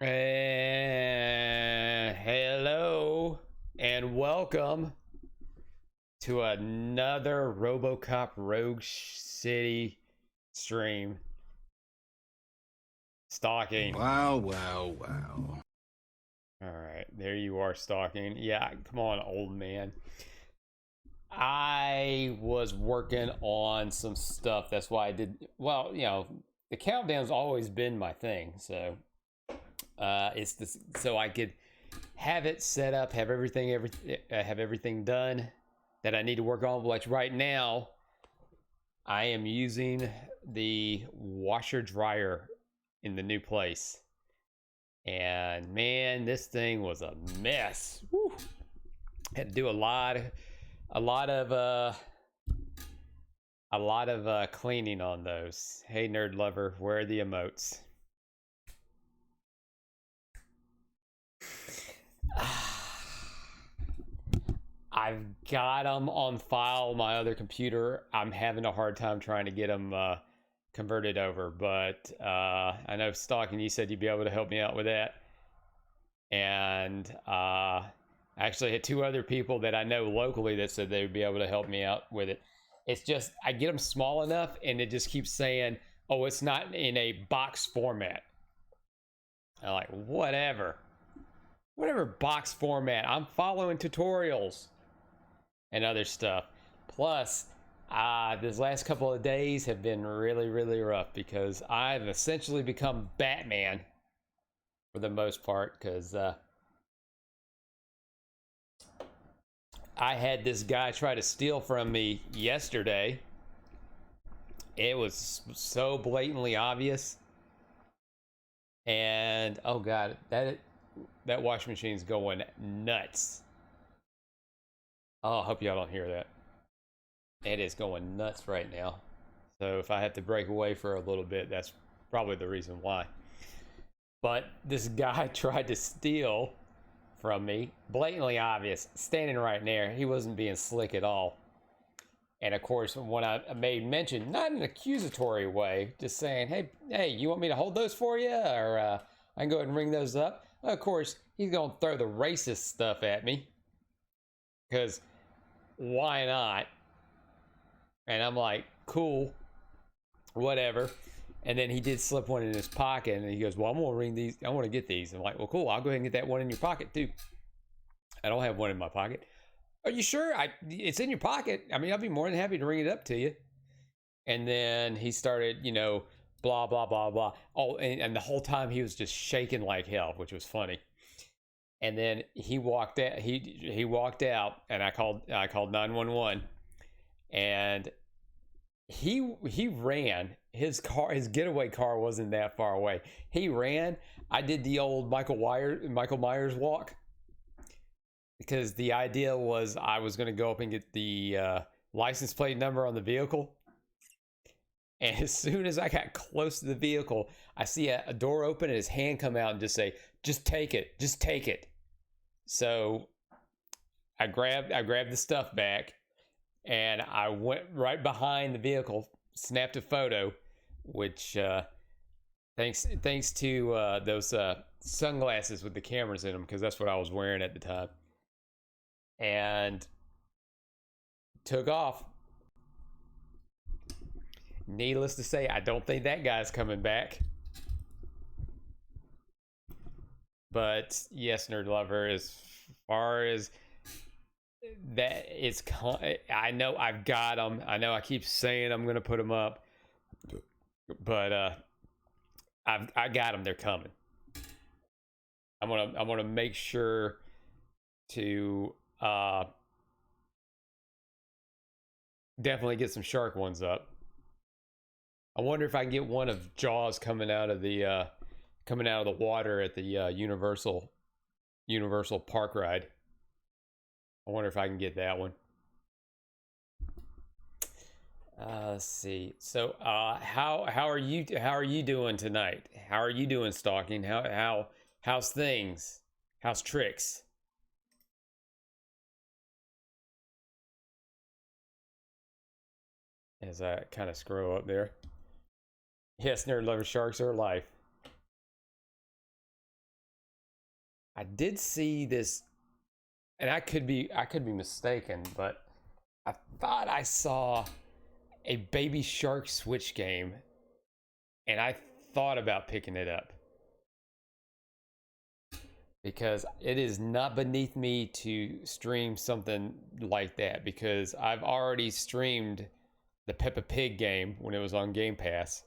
Hello and welcome to another Robocop Rogue City stream. Stalking. Wow, wow, wow. All right, there you are, stalking. Yeah, come on, old man. I was working on some stuff. That's why I did. Well, the countdown's always been my thing. So, it's this. So I could have it set up, have everything done that I need to work on. Like right now, I am using the washer dryer in the new place, and man, this thing was a mess. Woo. Had to do a lot of cleaning on those. Hey, nerd lover, where are the emotes? I've got them on file on my other computer. I'm having a hard time trying to get them converted over, but I know, Stalking, you said you'd be able to help me out with that. And I actually had two other people that I know locally that said they would be able to help me out with it. It's just, I get them small enough and it just keeps saying, oh, it's not in a box format. I'm like, whatever box format. I'm following tutorials and other stuff. Plus, this last couple of days have been really, really rough because I've essentially become Batman for the most part. Because I had this guy try to steal from me yesterday. It was so blatantly obvious. And oh god, that washing machine's going nuts. Oh, I hope y'all don't hear that. It is going nuts right now. So if I have to break away for a little bit, that's probably the reason why. But this guy tried to steal from me, blatantly obvious, standing right there. He wasn't being slick at all. And of course, when I made mention, not in an accusatory way, just saying, hey, you want me to hold those for you? Or I can go ahead and ring those up. Of course, he's going to throw the racist stuff at me. Because why not? And I'm like, cool, whatever. And then he did slip one in his pocket, and he goes, well, I'm gonna ring these. I want to get these. I'm like, well, cool, I'll go ahead and get that one in your pocket too. I don't have one in my pocket. Are you sure? It's in your pocket. I mean, I'll be more than happy to ring it up to you. And then he started, blah blah blah blah. Oh, and the whole time he was just shaking like hell, which was funny. And then he walked out. He walked out, and I called 911. And he ran. His getaway car wasn't that far away. He ran. I did the old Michael Myers walk, because the idea was I was going to go up and get the license plate number on the vehicle. And as soon as I got close to the vehicle, I see a door open and his hand come out and just say, just take it. So I grabbed the stuff back, and I went right behind the vehicle, snapped a photo, which thanks to those sunglasses with the cameras in them, because that's what I was wearing at the time, and took off. Needless to say, I don't think that guy's coming back. But yes, nerd lover, as far as that, I know I've got them. I know I keep saying I'm gonna put them up, but I got them. They're coming. I'm gonna make sure to definitely get some shark ones up. I wonder if I can get one of Jaws coming out of the water at the Universal Park ride. I wonder if I can get that one. Let's see. So, how are you doing tonight? How are you doing, Stalking? How's things? How's tricks? As I kind of scroll up there. Yes, nerd lover, sharks are life. I did see this, and I could be mistaken, but I thought I saw a Baby Shark Switch game, and I thought about picking it up because it is not beneath me to stream something like that, because I've already streamed the Peppa Pig game when it was on Game Pass,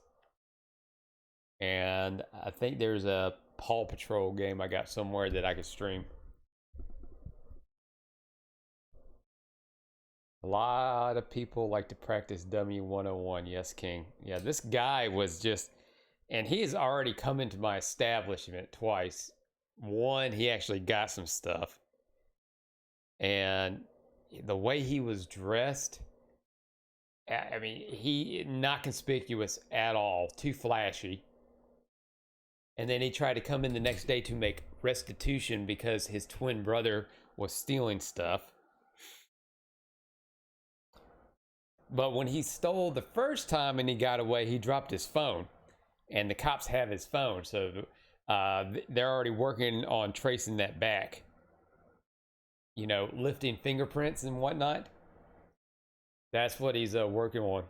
and I think there's a Paw Patrol game I got somewhere that I could stream. A lot of people like to practice Dummy 101. Yes, King. Yeah, this guy was just, and he has already come into my establishment twice. One, he actually got some stuff, and the way he was dressed, I mean, he not conspicuous at all, too flashy. And then he tried to come in the next day to make restitution because his twin brother was stealing stuff. But when he stole the first time and he got away, he dropped his phone, and the cops have his phone, so they're already working on tracing that back. You know, lifting fingerprints and whatnot. That's what he's working on.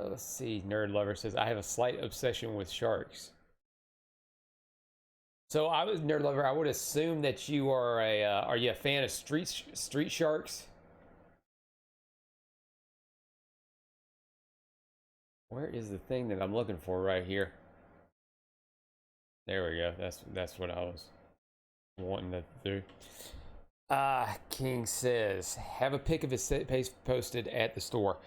Let's see. Nerd Lover says, I have a slight obsession with sharks. So I was Nerd Lover. I would assume that you are you a fan of street sharks? Where is the thing that I'm looking for right here? There we go. That's what I was wanting to do. King says, have a pic of his face posted at the store.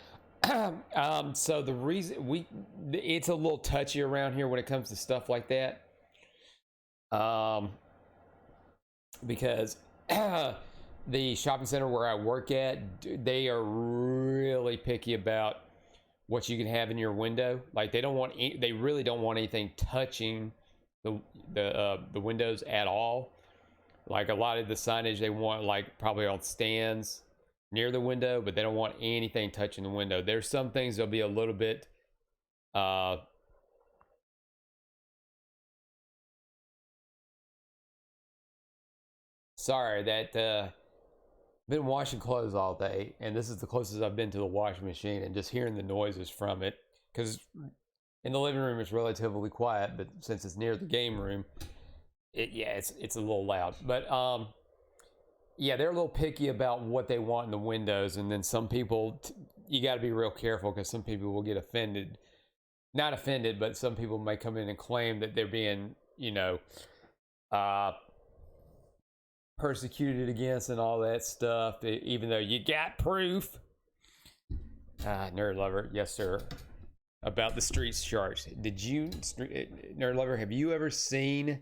So the reason it's a little touchy around here when it comes to stuff like that. Because the shopping center where I work at, they are really picky about what you can have in your window. Like they really don't want anything touching the windows at all. Like a lot of the signage they want, like probably on stands near the window, but they don't want anything touching the window. There's some things that'll be a little bit sorry that been washing clothes all day, and this is the closest I've been to the washing machine, and just hearing the noises from it, because in the living room it's relatively quiet, but since it's near the game room, it's a little loud. But yeah, they're a little picky about what they want in the windows, and then some people, you got to be real careful, because some people will get offended. Not offended, but some people may come in and claim that they're being, persecuted against and all that stuff, even though you got proof. Nerd Lover, yes sir. About the street sharks, Nerd Lover, have you ever seen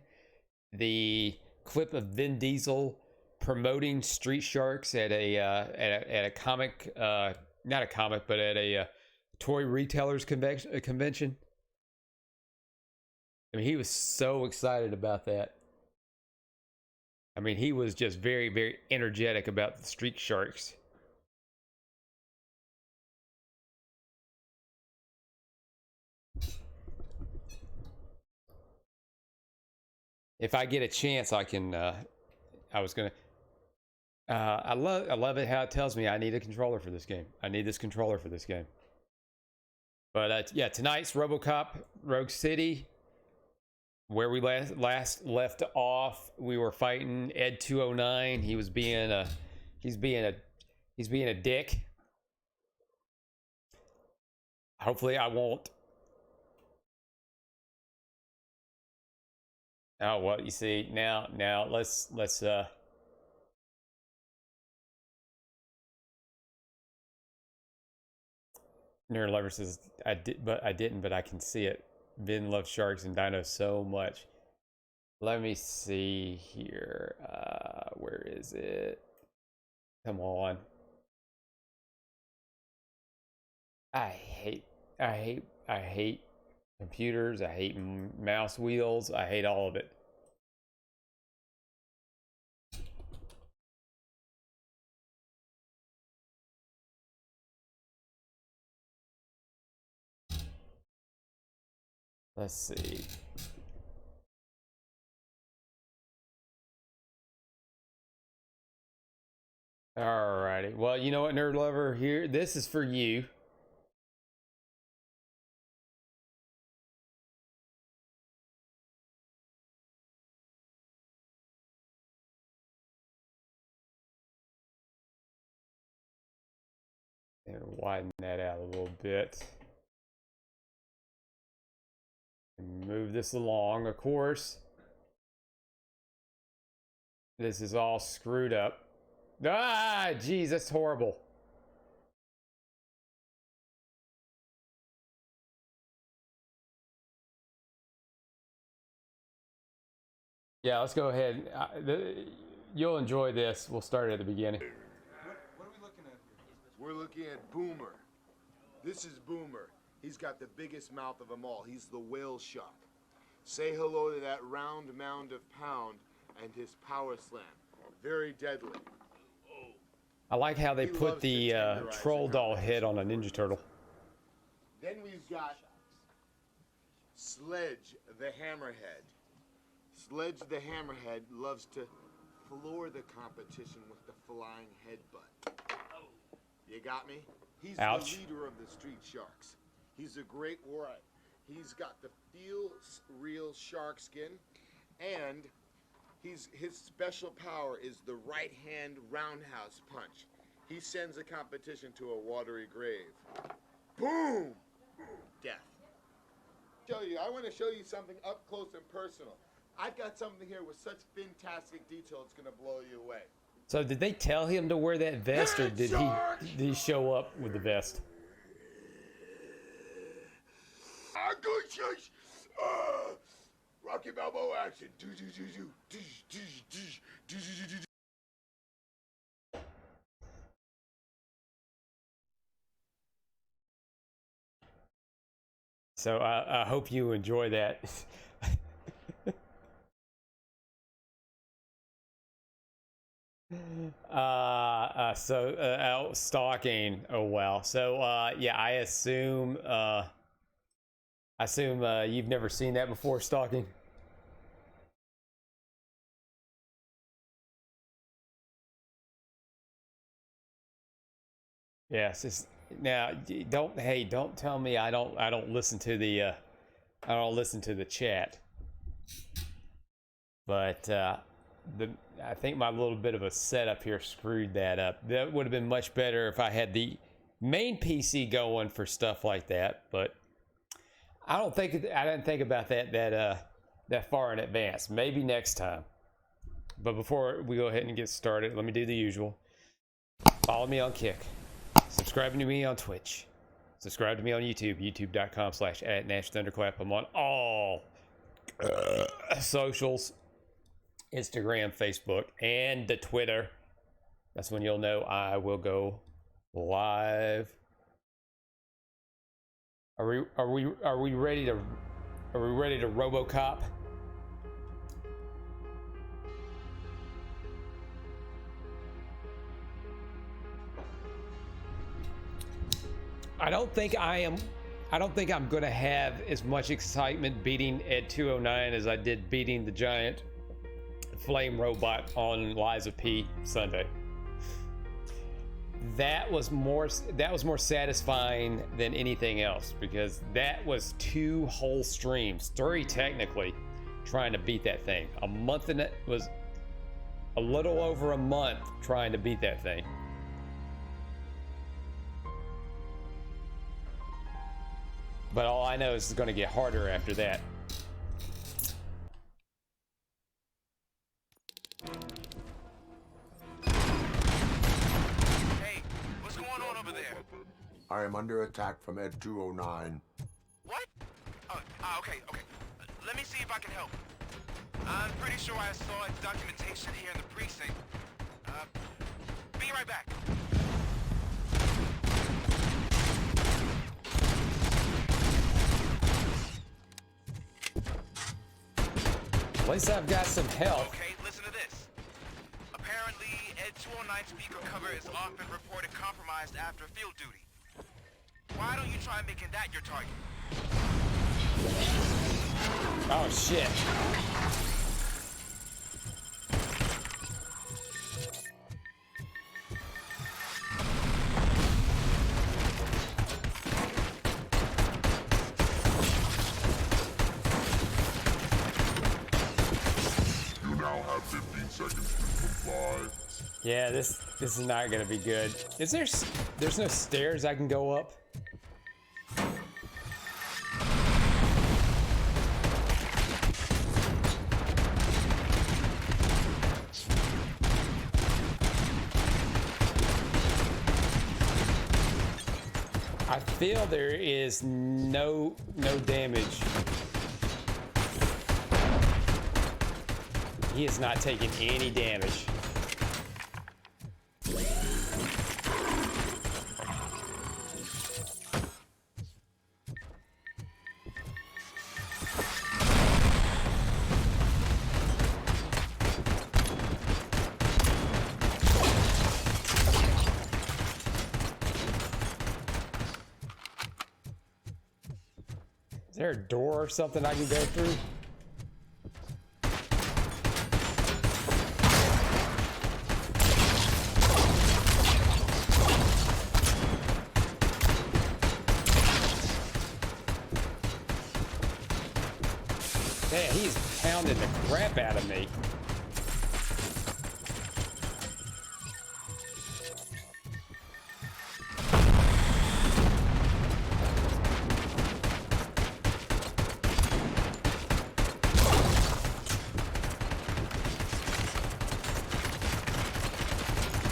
the clip of Vin Diesel promoting street sharks at a comic, not a comic, but at a toy retailers convention? I mean, he was so excited about that. I mean, he was just very, very energetic about the street sharks. If I get a chance, I can. I was gonna. I love it how it tells me I need a controller for this game. I need this controller for this game. But yeah, tonight's Robocop Rogue City. Where we last left off, we were fighting Ed 209. He was being a he's being a dick. Hopefully I won't. Oh, well, you see, now let's Nerd Lover says I didn't, but I can see it. Vin loves sharks and dinos so much. Let me see here. Where is it? Come on. I hate computers. I hate mouse wheels. I hate all of it. Let's see. Alrighty. Well, you know what, nerd lover? Here, this is for you. And widen that out a little bit. And move this along, of course. This is all screwed up. Ah, geez, that's horrible. Yeah, let's go ahead. You'll enjoy this. We'll start at the beginning. What are we looking at here? We're looking at Boomer. This is Boomer. He's got the biggest mouth of them all. He's the whale shark. Say hello to that round mound of pound and his power slam. Very deadly. I like how they He put loves to the tenderize troll the doll combat. head on a Ninja Turtle. Then we've got Sledge the Hammerhead. Sledge the Hammerhead loves to floor the competition with the flying headbutt. You got me? He's Ouch. the leader of the street sharks. He's a great warrior. He's got the feel real shark skin, and his special power is the right hand roundhouse punch. He sends the competition to a watery grave. Boom! Death. I want to show you something up close and personal. I've got something here with such fantastic detail, it's gonna blow you away. So did they tell him to wear that vest, or did he show up with the vest? Good shush. Rocky Balboa action. Do, do, do, do. Do, do, do, do, do, do, do. So I hope you enjoy that. Out stalking. Oh well. So yeah, I assume you've never seen that before, stalking. Yes. Now, don't tell me I don't listen to the chat. But I think my little bit of a setup here screwed that up. That would have been much better if I had the main PC going for stuff like that. But I didn't think about that far in advance. Maybe next time. But before we go ahead and get started, let me do the usual. Follow me on Kick. Subscribe to me on Twitch. Subscribe to me on YouTube. YouTube.com/@NashThunderclap. I'm on all socials. Instagram, Facebook, and the Twitter. That's when you'll know I will go live. Are we ready to Robocop? I don't think I'm gonna have as much excitement beating Ed 209 as I did beating the giant flame robot on Lies of P Sunday. That was more satisfying than anything else, because that was 2 whole streams, 3 technically, trying to beat that thing. A month, and it was a little over a month trying to beat that thing. But all I know is it's going to get harder after that. Hey, what's going on over there? I am under attack from Ed 209. What? Okay. Let me see if I can help. I'm pretty sure I saw its documentation here in the precinct. Be right back. At least I've got some help. Okay, listen to this. Apparently, Ed 209 speaker cover is often reported compromised after field duty. Why don't you try making that your target? Oh shit. You now have 15 seconds to comply. Yeah, this is not gonna be good. Is there's no stairs I can go up? I feel there is no damage. He is not taking any damage. Is there a door or something I can go through? Man, he's pounding the crap out of me.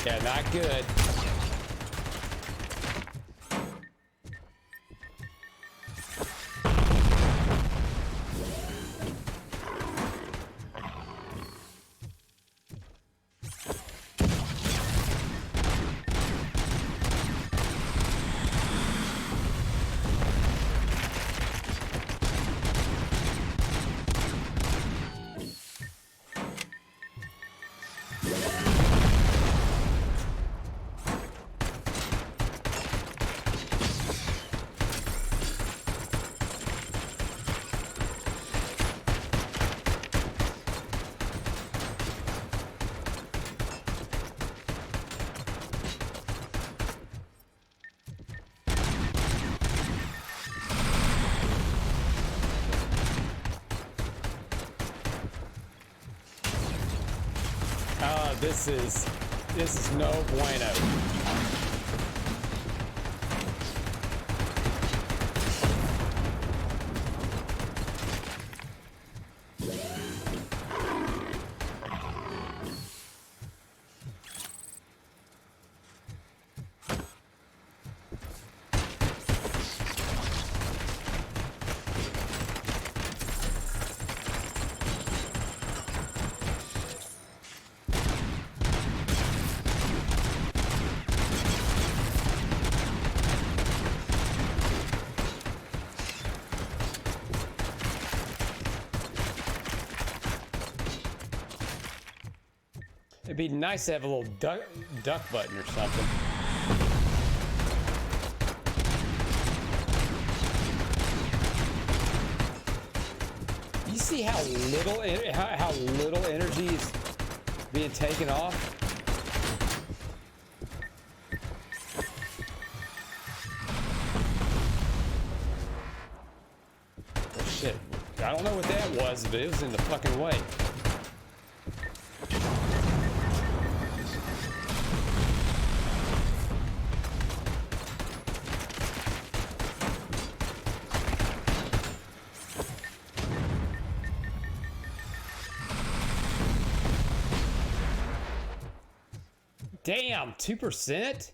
Yeah, not good. This is no bueno. It'd be nice to have a little duck button or something. You see how little energy is being taken off? Oh, shit. I don't know what that was, but it was in the fucking way. Damn, 2%?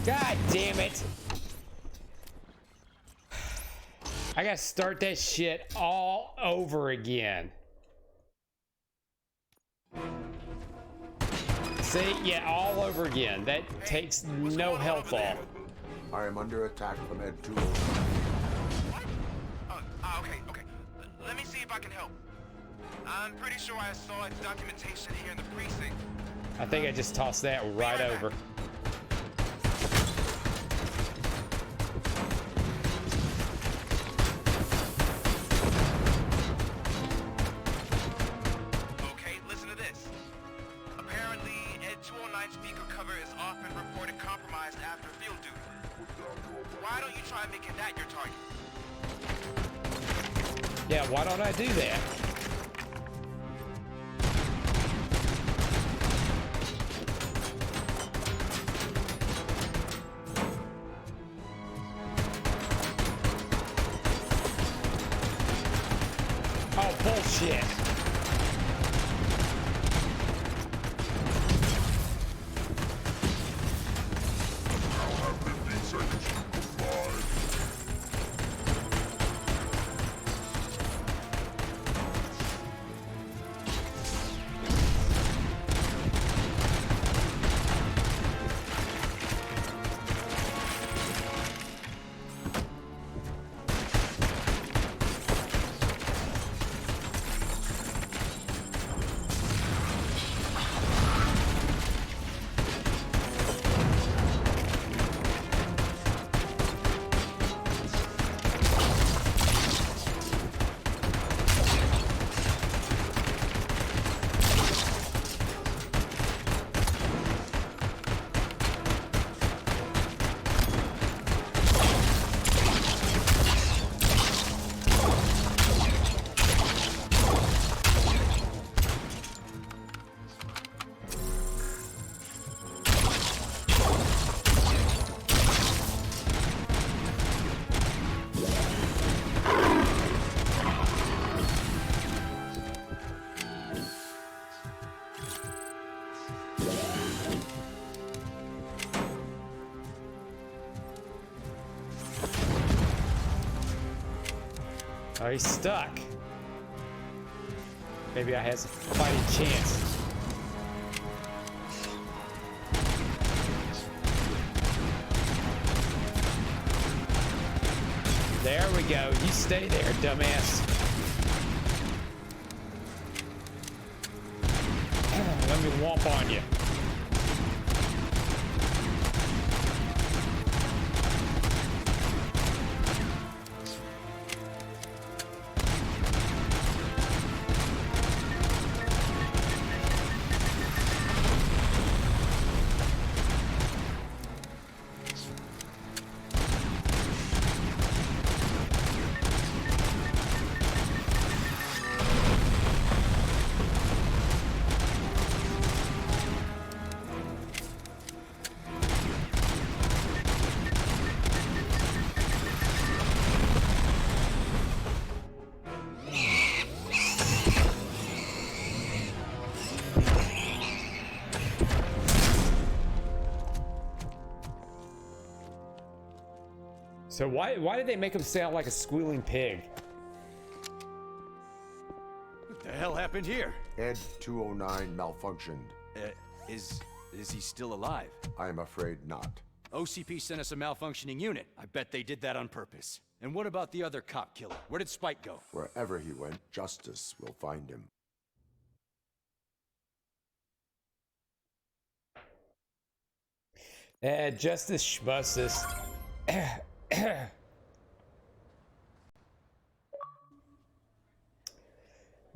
God damn it. I gotta start that shit all over again. See? Yeah, all over again. That takes no health off. I am under attack from Ed 2. What? Okay. Let me see if I can help. I'm pretty sure I saw its documentation here in the precinct. I think I just tossed that right over. Okay, listen to this. Apparently, Ed 209 speaker cover is often reported compromised after field duty. Why don't you try making that your target? Yeah, why don't I do that? Oh, bullshit. Now have 15 seconds to comply. Oh, he's stuck. Maybe I have a fighting chance. There we go. You stay there, dumbass. Let me whomp on you. So why did they make him sound like a squealing pig? What the hell happened here? Ed 209 malfunctioned. Is he still alive? I am afraid not. OCP sent us a malfunctioning unit. I bet they did that on purpose. And what about the other cop killer? Where did Spike go? Wherever he went, justice will find him. Justice Schmustus.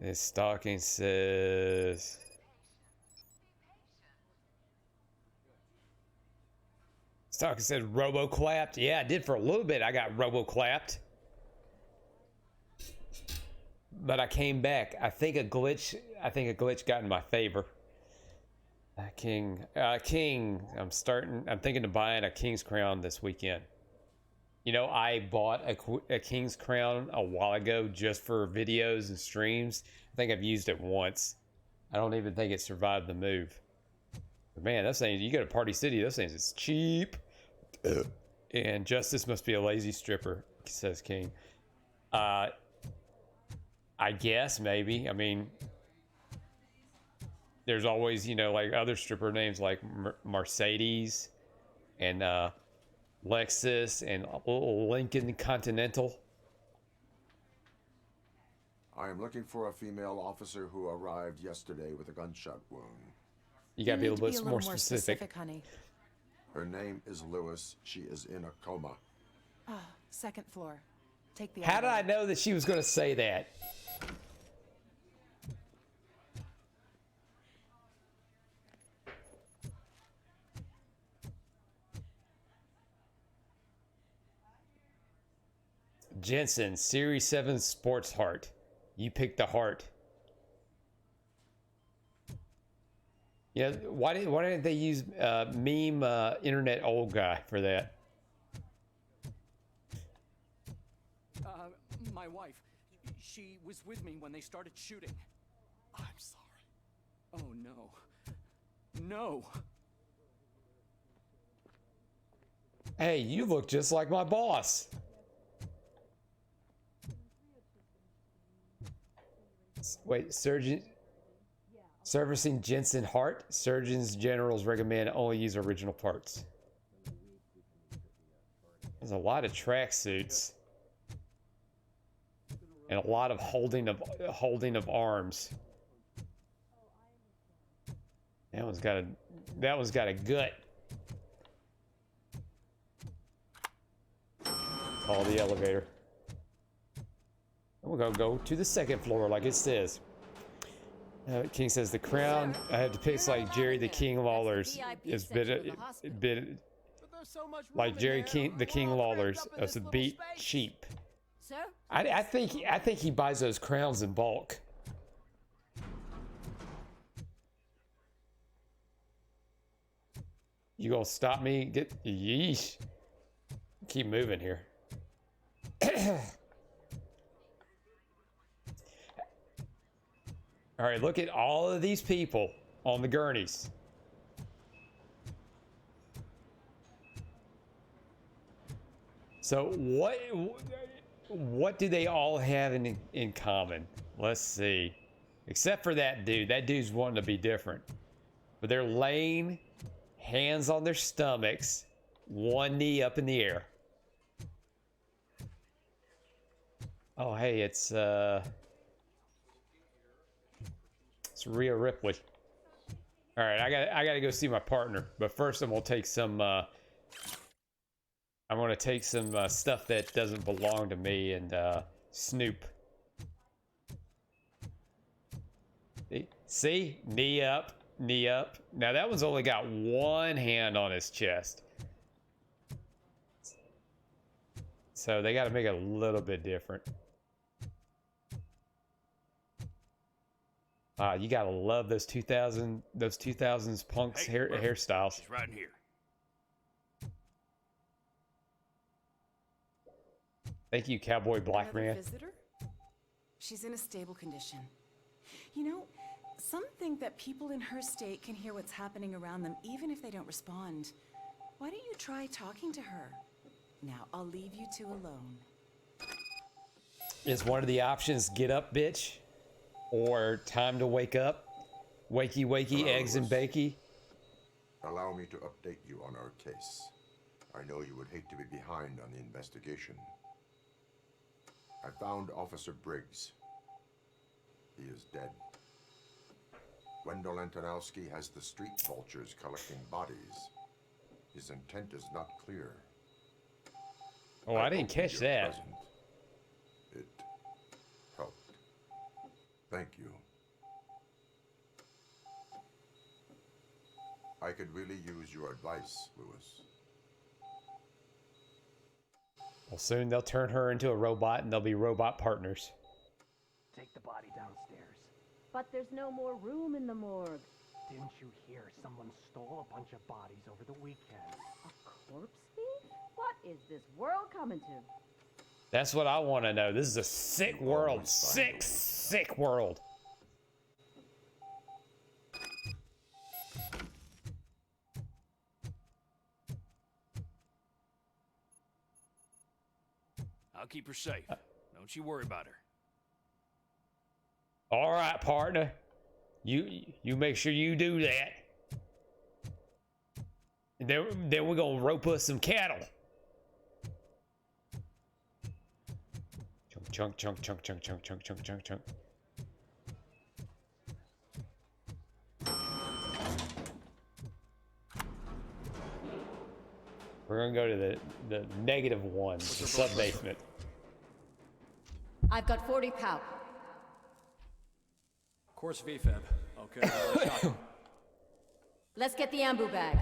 This stalking says... Stalking said robo-clapped. Yeah, I did for a little bit. I got robo-clapped. But I came back. I think a glitch got in my favor. King, I'm thinking of buying a King's Crown this weekend. You know, I bought a King's Crown a while ago just for videos and streams. I think I've used it once. I don't even think it survived the move. But man, those things, you go to Party City, those things, it's cheap. And Justice must be a lazy stripper, says King. I guess, maybe. I mean, there's always, you know, like other stripper names like Mercedes and Lexus and Lincoln Continental. I am looking for a female officer who arrived yesterday with a gunshot wound. You gotta be a little bit more specific, specific. honey. Her name is Lewis. She is in a coma. Second floor. Take the How did I elevator. know that she was going to say that? Jensen, Series 7 Sports Heart. You picked the heart. Yeah, why didn't they use meme internet old guy for that? My wife, she was with me when they started shooting. I'm sorry. Oh, no. No. Hey, you look just like my boss. Wait, servicing Jensen Hart. Surgeons Generals recommend only use original parts. There's a lot of tracksuits. And a lot of holding of arms. That one's got a gut. Call the elevator. And we're gonna go to the second floor like it says. King says the crown I had to pick like Jerry the King Lawler's is bit like Jerry King the King Lawler's. It's a beat cheap. Sir? I think he buys those crowns in bulk. You gonna stop me? Get yeesh. Keep moving here. All right, look at all of these people on the gurneys. So what do they all have in common? Let's see. Except for that dude. That dude's wanting to be different. But they're laying hands on their stomachs, one knee up in the air. Oh, hey, it's Rhea Ripley. All right, I gotta go see my partner. But first, I'm gonna take some. I'm gonna take some stuff that doesn't belong to me and snoop. See? Knee up, knee up. Now that one's only got one hand on his chest. So they gotta make it a little bit different. You gotta love those 2000s punks hairstyles. She's right in here. Thank you, Cowboy Black Another Man. visitor? She's in a stable condition. You know, some think that people in her state can hear what's happening around them even if they don't respond. Why don't you try talking to her? Now, I'll leave you two alone. Is one of the options get up, bitch? Or time to wake up? Wakey, wakey, Hello, eggs and Lewis. bakey? Allow me to update you on our case. I know you would hate to be behind on the investigation. I found Officer Briggs. He is dead. Wendell Antonowski has the street vultures collecting bodies. His intent is not clear. Oh, I didn't hope catch you're that. present. It helped. Thank you. I could really use your advice, Lewis. Well, soon they'll turn her into a robot and they'll be robot partners. Take the body downstairs. But there's no more room in the morgue. Didn't you hear someone stole a bunch of bodies over the weekend? A corpse thief? What is this world coming to? That's what I want to know. This is a sick world. Sick world. I'll keep her safe. Don't you worry about her. All right, partner. You make sure you do that. And then we're gonna rope us some cattle. Chunk, chunk, chunk, chunk, chunk, chunk, chunk, chunk, chunk. We're gonna go to the -1, the sub basement. I've got 40 pow. Course VFAB. Okay. Let's get the ambu bag.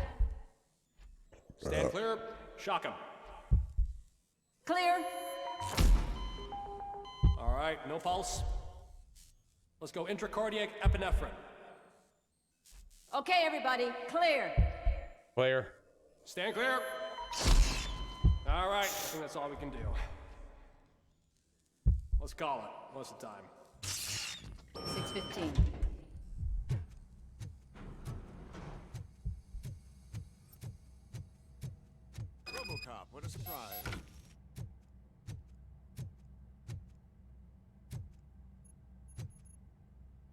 Stand clear. Shock him. Clear. All right, no pulse. Let's go intracardiac epinephrine. Okay, everybody, clear. Clear. Stand clear. All right, I think that's all we can do. Let's call it. What's the time? 6:15. Robocop, what a surprise.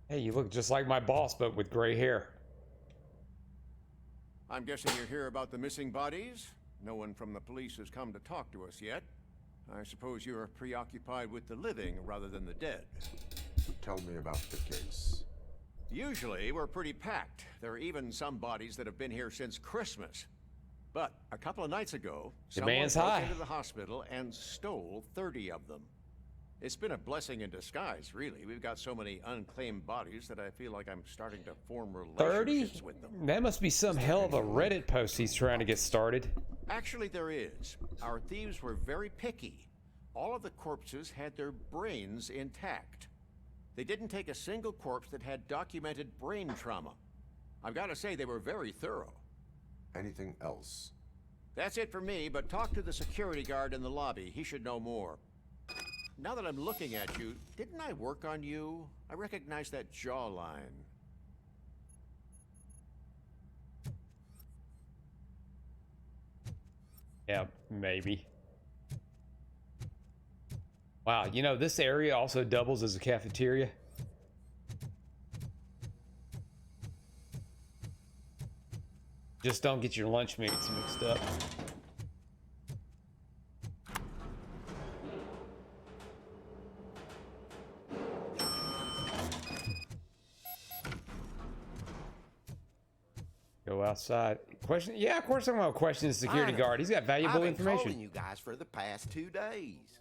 Hey, you look just like my boss, but with gray hair. I'm guessing you're here about the missing bodies? No one from the police has come to talk to us yet. I suppose you're preoccupied with the living rather than the dead. Tell me about the case. Usually, we're pretty packed. There are even some bodies that have been here since Christmas. But a couple of nights ago, someone Demand's broke high. into the hospital and stole 30 of them. It's been a blessing in disguise, really. We've got so many unclaimed bodies that I feel like I'm starting to form 30? relationships with them. That must be some hell of a Reddit post he's trying to get started. Actually, there is. Our thieves were very picky. All of the corpses had their brains intact. They didn't take a single corpse that had documented brain trauma. I've got to say, they were very thorough. Anything else? That's it for me, but talk to the security guard in the lobby. He should know more. Now that I'm looking at you, didn't I work on you? I recognize that jawline. Yeah, maybe. Wow, you know, this area also doubles as a cafeteria. Just don't get your lunch meats mixed up. Go outside. Question? Yeah, of course I'm gonna question the security guard. He's got valuable I've been information. calling you guys for the past 2 days.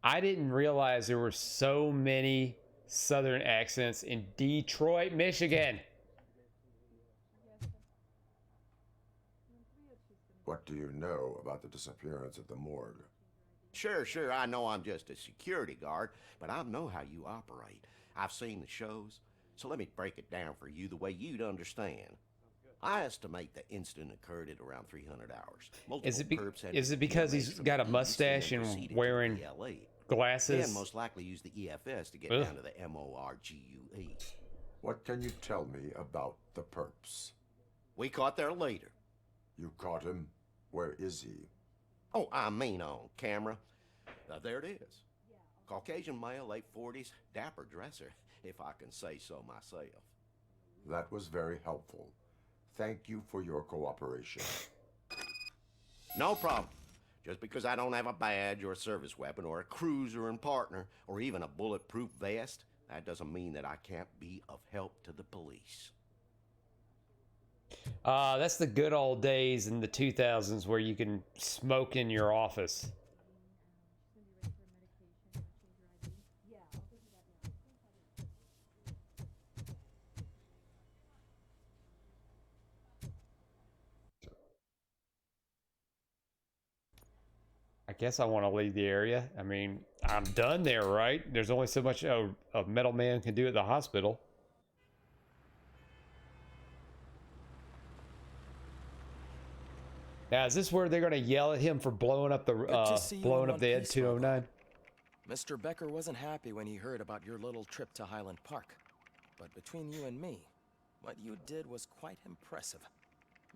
I didn't realize there were so many Southern accents in Detroit, Michigan. What do you know about the disappearance at the morgue? Sure, I know I'm just a security guard, but I know how you operate. I've seen the shows, so let me break it down for you the way you'd understand. I estimate the incident occurred at around 300 hours. Is it because he's got a mustache and wearing glasses? Then most likely use the EFS to get down to the MORGUE. What can you tell me about the perps? We caught their leader. You caught him? Where is he? Oh, I mean on camera. There it is. Caucasian male, late 40s, dapper dresser, if I can say so myself. That was very helpful. Thank you for your cooperation. No problem. Just because I don't have a badge or a service weapon or a cruiser and partner or even a bulletproof vest, that doesn't mean that I can't be of help to the police. That's the good old days in the 2000s where you can smoke in your office. I guess I want to leave the area. I mean, I'm done there, right? There's only so much a metal man can do at the hospital. Now, is this where they're going to yell at him for blowing up the Ed 209? Mr. Becker wasn't happy when he heard about your little trip to Highland Park. But between you and me, what you did was quite impressive.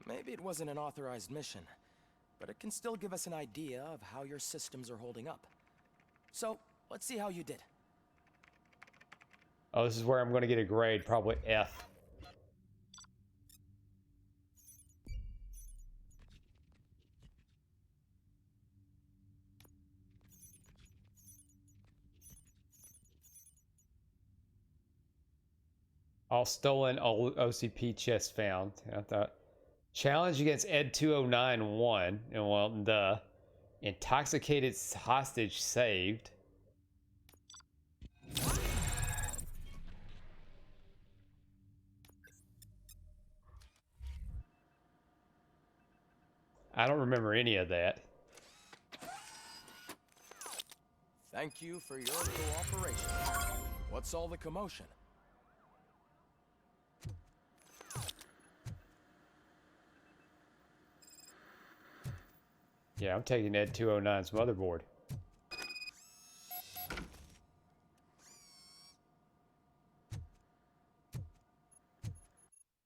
Maybe it wasn't an authorized mission, but it can still give us an idea of how your systems are holding up. So, let's see how you did. Oh, this is where I'm going to get a grade, probably F. All stolen OCP chests found. I thought. Challenge against Ed 2091. And well, the intoxicated hostage saved. I don't remember any of that. Thank you for your cooperation. What's all the commotion? Yeah, I'm taking Ed 209's motherboard.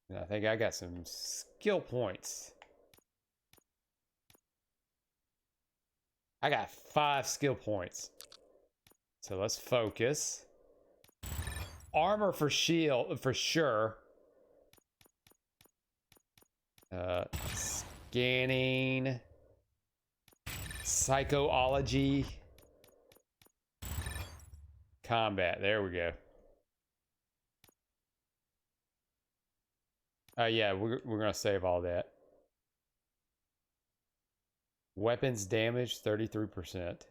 And I think I got some skill points. I got 5 skill points. So let's focus. Armor for shield, for sure. Scanning. Psychology. Combat. There we go. Yeah, we're gonna save all that. Weapons damage 33%.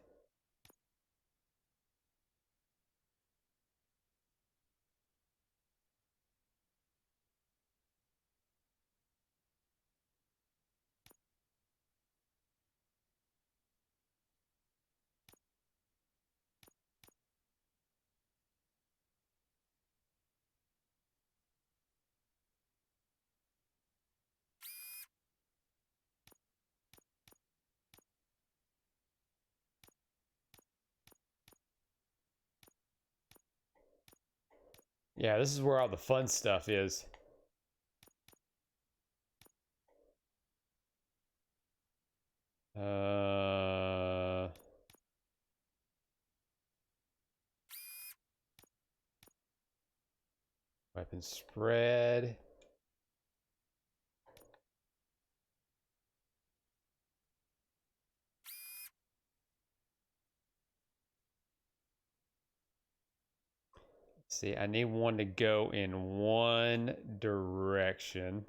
Yeah, this is where all the fun stuff is. Weapon spread. See, I need one to go in one direction.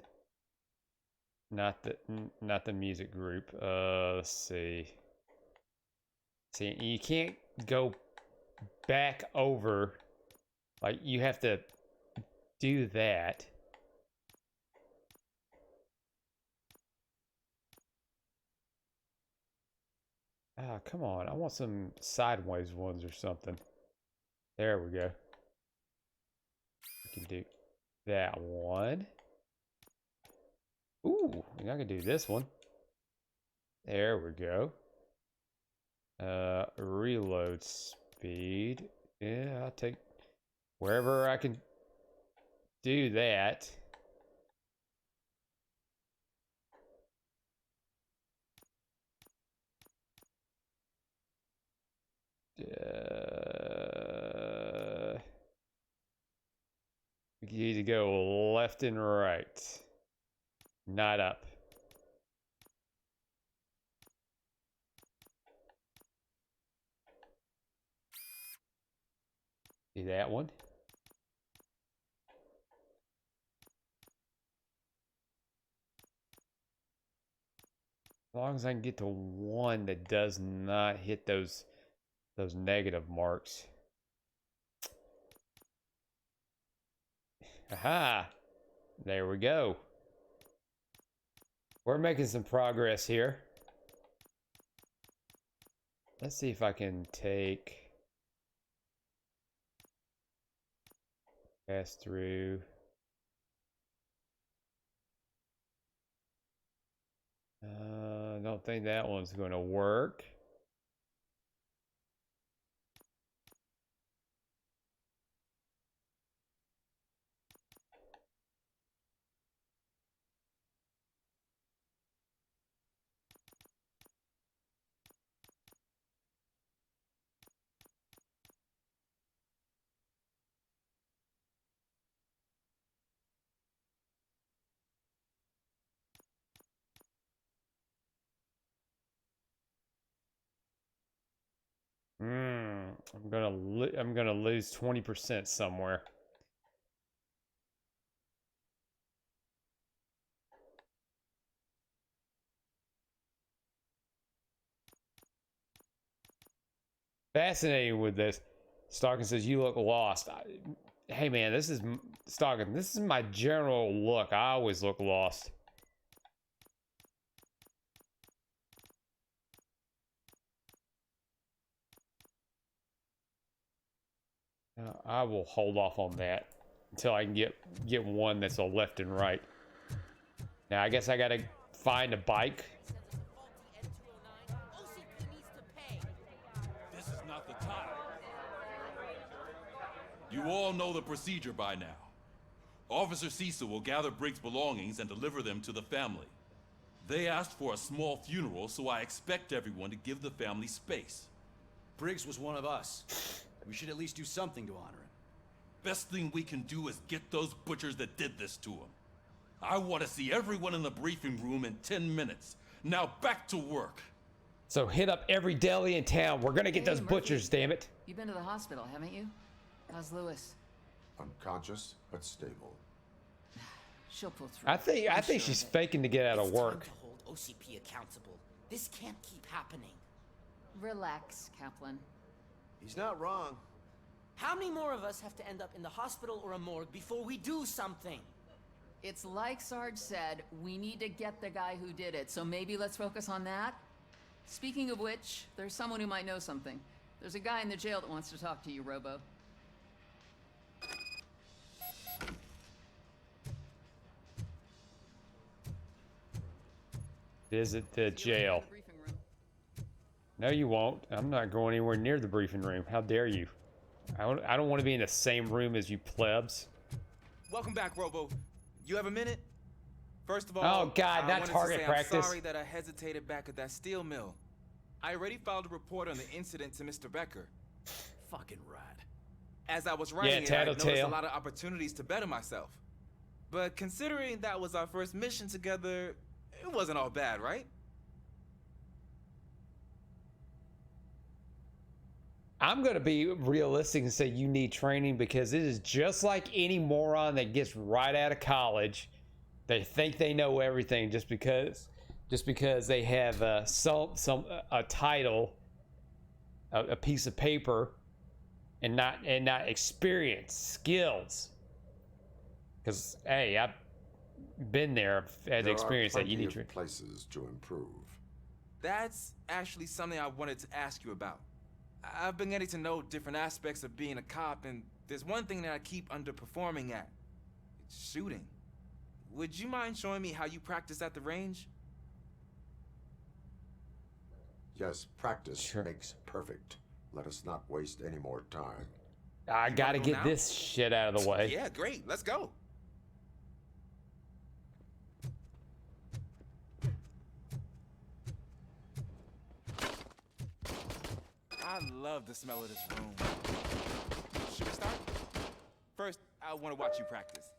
Not the music group. Let's see. See, you can't go back over. Like, you have to do that. Ah, come on. I want some sideways ones or something. There we go. We can do that one. Ooh, I can do this one. There we go. Reload speed. Yeah, I'll take wherever I can do that. We need to go left and right, not up. Do that one. As long as I can get to one that does not hit those negative marks. Aha! There we go. We're making some progress here. Let's see if I can take... Pass through. I don't think that one's going to work. I'm gonna lose 20% somewhere. Fascinating with this. Stockton says you look lost. Hey man, this is Stockton. This is my general look. I always look lost. I will hold off on that until I can get one that's a left and right. Now I guess I gotta find a bike. This is not the time. You all know the procedure by now. Officer Cecil will gather Briggs' belongings and deliver them to the family. They asked for a small funeral, so I expect everyone to give the family space. Briggs was one of us. We should at least do something to honor him. Best thing we can do is get those butchers that did this to him. I want to see everyone in the briefing room in 10 minutes. Now back to work. So hit up every deli in town. We're gonna get those butchers, damn it. You've been to the hospital, haven't you? How's Lewis? Unconscious, but stable. She'll pull through. I think she's faking to get out of work. Time to hold OCP accountable. This can't keep happening. Relax, Kaplan. He's not wrong. How many more of us have to end up in the hospital or a morgue before we do something? It's like Sarge said, we need to get the guy who did it, so maybe let's focus on that. Speaking of which, there's someone who might know something. There's a guy in the jail that wants to talk to you, Robo. Visit the jail. No, you won't. I'm not going anywhere near the briefing room. How dare you? I don't want to be in the same room as you plebs. Welcome back, Robo. You have a minute? First of all, oh God, I not wanted target to say practice. I'm sorry that I hesitated back at that steel mill. I already filed a report on the incident to Mr. Becker. Fucking rad. As I was writing it, I noticed tattletale. a lot of opportunities to better myself. But considering that was our first mission together, it wasn't all bad, right? I'm going to be realistic and say you need training because it is just like any moron that gets right out of college. They think they know everything just because they have a title, a piece of paper, and not experience, skills. Because hey, I've been there, I've had the experience that you need to. Places to improve. That's actually something I wanted to ask you about. I've been getting to know different aspects of being a cop, and there's one thing that I keep underperforming at. It's shooting. Would you mind showing me how you practice at the range? Yes, practice makes perfect. Let us not waste any more time. I gotta get this shit out of the way. Yeah, great. Let's go. I love the smell of this room. Should we start? First, I want to watch you practice.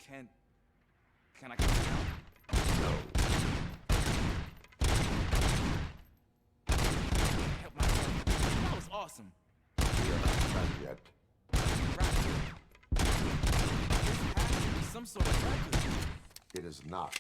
Can I come out? Help my friend. That was awesome. We are not done yet. This has to be some sort of practice. It is not.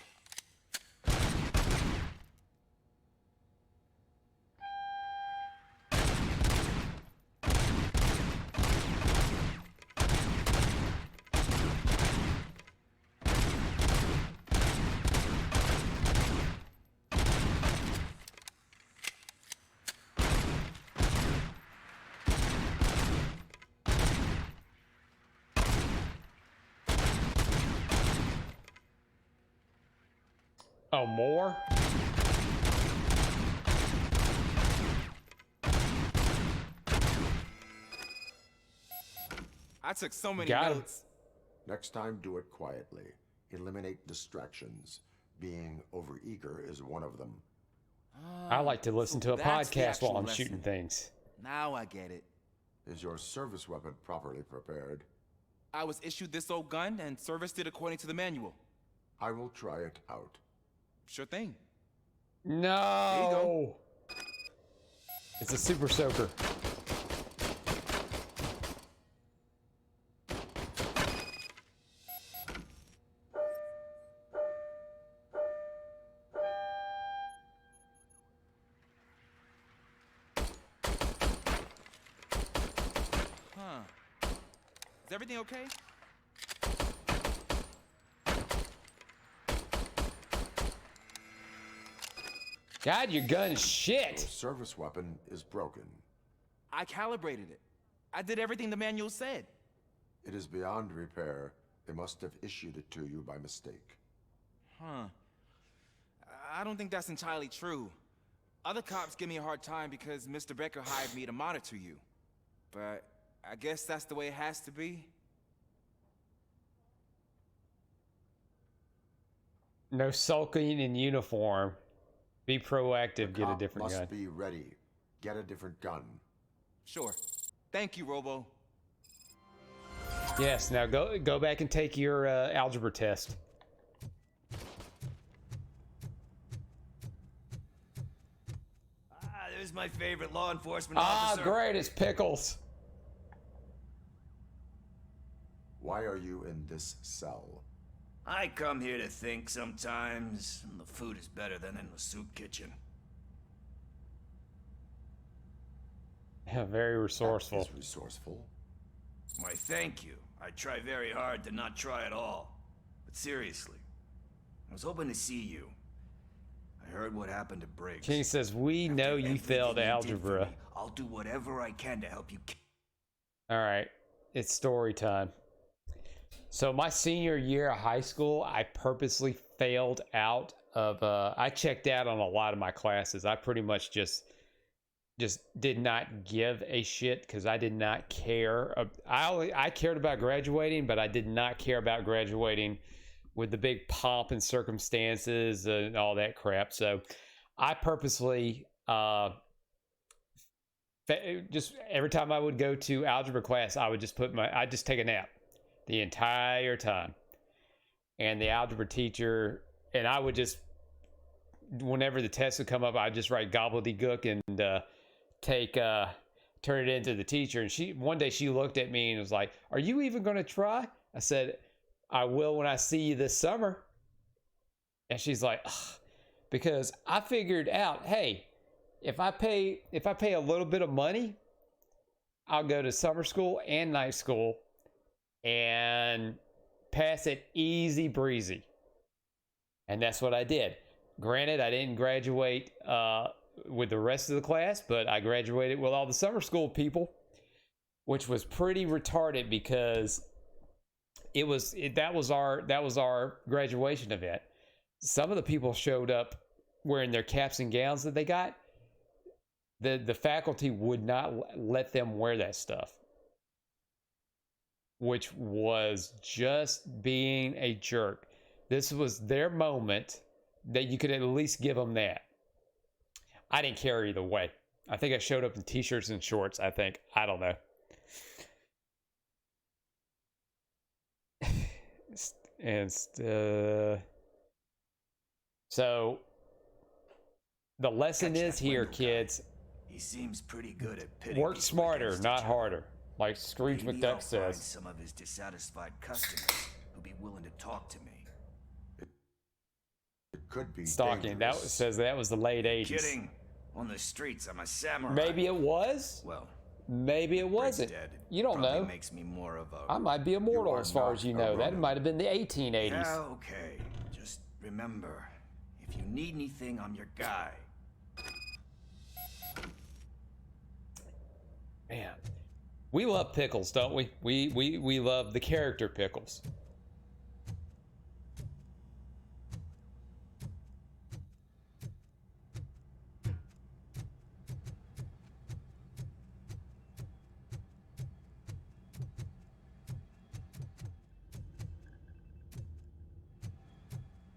Oh, more? I took so many Got him. notes. Next time, do it quietly. Eliminate distractions. Being overeager is one of them. I like to listen to a that's the podcast actual while I'm lesson. shooting things. Now I get it. Is your service weapon properly prepared? I was issued this old gun and serviced it according to the manual. I will try it out. Sure thing. No. It's a super soaker. Huh. Is everything okay? God, your gun's shit. Your service weapon is broken. I calibrated it. I did everything the manual said. It is beyond repair. They must have issued it to you by mistake. Huh. I don't think that's entirely true. Other cops give me a hard time because Mr. Becker hired me to monitor you. But I guess that's the way it has to be. No sulking in uniform. Be proactive, get a different gun. Must be ready. Get a different gun. Sure. Thank you, Robo. Yes, now go back and take your algebra test. There's my favorite law enforcement Ah, officer. great, it's Pickles. Why are you in this cell? I come here to think sometimes, and the food is better than in the soup kitchen. Yeah, very resourceful. That is resourceful. Why, thank you. I try very hard to not try at all. But seriously, I was hoping to see you. I heard what happened to Briggs. King says, we know you failed algebra. I'll do whatever I can to help you. All right, it's story time. So my senior year of high school, I purposely failed out of, I checked out on a lot of my classes. I pretty much just did not give a shit because I did not care. I cared about graduating, but I did not care about graduating with the big pomp and circumstances and all that crap. So I purposely, just every time I would go to algebra class, I'd just take a nap the entire time. And the algebra teacher, and I would just, whenever the test would come up, I'd just write gobbledygook and turn it into the teacher. And one day she looked at me and was like, "Are you even going to try?" I said, "I will when I see you this summer." And she's like, ugh. Because I figured out, hey, if I pay a little bit of money, I'll go to summer school and night school and pass it easy breezy. And that's what I did. Granted, I didn't graduate with the rest of the class, but I graduated with all the summer school people, which was pretty retarded because that was our graduation event. Some of the people showed up wearing their caps and gowns that they got. The faculty would not let them wear that stuff, which was just being a jerk. This was their moment that you could at least give them that. I didn't care either way. I think I showed up in t-shirts and shorts, I think. I don't know. And so the lesson is here, kids. He seems pretty good at pitting Work people smarter, against not each other. harder, like Scrooge Maybe I'll McDuck find says. some of his dissatisfied customers who'll be willing to talk to me. It could be Stalking. That says that was the late 80s. Kidding. On the streets, I'm a samurai. Maybe it was. Well, maybe it wasn't. dead. You don't Probably know. Makes me more of a. I might be immortal as far as you know. That Ronin. might have been the 1880s. Yeah, okay. Just remember, if you need anything, I'm your guy. Man, we love Pickles, don't we? We love the character Pickles.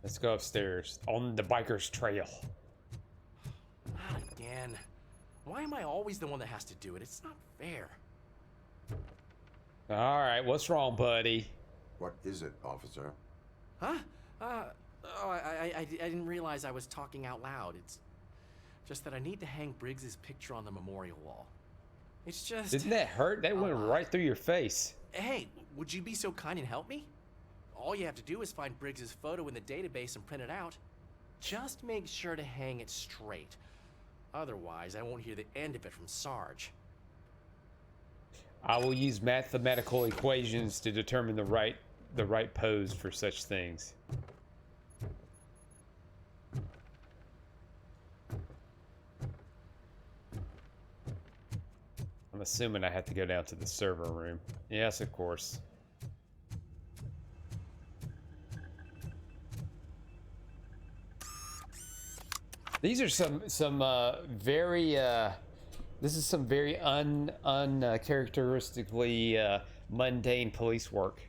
Let's go upstairs on the biker's trail. Not again. Why am I always the one that has to do it? It's not fair. All right, what's wrong, buddy? What is it, officer? Huh? I didn't realize I was talking out loud. It's Just that I need to hang Briggs's picture on the memorial wall. It's just... Didn't that hurt? That went right through your face. Hey, would you be so kind and help me? All you have to do is find Briggs's photo in the database and print it out. Just make sure to hang it straight. Otherwise, I won't hear the end of it from Sarge. I will use mathematical equations to determine the right pose for such things. I'm assuming I have to go down to the server room. Yes, of course. These are some very this is some very uncharacteristically mundane police work.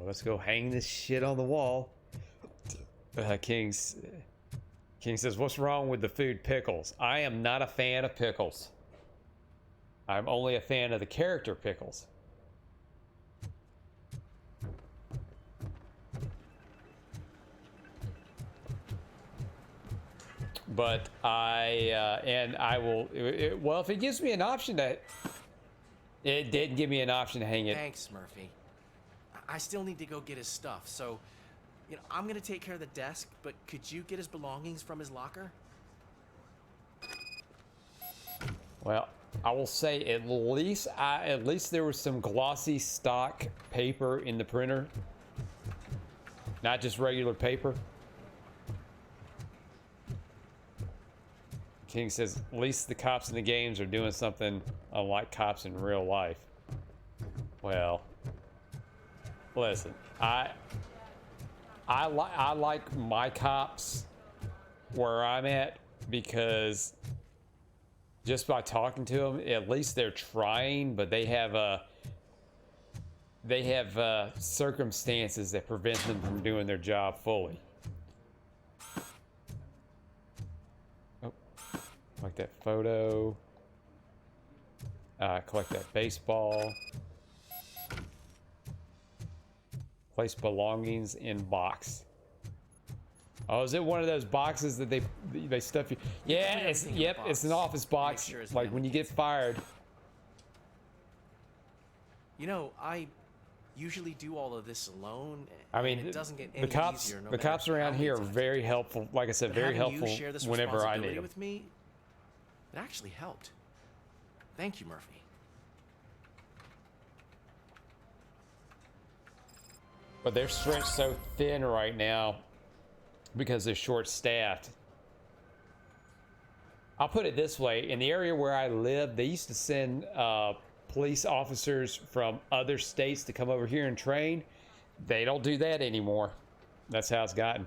Well, let's go hang this shit on the wall. King says, what's wrong with the food pickles? I am not a fan of pickles. I'm only a fan of the character pickles. But I will, well, if it gives me an option to, it did give me an option to hang it. Thanks, Murphy. I still need to go get his stuff, so, I'm gonna take care of the desk, but could you get his belongings from his locker? Well, I will say at least there was some glossy stock paper in the printer, not just regular paper. King says, at least the cops in the games are doing something unlike cops in real life. Well, listen, I like my cops where I'm at because just by talking to them, at least they're trying, but they have circumstances that prevent them from doing their job fully. Oh, like that photo. Collect that baseball. Place belongings in box. Oh, is it one of those boxes that they stuff you? Yeah, it's it's an office box. Sure like when you get fired. I usually do all of this alone. I mean, it doesn't get the any cops, easier, no the cops around here are very helpful. Like I said, very helpful whenever I need them. With me, it actually helped. Thank you, Murphy. But they're stretched so thin right now because they're short-staffed. I'll put it this way. In the area where I live, they used to send police officers from other states to come over here and train. They don't do that anymore. That's how it's gotten.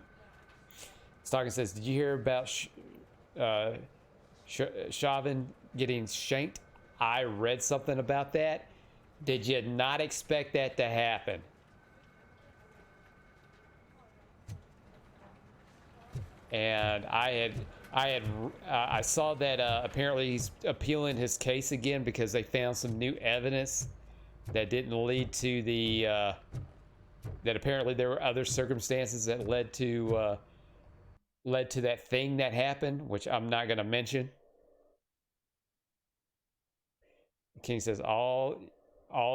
Stocking says, did you hear about Chauvin getting shanked? I read something about that. Did you not expect that to happen? And I saw that apparently he's appealing his case again because they found some new evidence that didn't lead to the that apparently there were other circumstances that led to that thing that happened, which I'm not going to mention. King says all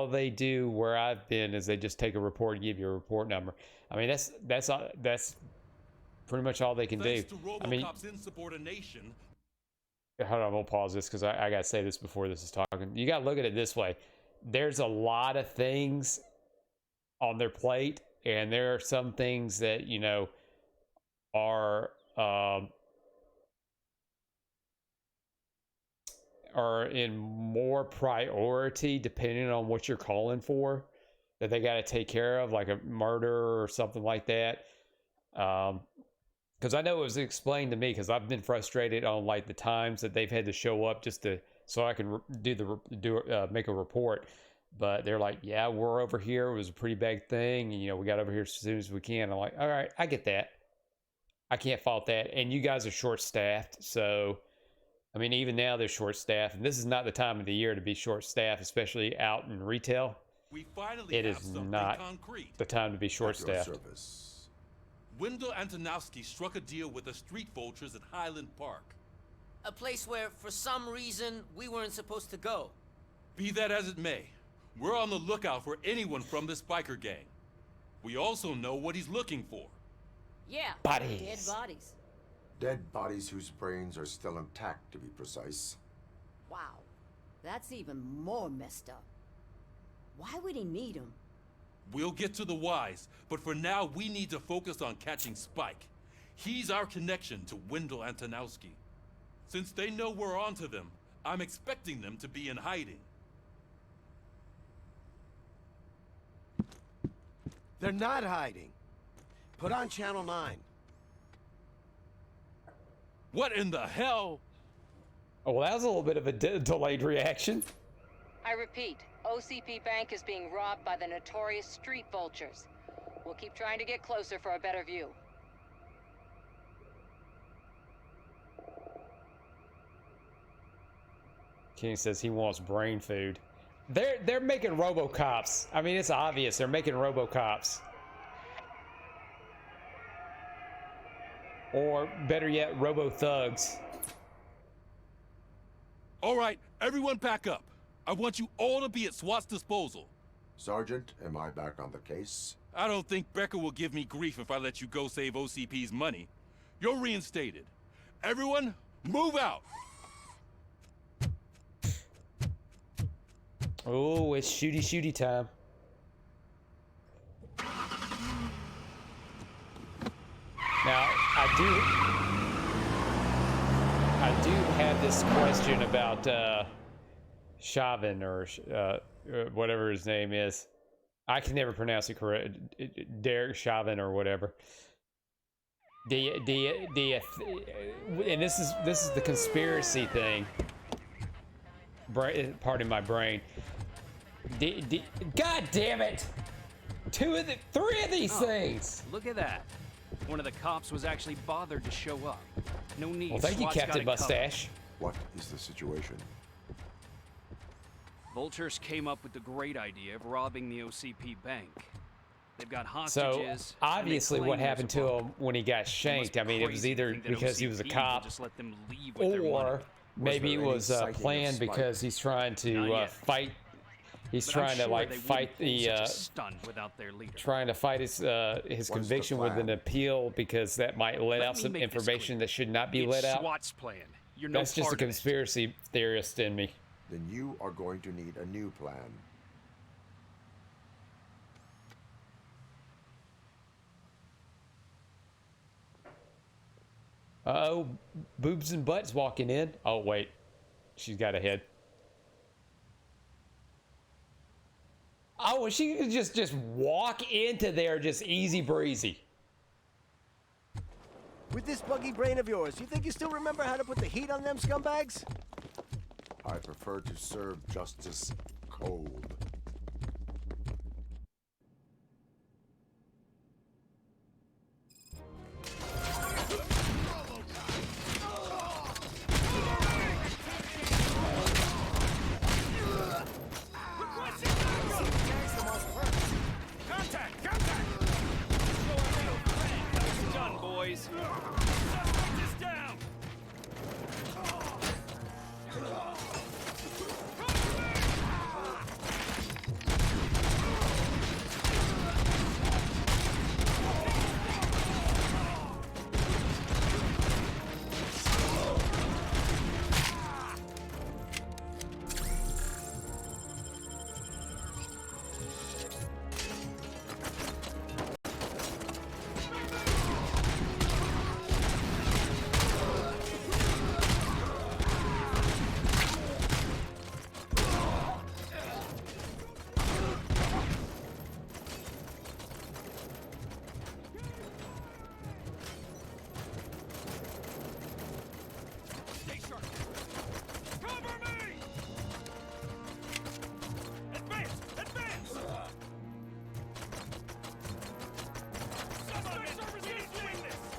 they do where I've been is they just take a report and give you a report number. I mean that's pretty much all they can do. To I mean, Robocop's insubordination. Hold on, we'll pause this because I gotta say this before this is talking. You gotta look at it this way. There's a lot of things on their plate, and there are some things that are in more priority depending on what you're calling for, that they got to take care of, like a murder or something like that. because I know it was explained to me, because I've been frustrated on like the times that they've had to show up just to so I can make a report. But they're like, yeah, we're over here. It was a pretty big thing, and you know, we got over here as soon as we can. I'm like, all right, I get that. I can't fault that. And you guys are short-staffed, so I mean, even now they're short-staffed, and this is not the time of the year to be short-staffed, especially out in retail. We finally It have is something not concrete. the time to be short-staffed. Wendell Antonowski struck a deal with the street vultures at Highland Park. A place where, for some reason, we weren't supposed to go. Be that as it may, we're on the lookout for anyone from this biker gang. We also know what he's looking for. Yeah. Bodies. Dead bodies. Dead bodies whose brains are still intact, to be precise. Wow. That's even more messed up. Why would he need them? We'll get to the whys, but for now we need to focus on catching Spike. He's our connection to Wendell Antonowski. Since they know we're onto them, I'm expecting them to be in hiding. They're not hiding. Put on Channel 9. What in the hell? Oh, well, that was a little bit of a delayed reaction. I repeat, OCP Bank is being robbed by the notorious street vultures. We'll keep trying to get closer for a better view. King says he wants brain food. They're making Robocops. I mean, it's obvious they're making Robocops. Or better yet, Robo Thugs. All right, everyone pack up. I want you all to be at SWAT's disposal. Sergeant, am I back on the case? I don't think Becker will give me grief if I let you go save OCP's money. You're reinstated. Everyone, move out! Oh, it's shooty time. Now, I do have this question about Chauvin or whatever his name is. I can never pronounce it correct. Derek Chauvin or whatever. And this is the conspiracy thing. Pardon my brain. God damn it! 3 of these things. Look at that. One of the cops was actually bothered to show up. No need. Well, thank you, SWAT's got Captain it covered. Mustache. What is the situation? Vultures came up with the great idea of robbing the OCP bank. They've got So hostages. obviously, what happened to him when he got shanked? I mean, it was either because he was a cop, or maybe it was planned because he's trying to fight. He's trying to like fight the trying to fight his conviction with an appeal, because that might let out some information that should not be let out. SWAT's plan. You're no That's just a part of it. conspiracy theorist in me. Then you are going to need a new plan. Uh-oh, boobs and butts walking in. Oh wait, she's got a head. Oh, she could just walk into there just easy breezy. With this buggy brain of yours, you think you still remember how to put the heat on them scumbags? I prefer to serve justice cold. Contact! Contact! Done, boys. This down.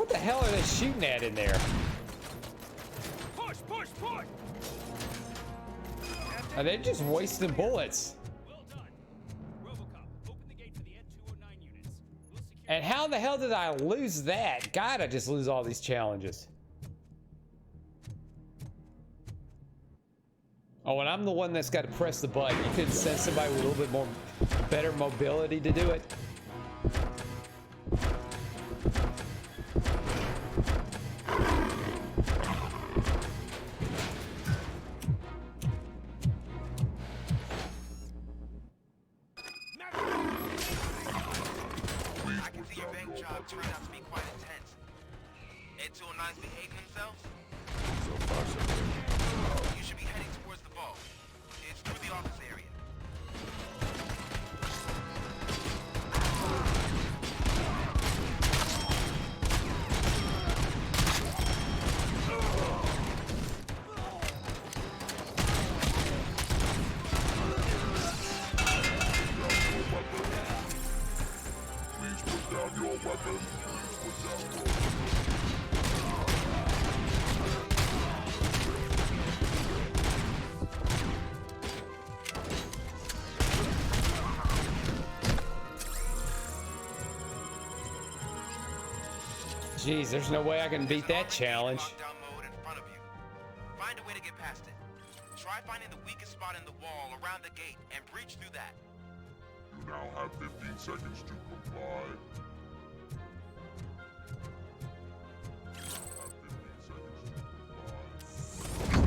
What the hell are they shooting at in there? Push, push, push! Are they just wasting bullets? Well done. Robocop, open the gate for the N209 units. We'll secure. And how the hell did I lose that? God, I just lose all these challenges. Oh, and I'm the one that's got to press the button. You couldn't send somebody with a little bit more better mobility to do it. I can see your bank job turned out to be quite intense. N209s behave themselves? So far, so good. You should be heading towards the vault. It's through the office area. Please put down your weapon. Please put down your weapon. Jeez, there's no way I can beat that challenge. Lockdown mode in front of you. Find a way to get past it. Try finding the weakest spot in the wall around the gate and breach through that. You now have 15 seconds to comply. You now have 15 seconds to comply.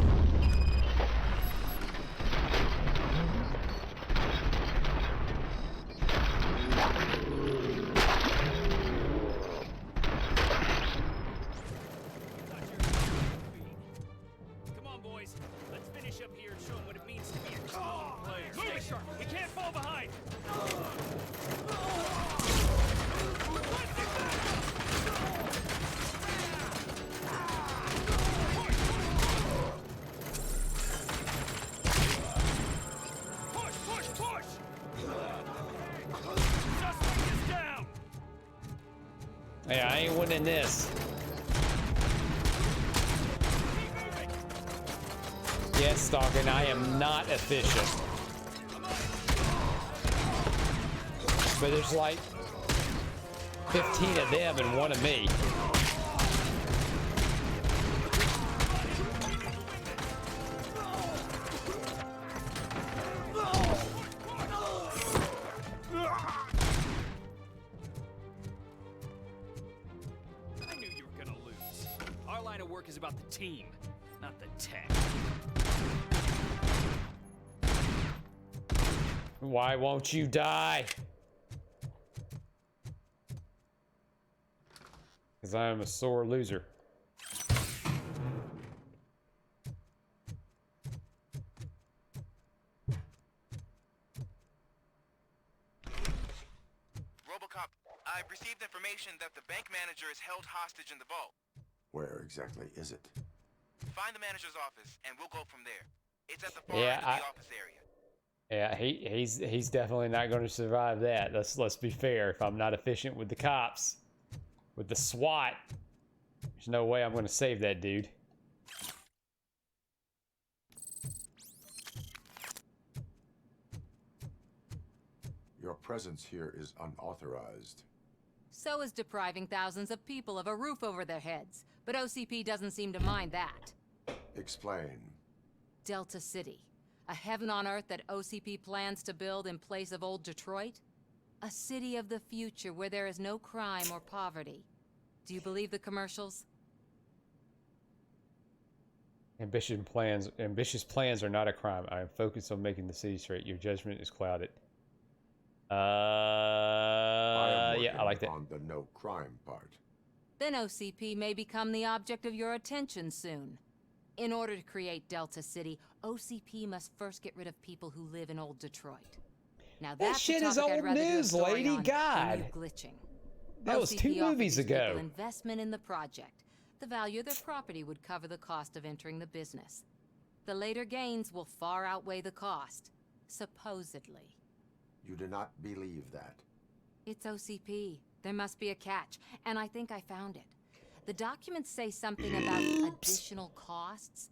Come on, boys. Let's finish up here and show them what it means to be a team player. Stay sharp. We can't fall behind. Push, push, push! Suspect is down! Yeah, I ain't winning this. Yes, Stalking, I am not efficient. But there's like 15 of them and one of me. I knew you were gonna lose. Our line of work is about the team, not the tech. Why won't you die? Because I am a sore loser. Robocop, I've received information that the bank manager is held hostage in the vault. Where exactly is it? Find the manager's office, and we'll go from there. It's at the far Yeah, end of the office area. Yeah, he's definitely not going to survive that. Let's be fair. If I'm not efficient with the cops, with the SWAT, there's no way I'm going to save that dude. Your presence here is unauthorized. So is depriving thousands of people of a roof over their heads. But OCP doesn't seem to mind that. Explain. Delta City. A heaven on earth that OCP plans to build in place of old Detroit? A city of the future where there is no crime or poverty. Do you believe the commercials? Ambitious plans are not a crime. I am focused on making the city straight. Your judgment is clouded. Yeah, I like that. On the no crime part. Then OCP may become the object of your attention soon. In order to create Delta City, OCP must first get rid of people who live in old Detroit. Now That that's shit a is topic I'd old rather do a news, story lady. on God. than you glitching. That was 2 OCP offered movies these people ago. investment in the project. The value of their property would cover the cost of entering the business. The later gains will far outweigh the cost, supposedly. You do not believe that. It's OCP. There must be a catch, and I think I found it. The documents say something about additional costs.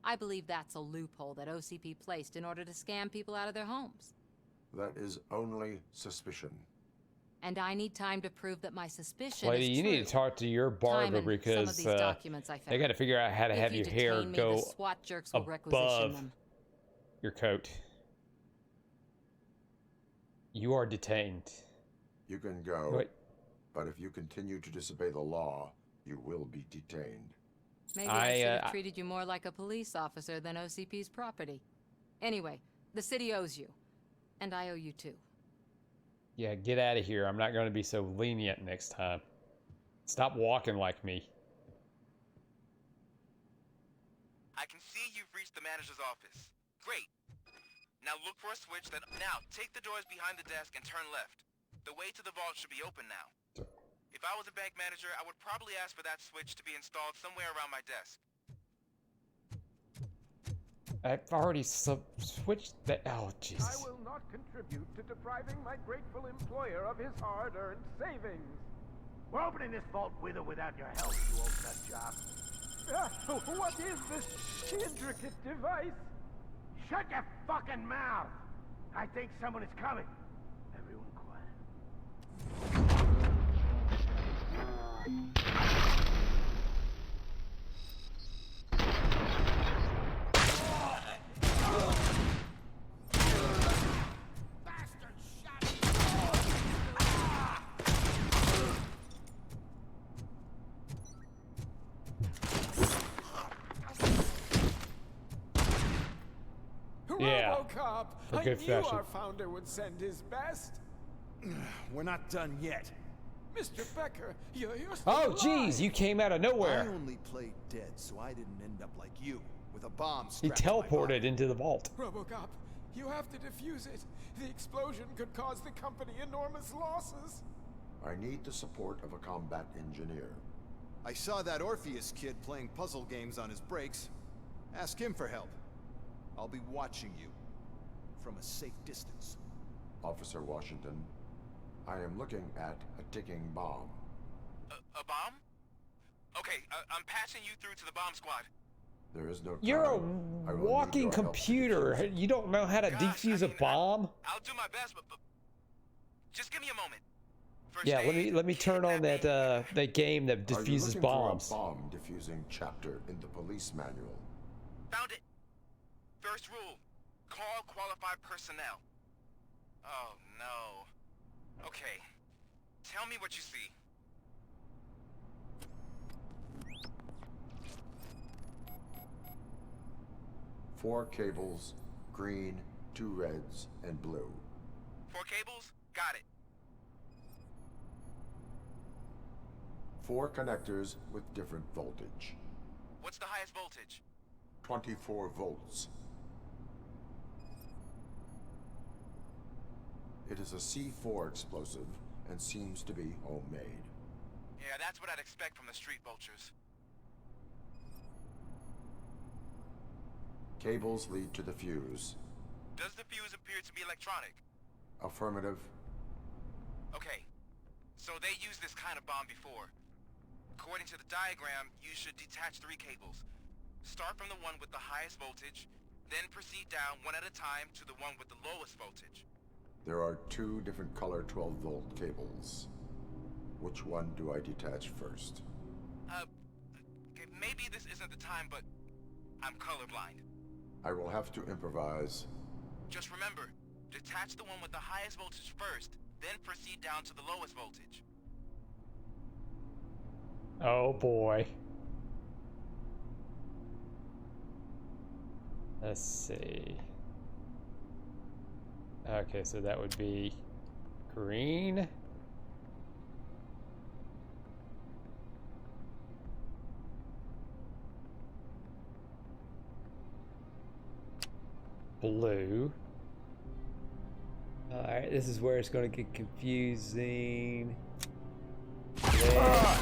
I believe that's a loophole that OCP placed in order to scam people out of their homes. That is only suspicion. And I need time to prove that my suspicion Lady, is you true. need to talk to your barber because some of these documents I they found. got to figure out how to If have you your hair detain me, go the SWAT jerks will requisition above them. your coat. You are detained. You can go, Wait. but if you continue to disobey the law, you will be detained. Maybe I should have treated you more like a police officer than OCP's property. Anyway, the city owes you. And I owe you too. Yeah, get out of here. I'm not going to be so lenient next time. Stop walking like me. I can see you've reached the manager's office. Great. Now look for a switch that... Now, take the doors behind the desk and turn left. The way to the vault should be open now. If I was a bank manager, I would probably ask for that switch to be installed somewhere around my desk. I've already switched that. Oh, Jesus. I will not contribute to depriving my grateful employer of his hard-earned savings. We're opening this vault with or without your help, you old nut job. What is this intricate device? Shut your fucking mouth! I think someone is coming. Everyone quiet. Yeah. Robocop! For I good knew fashion. our founder would send his best. We're not done yet. Mr. Becker, you're still Oh, alive. geez, you came out of nowhere. I only played dead, so I didn't end up like you, with a bomb He strapped to my body. teleported into the vault. Robocop, you have to defuse it. The explosion could cause the company enormous losses. I need the support of a combat engineer. I saw that Orpheus kid playing puzzle games on his breaks. Ask him for help. I'll be watching you from a safe distance. Officer Washington, I am looking at a ticking bomb. A bomb? Okay, I'm passing you through to the bomb squad. There is no time. You're a I will need walking your help to computer. defuse it. You don't know how to defuse a bomb? I'll do my best, but just give me a moment. First Yeah, aid, let me turn on that that game that Are you diffuses looking bombs. for a bomb diffusing chapter in the police manual? Found it. First rule, call qualified personnel. Oh, no. Okay, tell me what you see. Four cables, green, 2 reds, and blue. 4 cables? Got it. 4 connectors with different voltage. What's the highest voltage? 24 volts. It is a C4 explosive and seems to be homemade. Yeah, that's what I'd expect from the street vultures. Cables lead to the fuse. Does the fuse appear to be electronic? Affirmative. Okay, so they used this kind of bomb before. According to the diagram, you should detach 3 cables. Start from the one with the highest voltage, then proceed down one at a time to the one with the lowest voltage. There are 2 different color 12-volt cables. Which one do I detach first? Okay, maybe this isn't the time, but I'm colorblind. I will have to improvise. Just remember, detach the one with the highest voltage first, then proceed down to the lowest voltage. Oh boy. Let's see. Okay, so that would be green. Blue. Alright, this is where it's going to get confusing. Red.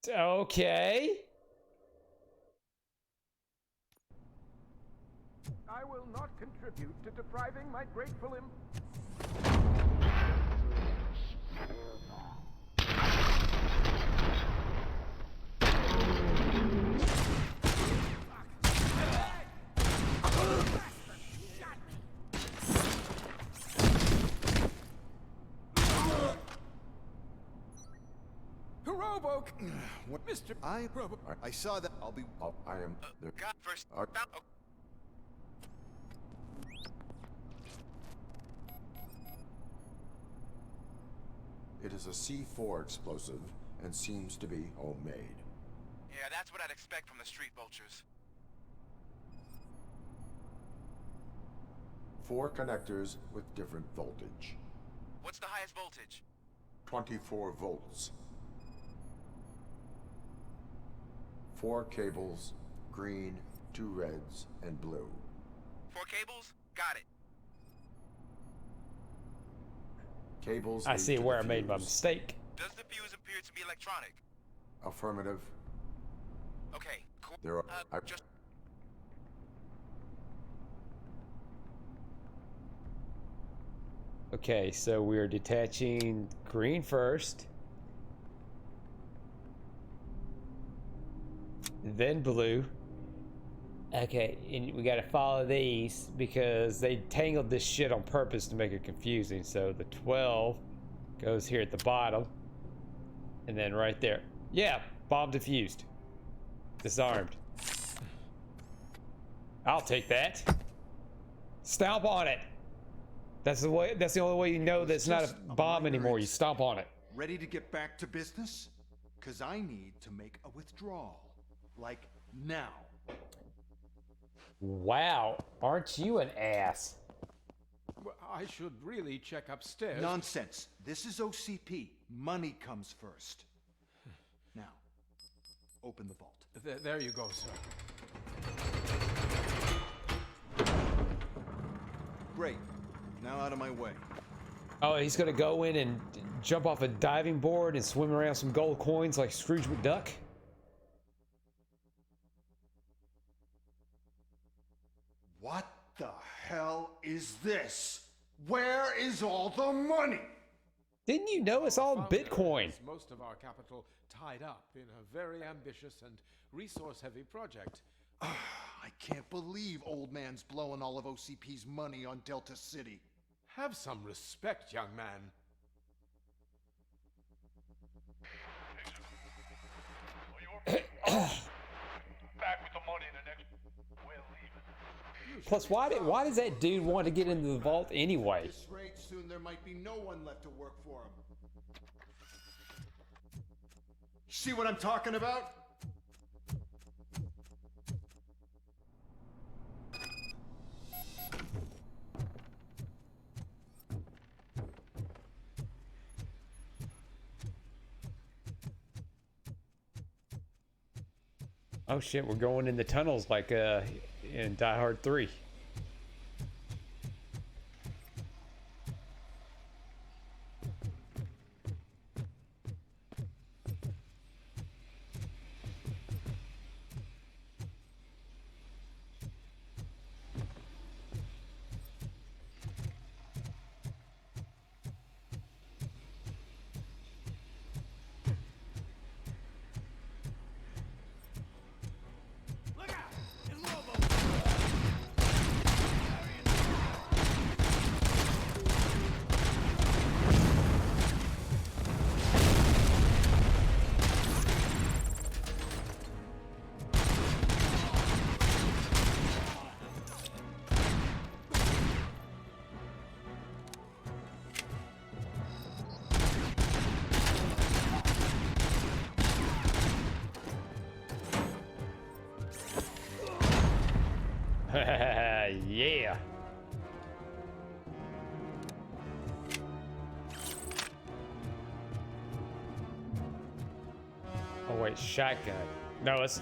Okay. I will not contribute to depriving my grateful Robo. What, Mr. Robo. I saw that. I'll be. I am the. God, first. It is a C4 explosive and seems to be homemade. Yeah, that's what I'd expect from the street vultures. 4 connectors with different voltage. What's the highest voltage? 24 volts. 4 cables, green, 2 reds, and blue. 4 cables? Got it. Cables. I lead see to where I the made my fuse. mistake. Does the fuse appear to be electronic? Affirmative. Okay, cool. There are. Just... Okay, so we're detaching green first. Then blue. Okay, and we gotta follow these because they tangled this shit on purpose to make it confusing. So the 12 goes here at the bottom. And then right there. Yeah, bomb defused. Disarmed. I'll take that. Stomp on it. That's the way. That's the only way you know that it's not a bomb anymore. You stomp on it. Ready to get back to business? Cause I need to make a withdrawal. Like now. Wow, aren't you an ass? Well, I should really check upstairs. Nonsense. This is OCP. Money comes first. Now, open the vault. There you go, sir. Great. Now out of my way. Oh, he's gonna go in and jump off a diving board and swim around some gold coins like Scrooge McDuck? What the hell is this? Where is all the money? Didn't you know it's all Bitcoin? Has most of our capital tied up in a very ambitious and resource-heavy project. I can't believe old man's blowing all of OCP's money on Delta City. Have some respect, young man. Back with the money in the next. We're leaving. Plus, why does that dude want to get into the vault anyway? At this rate, soon there might be no one left to work for him. See what I'm talking about? Oh shit, we're going in the tunnels like in Die Hard 3. Yeah. Oh wait, shotgun. No, it's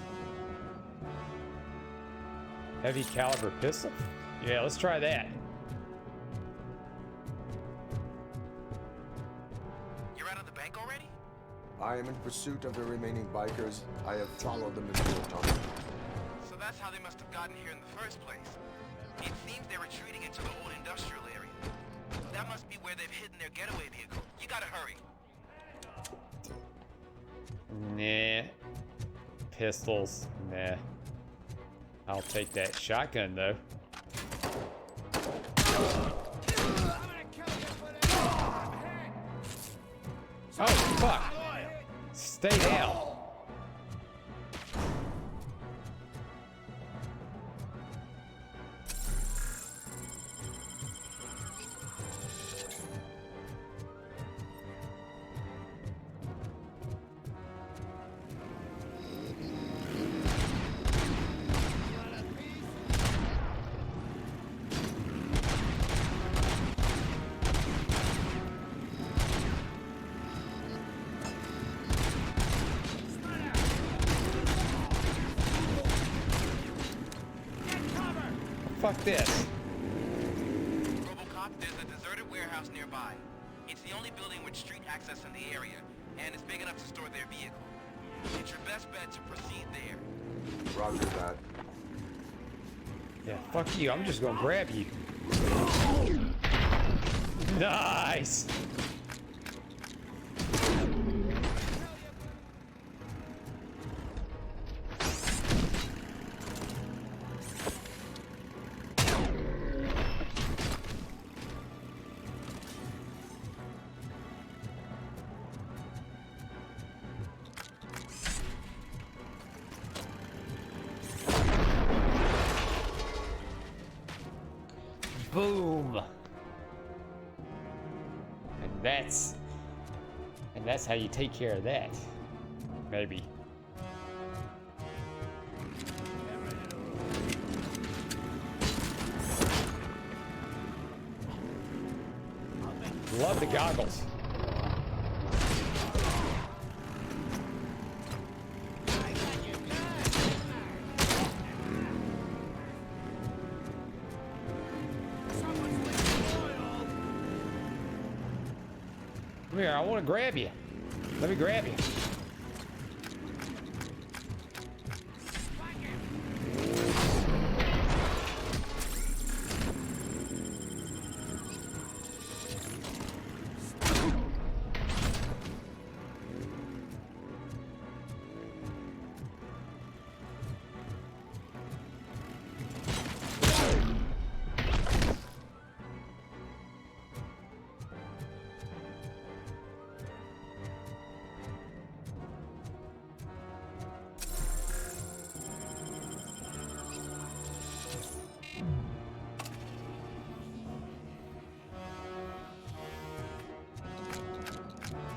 heavy caliber pistol. Yeah, let's try that. You're out of the bank already? I am in pursuit of the remaining bikers. I have followed them into a tunnel. So that's how they must have gotten here in the first place. It seems they're retreating into the old industrial area. That must be where they've hidden their getaway vehicle. You gotta hurry. Nah. Pistols. Nah. I'll take that shotgun though. Oh fuck! Stay down. Fuck this. Robocop, there's a deserted warehouse nearby. It's the only building with street access in the area, and it's big enough to store their vehicle. It's your best bet to proceed there. Roger that. Yeah, fuck you. I'm just gonna grab you. Nice. Boom. And that's how you take care of that. Maybe. Love the goggles. Come here, I want to grab you. Let me grab you.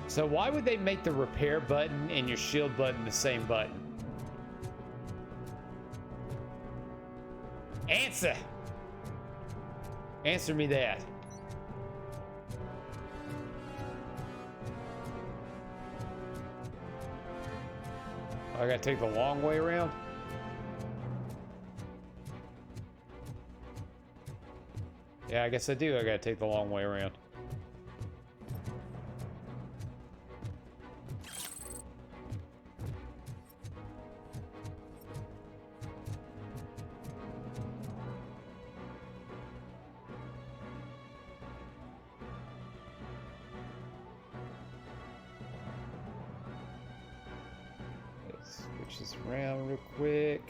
So why would they make the repair button and your shield button the same button? Answer! Answer me that. I gotta take the long way around? Yeah, I guess I do. I gotta take the long way around. Switch this around real quick.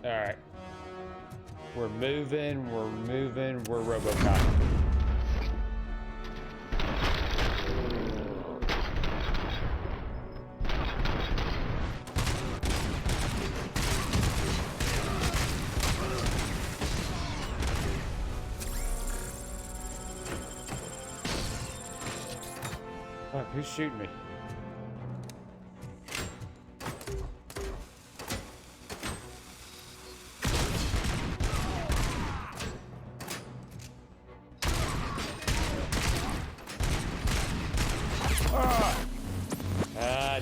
All right. We're moving, we're Robocop. Fuck, who's shooting me?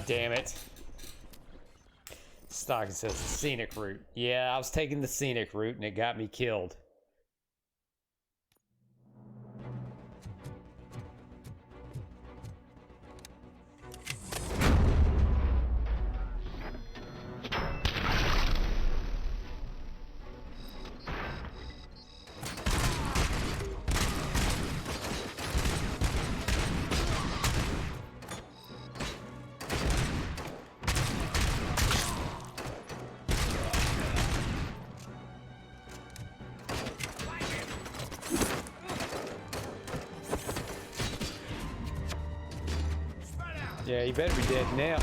Damn it. Stock says the scenic route. Yeah, I was taking the scenic route and it got me killed. Yeah, he better be dead now.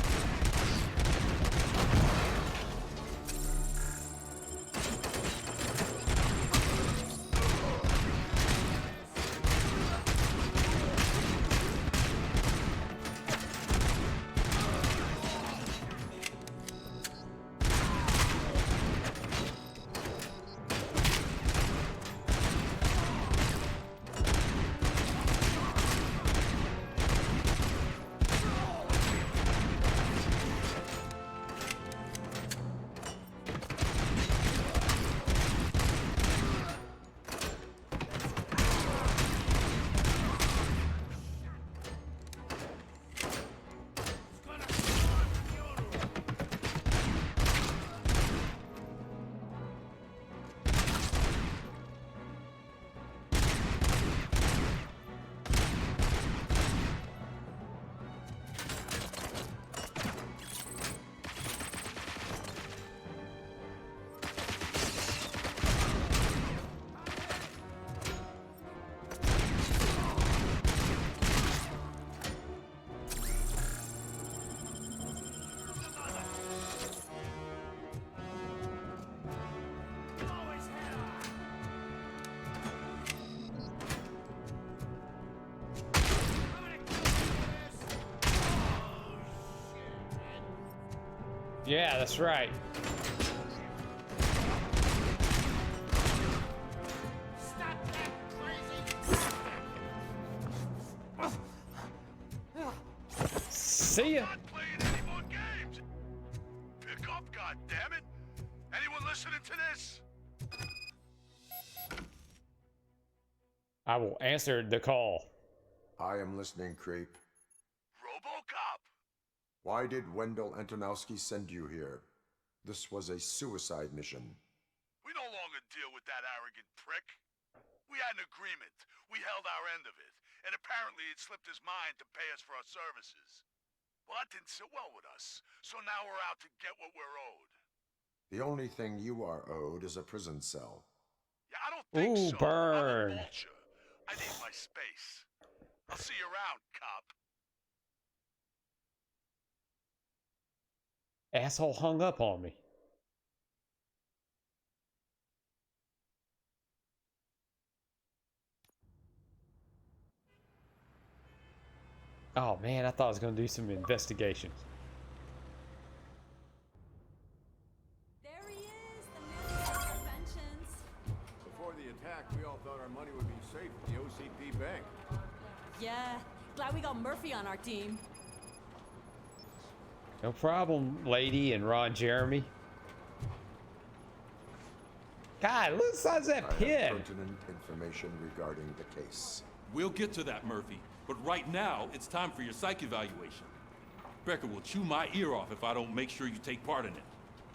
Yeah, that's right. Stop that crazy! See ya. Not playing any more games. Pick up, goddammit! Anyone listening to this? I will answer the call. I am listening, Creep. Robocop. Why did Wendell Antonowski send you here? This was a suicide mission. We no longer deal with that arrogant prick. We had an agreement. We held our end of it. And apparently it slipped his mind to pay us for our services. Well, that didn't sit well with us. So now we're out to get what we're owed. The only thing you are owed is a prison cell. Yeah, I don't think Ooh, so. burn. I'm a vulture. I need my space. I'll see you around, cop. Asshole hung up on me. Oh man, I thought I was gonna do some investigations. There he is, the man of inventions. Before the attack, we all thought our money would be safe at the OCP bank. Yeah, glad we got Murphy on our team. No problem, lady and Ron Jeremy. God, look at the size of that I have pin. pertinent information regarding the case. We'll get to that, Murphy. But right now, it's time for your psych evaluation. Becker will chew my ear off if I don't make sure you take part in it.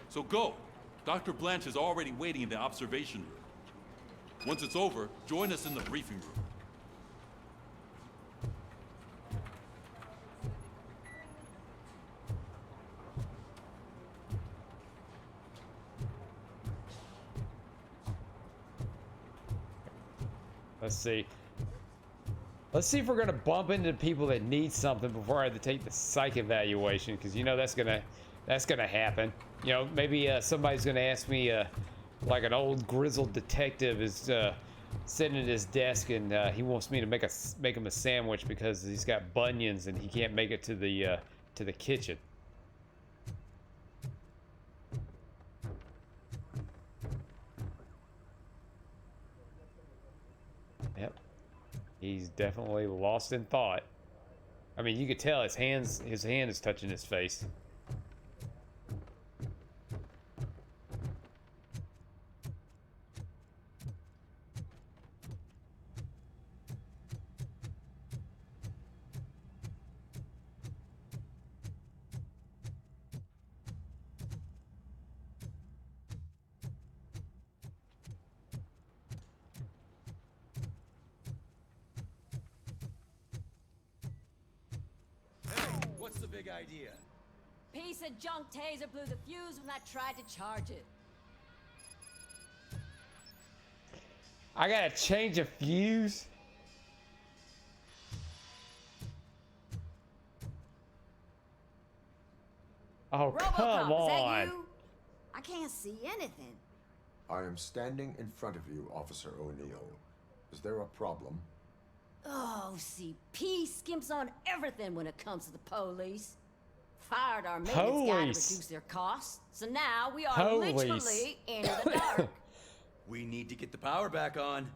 So go. Dr. Blanche is already waiting in the observation room. Once it's over, join us in the briefing room. Let's see. Let's see if we're gonna bump into people that need something before I have to take the psych evaluation, because you know that's gonna happen. You know, maybe somebody's gonna ask me, like an old grizzled detective is sitting at his desk and he wants me to make him a sandwich because he's got bunions and he can't make it to the kitchen. Yep. He's definitely lost in thought. I mean, you could tell his hand is touching his face. What's the big idea? Piece of junk taser blew the fuse when I tried to charge it. I gotta change a fuse. Oh, Robocop, come is that on. you? I can't see anything. I am standing in front of you, Officer O'Neill. Is there a problem? Oh, CP skimps on everything when it comes to the police. Fired our maintenance guy to Police. reduce their costs, so now we are Police. literally in the dark. We need to get the power back on.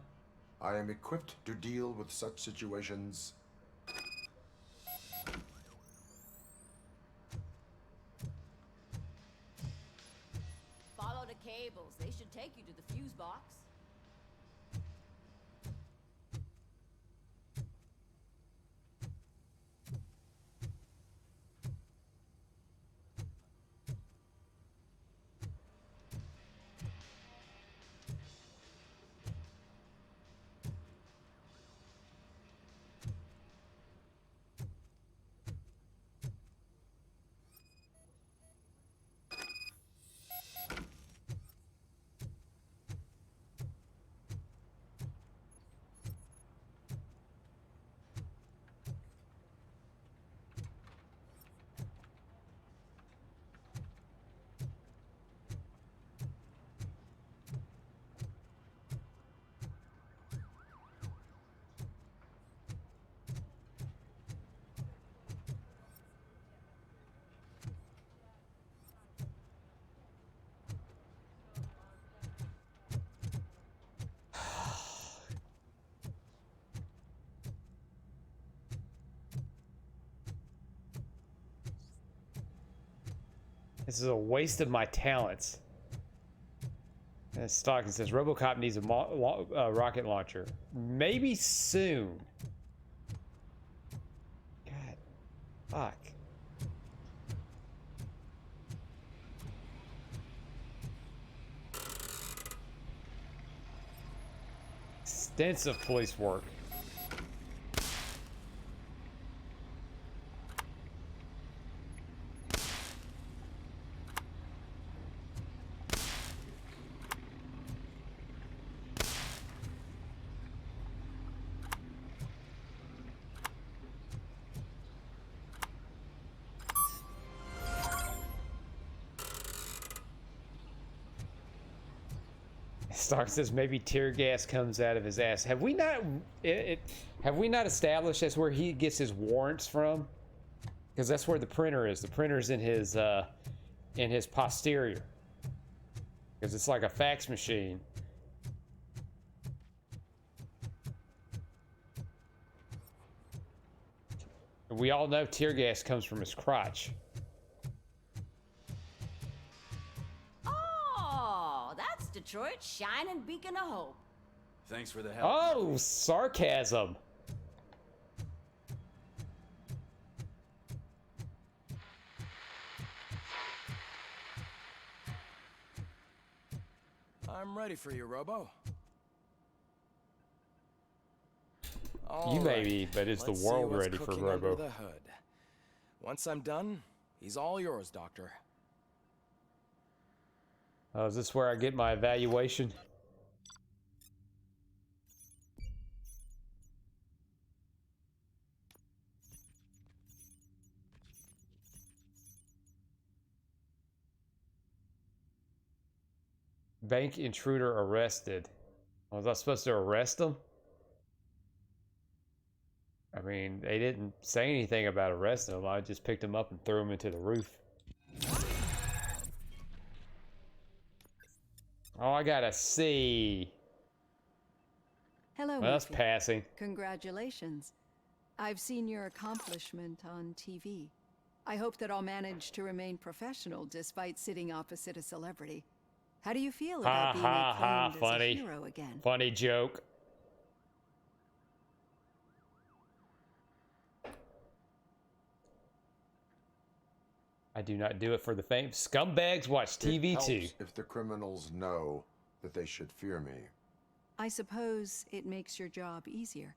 I am equipped to deal with such situations. Follow the cables. They should take you to the fuse box. This is a waste of my talents. And Stockton says Robocop needs a rocket launcher. Maybe soon. God. Fuck. Extensive police work. Stark says maybe tear gas comes out of his ass. Have we not have we not established that's where he gets his warrants from? Because that's where the printer is. The printer's in his posterior. Because it's like a fax machine. We all know tear gas comes from his crotch. Oh, that's Detroit's shining beacon of hope. Thanks for the help. Oh, sarcasm. I'm ready for you, Robo. You may be, but is the Let's see world what's ready for cooking under Robo? the hood. Once I'm done, he's all yours, Doctor. Oh, is this where I get my evaluation? Bank intruder arrested. Was I supposed to arrest him? I mean, they didn't say anything about arresting him. I just picked him up and threw him into the roof. Oh, I gotta see. Hello, Well, that's Murphy. passing. Congratulations. I've seen your accomplishment on TV. I hope that I'll manage to remain professional despite sitting opposite a celebrity. How do you feel Ha about being ha ha, acclaimed as a funny. hero again? Funny joke. I do not do it for the fame. Scumbags watch TV It too. helps if the criminals know that they should fear me. I suppose it makes your job easier.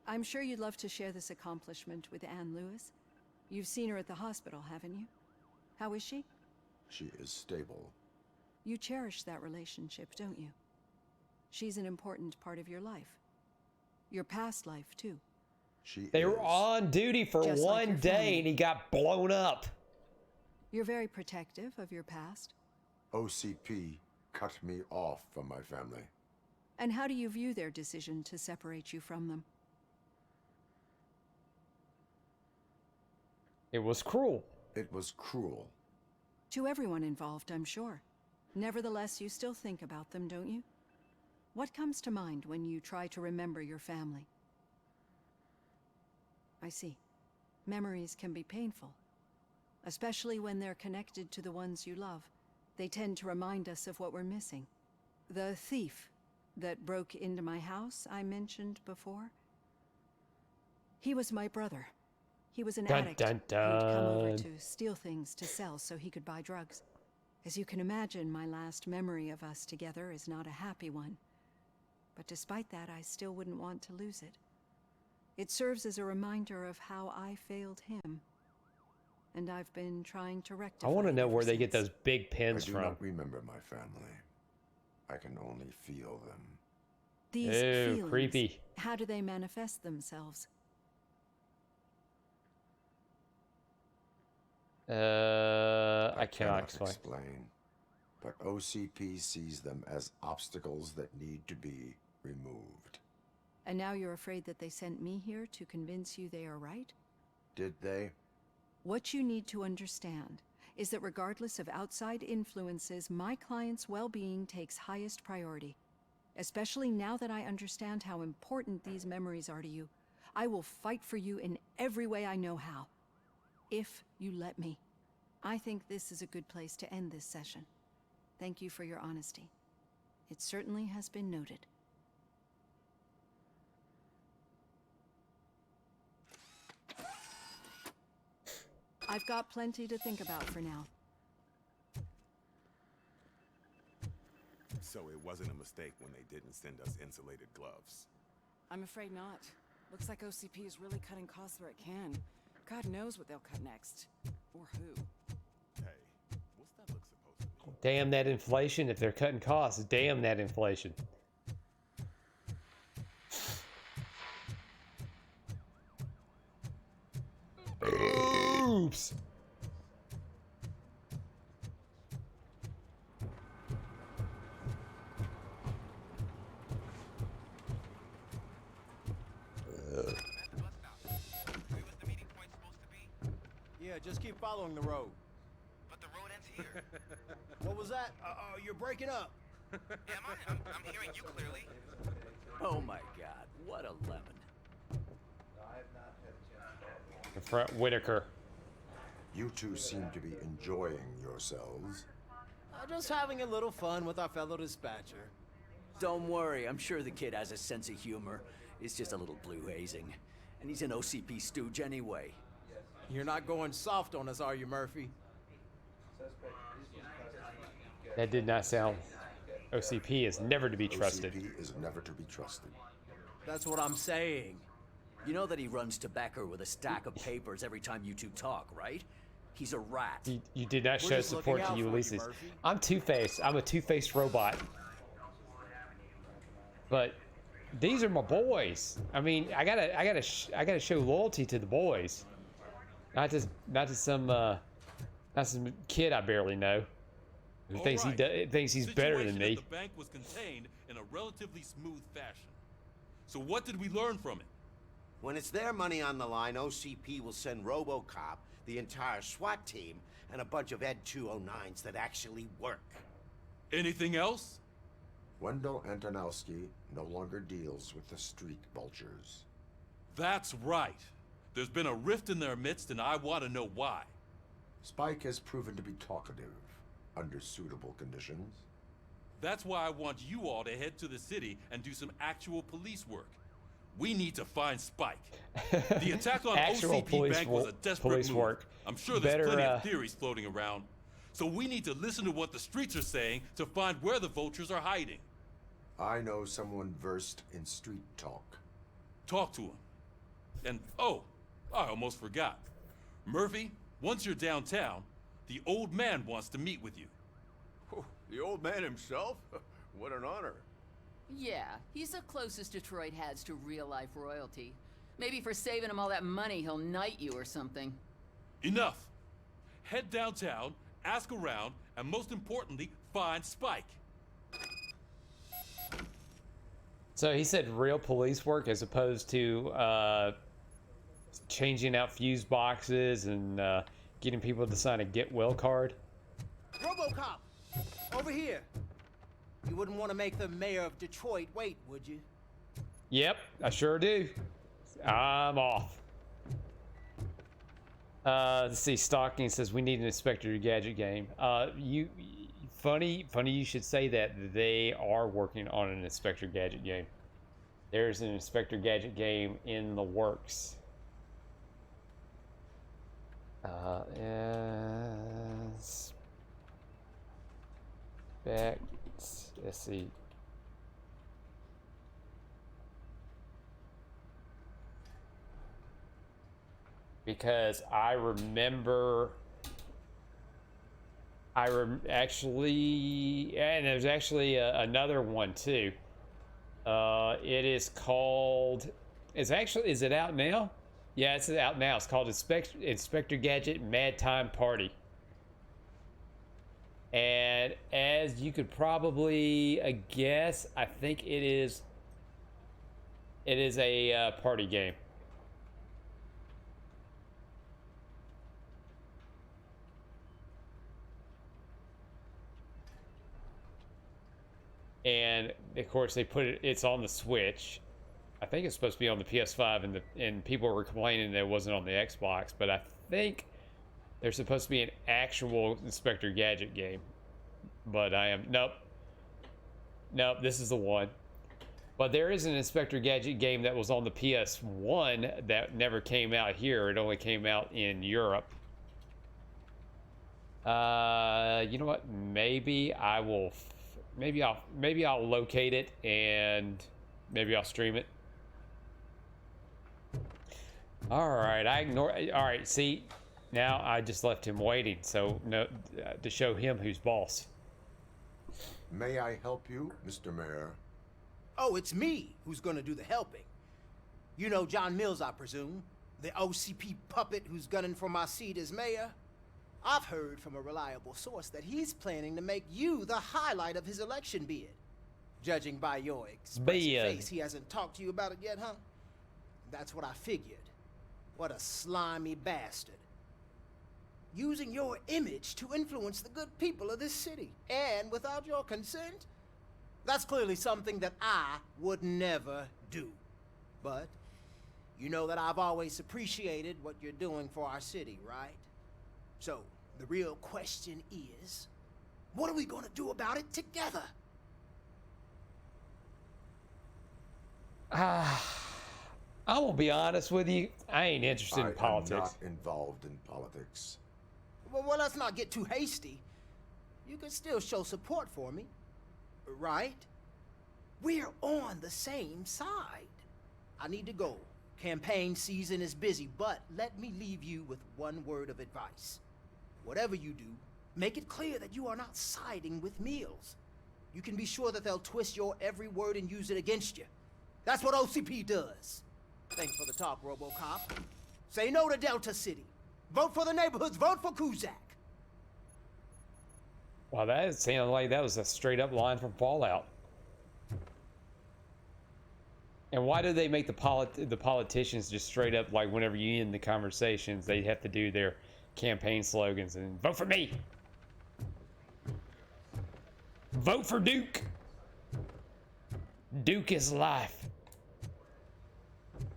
I'm sure you'd love to share this accomplishment with Anne Lewis. You've seen her at the hospital, haven't you? How is she? She is stable. You cherish that relationship, don't you? She's an important part of your life. Your past life, too. They were on duty for Just like one your day family. and he got blown up. You're very protective of your past. OCP cut me off from my family. And how do you view their decision to separate you from them? It was cruel. It was cruel. To everyone involved, I'm sure. Nevertheless, you still think about them, don't you? What comes to mind when you try to remember your family? I see. Memories can be painful, especially when they're connected to the ones you love. They tend to remind us of what we're missing. The thief that broke into my house I mentioned before? He was my brother. He was an addict who'd come over to steal things to sell so he could buy drugs. As you can imagine, my last memory of us together is not a happy one. But despite that, I still wouldn't want to lose it. It serves as a reminder of how I failed him. And I've been trying to rectify I want to it know ever where they get since. those big pins I do from. not remember my family. I can only feel them. These Ew, feelings, creepy. how do they manifest themselves? I cannot explain. But OCP sees them as obstacles that need to be removed. And now you're afraid that they sent me here to convince you they are right? Did they? What you need to understand is that regardless of outside influences, my client's well-being takes highest priority. Especially now that I understand how important these memories are to you. I will fight for you in every way I know how. If you let me. I think this is a good place to end this session. Thank you for your honesty. It certainly has been noted. I've got plenty to think about for now. So it wasn't a mistake when they didn't send us insulated gloves. I'm afraid not. Looks like OCP is really cutting costs where it can. God knows what they'll cut next. Or who. Hey, what's that look supposed to mean? Damn that inflation. If they're cutting costs, damn that inflation. Oops. Yeah, just keep following the road. But the road ends here. What was that? You're breaking up. Am I? I'm hearing you clearly. Oh my god, what a lemon. Whitaker. You two seem to be enjoying yourselves. Just having a little fun with our fellow dispatcher. Don't worry, I'm sure the kid has a sense of humor. It's just a little blue hazing. And he's an OCP stooge anyway. You're not going soft on us, are you, Murphy? That did not sound. OCP is never to be trusted. OCP is never to be trusted. That's what I'm saying. You know that he runs tobacco with a stack of papers every time you two talk, right? He's a rat. You did not We're show just support looking to out for you, Ulysses. Murphy. I'm Two-Face. I'm a two-faced robot. But these are my boys. I mean, I gotta show loyalty to the boys, not to some kid I barely know who thinks thinks he's better than me. The bank was contained in a relatively smooth fashion. So what did we learn from it? When it's their money on the line, OCP will send Robocop, the entire SWAT team, and a bunch of Ed 209s that actually work. Anything else? Wendell Antonowski no longer deals with the street vultures. That's right. There's been a rift in their midst, and I want to know why. Spike has proven to be talkative under suitable conditions. That's why I want you all to head to the city and do some actual police work. We need to find Spike. The attack on Actual OCP Bank was a desperate move. work. I'm sure there's plenty of theories floating around. So we need to listen to what the streets are saying to find where the vultures are hiding. I know someone versed in street talk. Talk to him. And, oh, I almost forgot. Murphy, once you're downtown, the old man wants to meet with you. Oh, the old man himself? What an honor. Yeah, he's the closest Detroit has to real-life royalty. Maybe for saving him all that money, he'll knight you or something. Enough. Head downtown, ask around, and most importantly, find Spike. So he said real police work as opposed to changing out fuse boxes and getting people to sign a get well card. Robocop! Over here! You wouldn't want to make the mayor of Detroit wait, would you? Yep, I sure do. I'm off. Let's see. Stalking says we need an Inspector Gadget game. Funny you should say that. They are working on an Inspector Gadget game. There's an Inspector Gadget game in the works. Let's see. Because I remember, actually, and there's actually another one too. It is called. Is it out now? Yeah, it's out now. It's called Inspector Gadget Mad Time Party. And as you could probably guess, I think it is a party game. And of course they put it's on the Switch. I think it's supposed to be on the PS5, and people were complaining that it wasn't on the Xbox, but I think there's supposed to be an actual Inspector Gadget game. But nope, this is the one. But there is an Inspector Gadget game that was on the PS1 that never came out here. It only came out in Europe. You know what? Maybe I'll locate it and maybe I'll stream it. All right, all right, see, now I just left him waiting, so no, to show him who's boss. May I help you, Mr. Mayor? Oh, it's me who's gonna do the helping. You know John Mills, I presume? The OCP puppet who's gunning for my seat as mayor? I've heard from a reliable source that he's planning to make you the highlight of his election bid. Judging by your expressive face, he hasn't talked to you about it yet, huh? That's what I figured. What a slimy bastard. Using your image to influence the good people of this city, and without your consent? That's clearly something that I would never do. But you know that I've always appreciated what you're doing for our city, right? So, the real question is, what are we gonna do about it together? I will be honest with you. I ain't interested in politics. I'm not involved in politics. Well, let's not get too hasty. You can still show support for me, right? We're on the same side. I need to go. Campaign season is busy, but let me leave you with one word of advice. Whatever you do, make it clear that you are not siding with Mills. You can be sure that they'll twist your every word and use it against you. That's what OCP does. Thanks for the talk, Robocop. Say no to Delta City. Vote for the neighborhoods. Vote for Kuzak. Wow, that sounded like that was a straight up line from Fallout. And why do they make the politicians just straight up, like whenever you end the conversations, they have to do their campaign slogans and vote for me? Vote for Duke. Duke is life.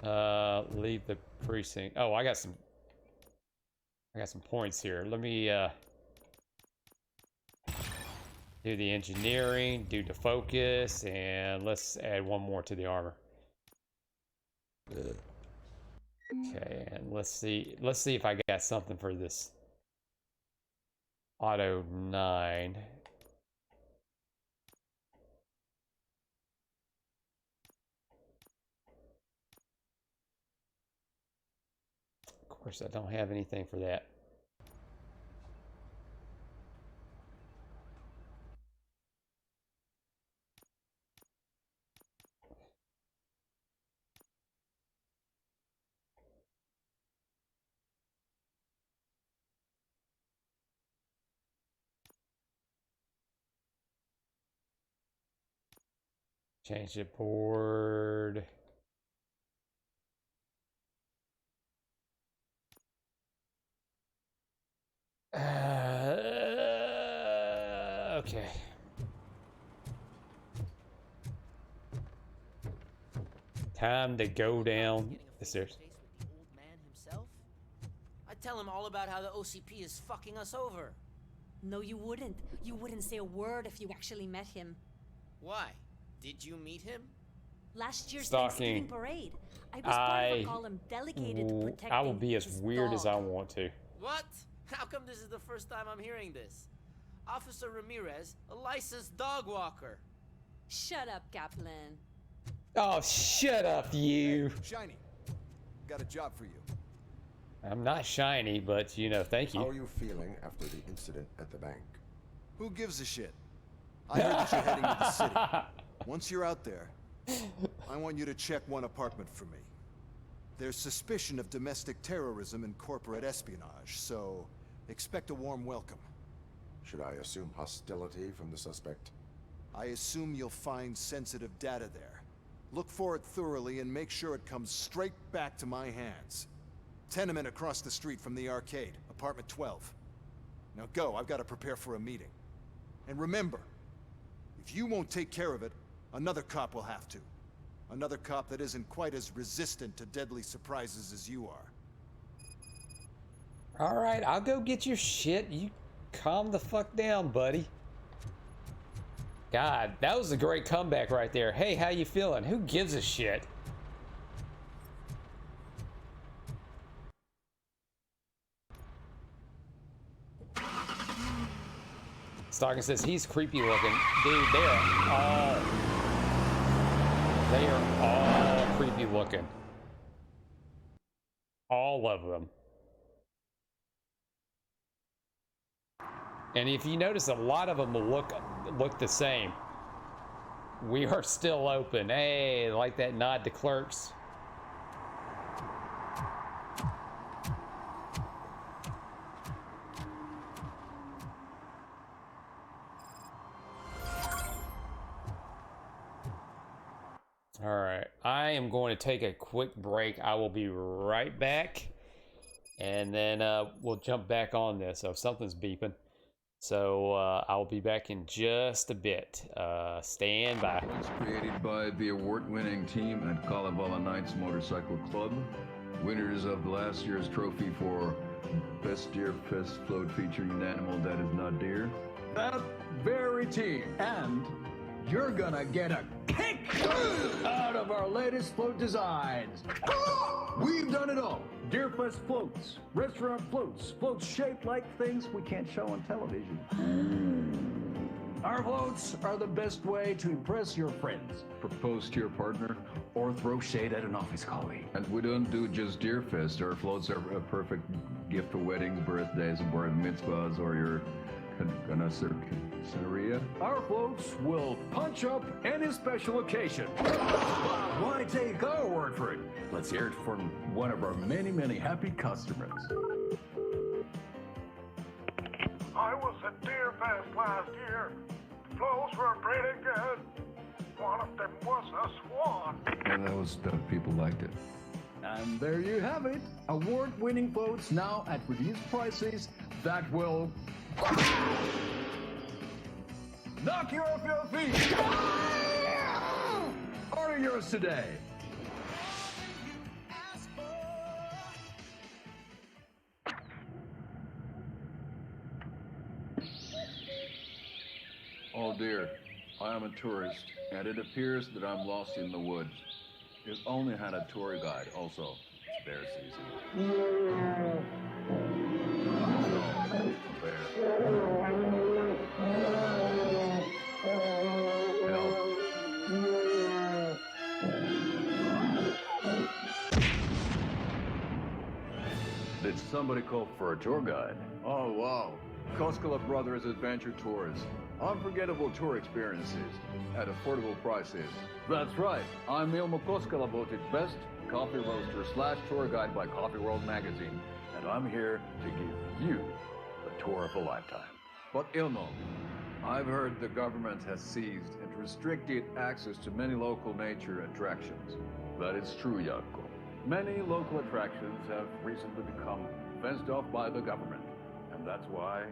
Leave the precinct. Oh, I got some points here. Let me do the engineering, do the focus, and let's add one more to the armor. Okay, and let's see if I got something for this auto 9. Of course, I don't have anything for that. Change the board. Okay. Time to go down the stairs. I'd tell him all about how the OCP is fucking us over. No, you wouldn't. You wouldn't say a word if you actually met him. Why? Did you meet him? Last year's Stalking. Thanksgiving parade. I was part of a column delegated to protect I will be as weird as I want to. What? How come this is the first time I'm hearing this? Officer Ramirez, a licensed dog walker. Shut up, Kaplan. Oh, shut up, you. Hey, Shiny, got a job for you. I'm not shiny, but you know, thank you. How are you feeling after the incident at the bank? Who gives a shit? I heard that you're heading to the city. Once you're out there, I want you to check one apartment for me. There's suspicion of domestic terrorism and corporate espionage, so expect a warm welcome. Should I assume hostility from the suspect? I assume you'll find sensitive data there. Look for it thoroughly and make sure it comes straight back to my hands. Tenement across the street from the arcade, apartment 12. Now go, I've got to prepare for a meeting. And remember, if you won't take care of it, another cop will have to. Another cop that isn't quite as resistant to deadly surprises as you are. All right, I'll go get your shit. You calm the fuck down, buddy. God, that was a great comeback right there. Hey, how you feeling? Who gives a shit? Stalking says he's creepy looking. Dude, they are all creepy looking. All of them. And if you notice, a lot of them will look the same. We are still open. Hey, like that nod to Clerks. All right, I am going to take a quick break. I will be right back, and then we'll jump back on this. So something's beeping. So I'll be back in just a bit. Stand by. It's created by the award-winning team at Kalevala Knights Motorcycle Club, winners of last year's trophy for Best Deer Fest float featuring an animal that is not deer. That very team. And you're gonna get a kick out of our latest float designs. We've done it all. Deerfest floats, restaurant floats, floats shaped like things we can't show on television. Our floats are the best way to impress your friends, Propose to your partner, or throw shade at an office colleague. and we don't do just Deerfest. Our floats are a perfect gift for weddings, birthdays, bar mitzvahs, or your Scenaria. Our floats will punch up any special occasion. Why take our word for it? Let's hear it from one of our many, many happy customers. I was at Deerfest last year. Floats were pretty good. One of them was a swan. And those people liked it. And there you have it. Award-winning floats now at reduced prices that will knock you off your feet. Order yours today. Oh dear, I am a tourist, and it appears that I'm lost in the woods. If only had a tour guide. Also, it's bear season. No, a bear. Did somebody call for a tour guide? Oh, wow. Koskela Brothers Adventure Tours. Unforgettable tour experiences at affordable prices. That's right. I'm Ilmo Koskela, voted best coffee roaster / tour guide by Coffee World magazine. And I'm here to give you the tour of a lifetime. But Ilmo, I've heard the government has seized and restricted access to many local nature attractions. That is true, Jaakko. Many local attractions have recently become fenced off by the government. And that's why,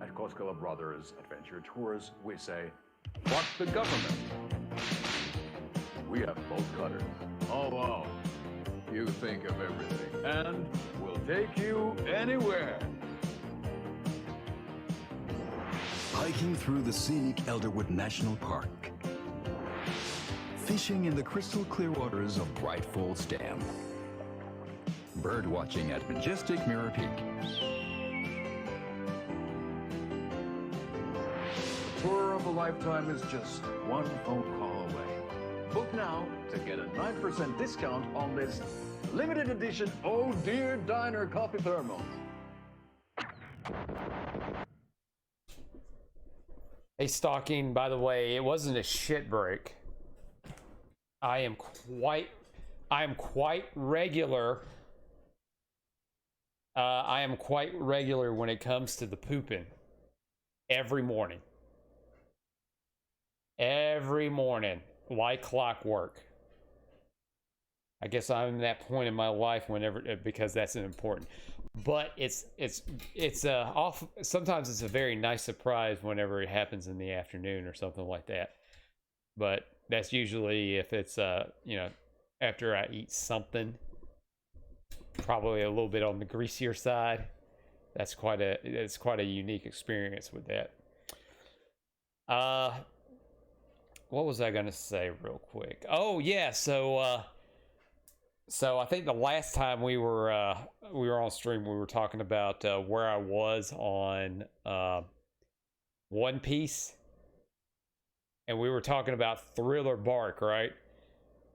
at Koskela Brothers Adventure Tours, we say, fuck the government. We have bolt cutters. Oh, wow. You think of everything. And we'll take you anywhere. Hiking through the scenic Elderwood National Park. Fishing in the crystal clear waters of Bright Falls Dam. Bird watching at majestic Mirror Peak. The tour of a lifetime is just one phone call away. Book now to get a 9% discount on this limited edition Oh Dear Diner coffee thermos. Hey, Stalking, by the way, it wasn't a shit break. I am quite regular. I am quite regular when it comes to the pooping. Every morning. Every morning, like clockwork. I guess I'm at that point in my life because that's important. But it's sometimes it's a very nice surprise whenever it happens in the afternoon or something like that. But that's usually if it's after I eat something, probably a little bit on the greasier side. It's quite a unique experience with that. What was I gonna say real quick? Oh yeah, so I think the last time we were on stream, we were talking about where I was on One Piece, and we were talking about Thriller Bark, right?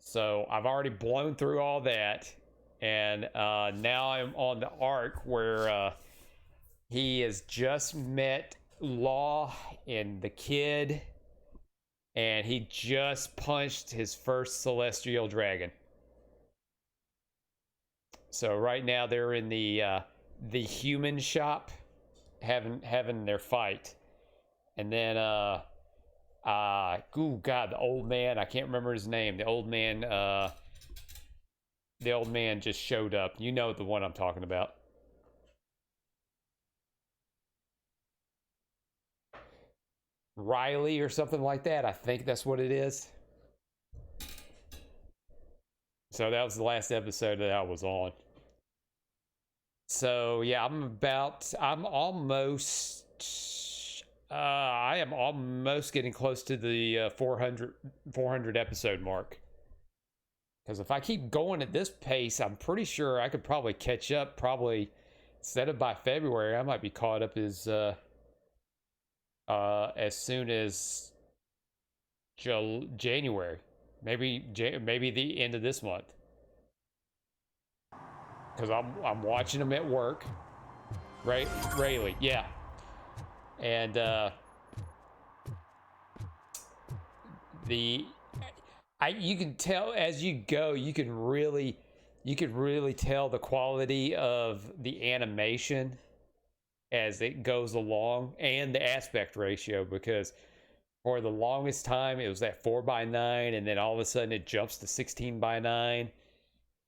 So I've already blown through all that, and now I'm on the arc where he has just met Law and the kid, and he just punched his first celestial dragon. So right now they're in the human shop having their fight. And then oh god, the old man, I can't remember his name. The old man just showed up. You know the one I'm talking about. Riley or something like that. I think that's what it is. So that was the last episode that I was on. So yeah, I am almost getting close to the 400 episode mark. Because if I keep going at this pace, I'm pretty sure I could probably catch up. Probably instead of by February, I might be caught up as soon as January. Maybe the end of this month, because I'm watching them at work, right? Rayleigh, yeah, and you can tell as you go. You could really tell the quality of the animation as it goes along, and the aspect ratio, because for the longest time, it was at 4:9, and then all of a sudden it jumps to 16:9,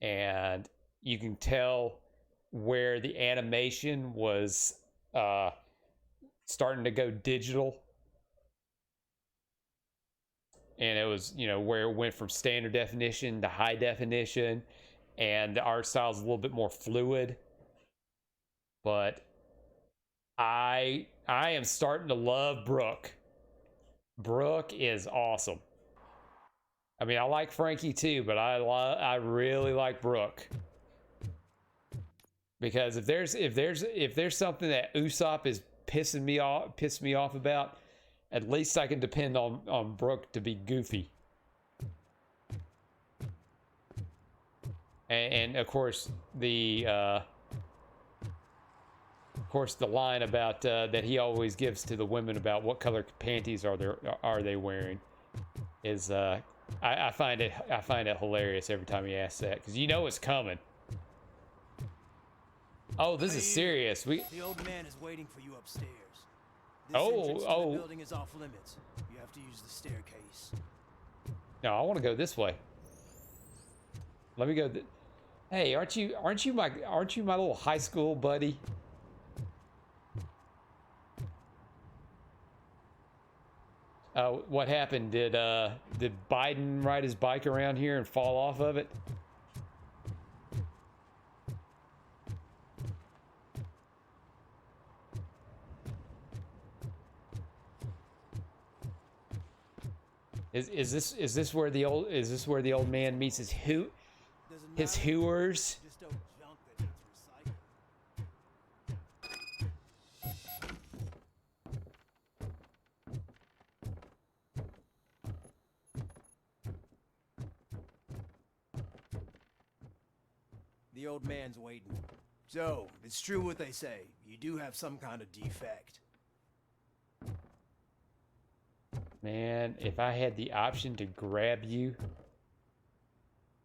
and you can tell where the animation was starting to go digital, and it was where it went from standard definition to high definition, and the art style is a little bit more fluid. But I am starting to love Brooke. Brooke is awesome. I mean, I like Frankie too, but I really like Brooke, because if there's something that Usopp is pissing me off about, at least I can depend on Brooke to be goofy. And of course the line about that he always gives to the women about what color panties are they wearing is I find it hilarious every time he asks that, because it's coming. Oh, this is serious. The old man is waiting for you upstairs. This entrance to the oh. building is off limits. You have to use the staircase. No, I want to go this way. Let me go. Hey, aren't you my little high school buddy? What happened? Did Biden ride his bike around here and fall off of it? Is this where the old man meets his hooers? Just don't junk that needs recycling. The old man's waiting. So, it's true what they say. You do have some kind of defect. Man, if I had the option to grab you.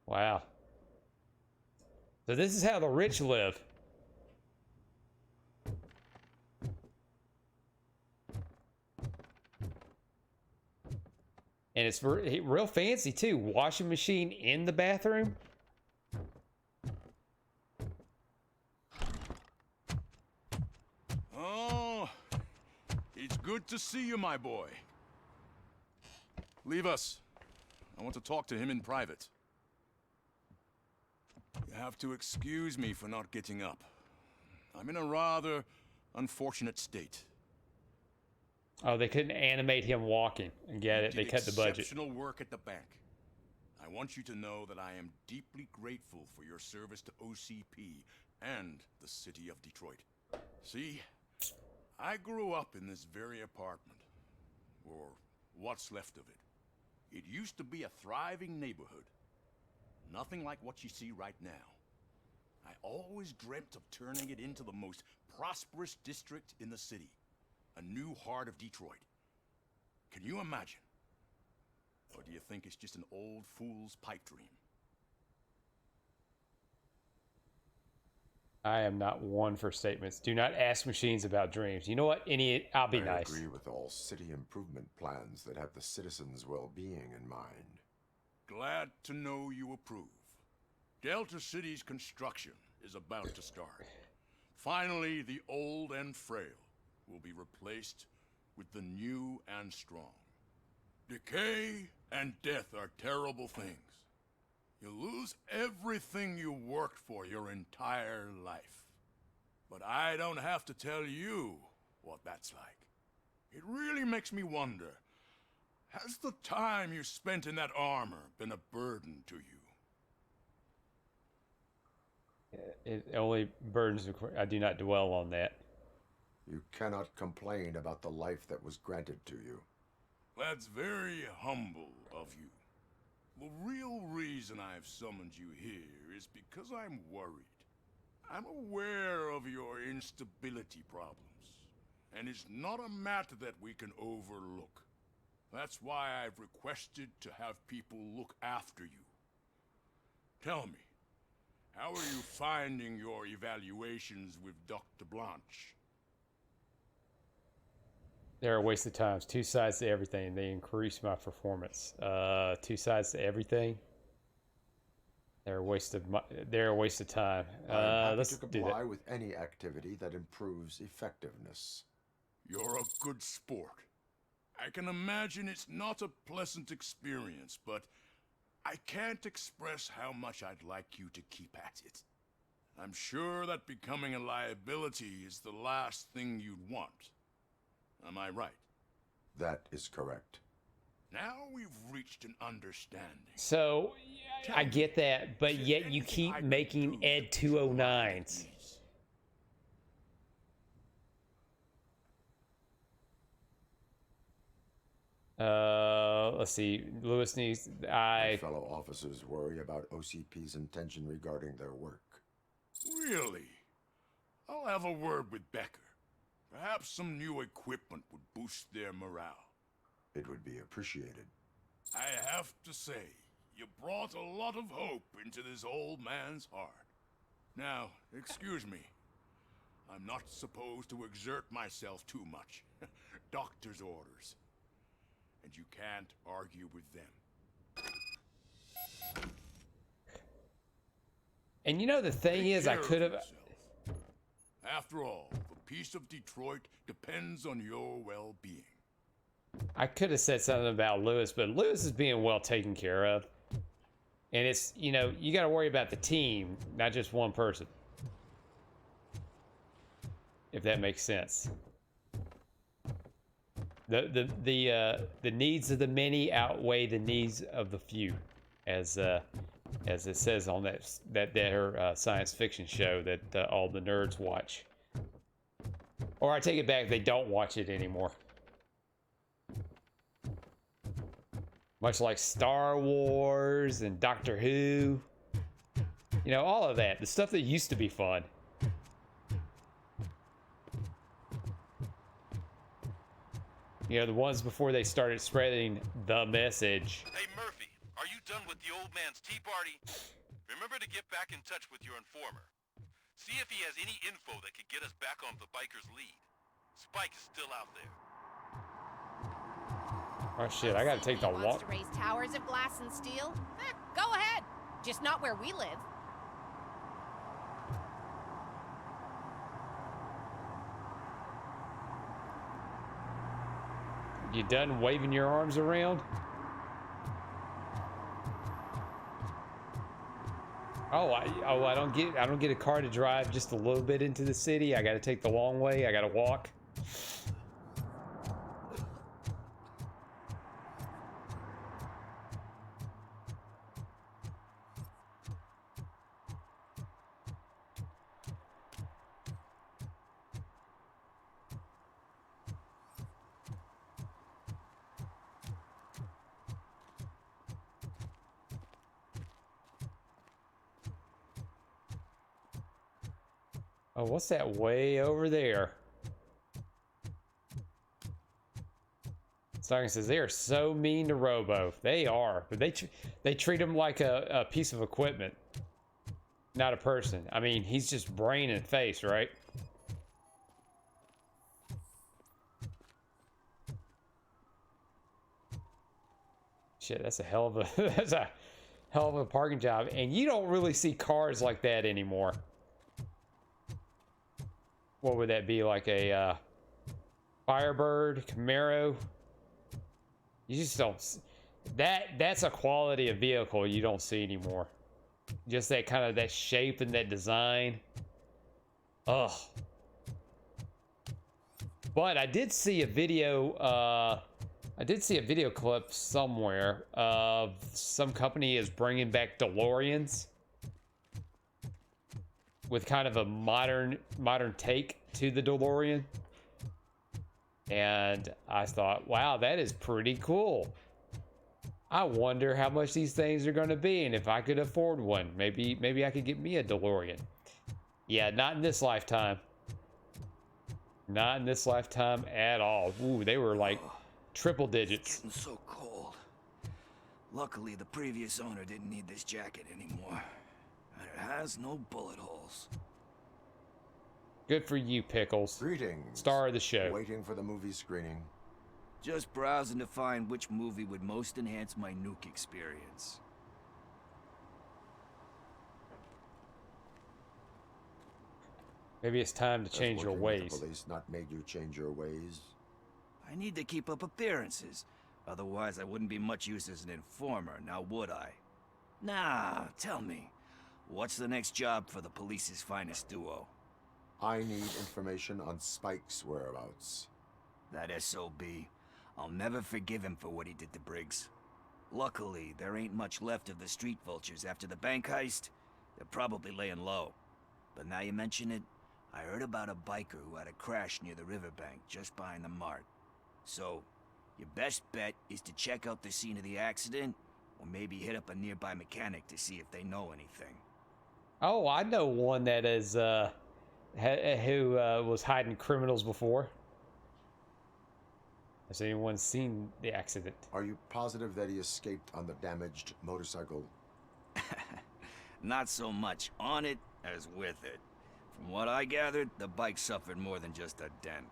Wow. So this is how the rich live. And it's real fancy too. Washing machine in the bathroom. Oh, it's good to see you, my boy. Leave us. I want to talk to him in private. You have to excuse me for not getting up. I'm in a rather unfortunate state. Oh, they couldn't animate him walking. I get it. They cut the budget. Exceptional work at the bank. I want you to know that I am deeply grateful for your service to OCP and the city of Detroit. See, I grew up in this very apartment, or what's left of it. It used to be a thriving neighborhood. Nothing like what you see right now. I always dreamt of turning it into the most prosperous district in the city. A new heart of Detroit. Can you imagine? Or do you think it's just an old fool's pipe dream? I am not one for statements. Do not ask machines about dreams. You know what? I'll be nice. I agree with all city improvement plans that have the citizens' well-being in mind. Glad to know you approve. Delta City's construction is about to start. Finally, the old and frail will be replaced with the new and strong. Decay and death are terrible things. You lose everything you worked for your entire life. But I don't have to tell you what that's like. It really makes me wonder, has the time you spent in that armor been a burden to you? It only burdens. I do not dwell on that. You cannot complain about the life that was granted to you. That's very humble of you. The real reason I've summoned you here is because I'm worried. I'm aware of your instability problems, and it's not a matter that we can overlook. That's why I've requested to have people look after you. Tell me, how are you finding your evaluations with Dr. Blanche? They're a waste of time. 2 sides to everything. They increase my performance. 2 sides to everything. They're a waste of time. I'm Let's happy to do comply that. with any activity that improves effectiveness. You're a good sport. I can imagine it's not a pleasant experience, but I can't express how much I'd like you to keep at it. I'm sure that becoming a liability is the last thing you'd want. Am I right? That is correct. Now we've reached an understanding. So, I get that, but yet you keep making Ed 209s. Let's see. Lewis needs. My fellow officers worry about OCP's intention regarding their work. Really? I'll have a word with Becker. Perhaps some new equipment would boost their morale. It would be appreciated. I have to say, you brought a lot of hope into this old man's heart. Now, excuse me. I'm not supposed to exert myself too much. Doctor's orders. And you can't argue with them. And you know, the thing Take is, I care of could have. yourself. After all, the peace of Detroit depends on your well-being. I could have said something about Lewis, but Lewis is being well taken care of. And it's, you know, you got to worry about the team, not just one person. If that makes sense. The needs of the many outweigh the needs of the few, as it says on that science fiction show that all the nerds watch. Or I take it back, they don't watch it anymore. Much like Star Wars and Doctor Who. You know, all of that. The stuff that used to be fun. You know, the ones before they started spreading the message. Hey, Murphy, are you done with the old man's tea party? Remember to get back in touch with your informer. See if he has any info that could get us back on the biker's lead. Spike is still out there. Oh shit, I gotta take the Wants walk. to raise towers of glass and steel? Go ahead. Just not where we live. You done waving your arms around? I don't get a car to drive just a little bit into the city. I gotta take the long way. I gotta walk. Oh, what's that way over there? Stalking says they are so mean to Robo. They are, but they treat him like a piece of equipment, not a person. I mean, he's just brain and face, right? Shit, that's a hell of a that's a hell of a parking job, and you don't really see cars like that anymore. What would that be, like a Firebird, Camaro? You just don't. That's a quality of vehicle you don't see anymore. Just that kind of that shape and that design. Ugh. But I did see a video. I did see a video clip somewhere of some company is bringing back DeLoreans with kind of a modern take to the DeLorean. And I thought, wow, that is pretty cool. I wonder how much these things are going to be, and if I could afford one. Maybe I could get me a DeLorean. Yeah, not in this lifetime. Not in this lifetime at all. Ooh, they were like triple digits. It's getting so cold. Luckily, the previous owner didn't need this jacket anymore. And it has no bullet holes. Good for you, Pickles. Greetings. Star of the show. Waiting for the movie screening. Just browsing to find which movie would most enhance my nuke experience. Maybe it's time to change your Has working with ways. the police not made you change your ways? I need to keep up appearances. Otherwise, I wouldn't be much use as an informer, now would I? Nah, tell me. What's the next job for the police's finest duo? I need information on Spike's whereabouts. That SOB. I'll never forgive him for what he did to Briggs. Luckily, there ain't much left of the street vultures after the bank heist. They're probably laying low. But now you mention it, I heard about a biker who had a crash near the riverbank just behind the mart. So, your best bet is to check out the scene of the accident, or maybe hit up a nearby mechanic to see if they know anything. Oh, I know one that is who was hiding criminals before. Has anyone seen the accident? Are you positive that he escaped on the damaged motorcycle? Not so much on it as with it. From what I gathered, the bike suffered more than just a dent.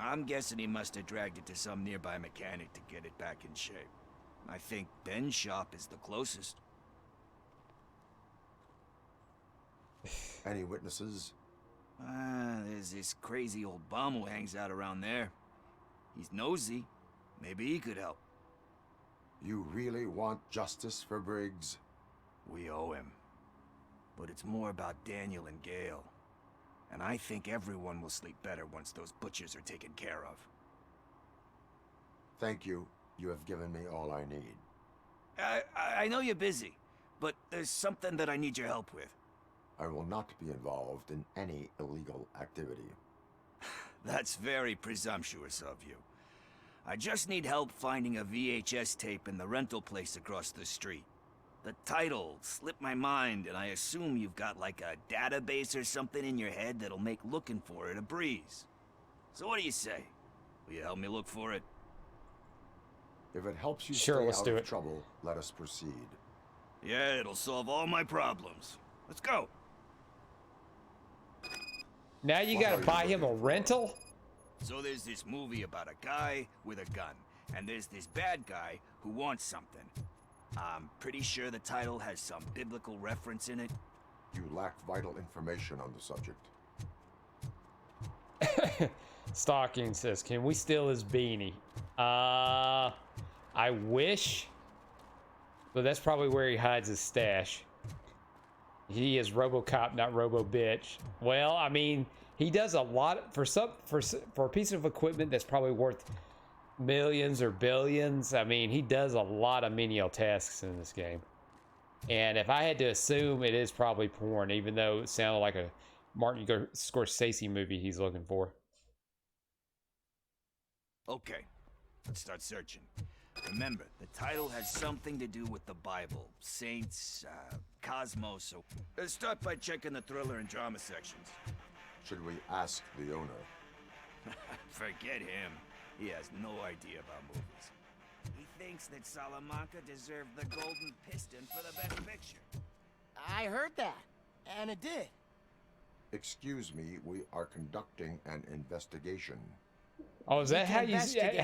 I'm guessing he must have dragged it to some nearby mechanic to get it back in shape. I think Ben's shop is the closest. Any witnesses? There's this crazy old bum who hangs out around there. He's nosy. Maybe he could help. You really want justice for Briggs? We owe him. But it's more about Daniel and Gale. And I think everyone will sleep better once those butchers are taken care of. Thank you. You have given me all I need. I know you're busy, but there's something that I need your help with. I will not be involved in any illegal activity. That's very presumptuous of you. I just need help finding a VHS tape in the rental place across the street. The title slipped my mind, and I assume you've got like a database or something in your head that'll make looking for it a breeze. So what do you say? Will you help me look for it? If it helps you Sure, let's stay do out of it. trouble, let us proceed. Yeah, it'll solve all my problems. Let's go. Now you gotta buy him a rental? So there's this movie about a guy with a gun, and there's this bad guy who wants something. I'm pretty sure the title has some biblical reference in it. You lack vital information on the subject. Stalking says, can we steal his beanie? I wish. But that's probably where he hides his stash. He is Robocop, not Robo-Bitch. Well, I mean, he does a lot for a piece of equipment that's probably worth millions or billions. I mean, he does a lot of menial tasks in this game. And if I had to assume, it is probably porn, even though it sounded like a Martin Scorsese movie he's looking for. Okay, let's start searching. Remember, the title has something to do with the Bible, saints, cosmos, so... Let's start by checking the thriller and drama sections. Should we ask the owner? Forget him. He has no idea about movies. He thinks that Salamanca deserved the Golden Piston for the best picture. I heard that, and it did. Excuse me, we are conducting an investigation. Oh, is that how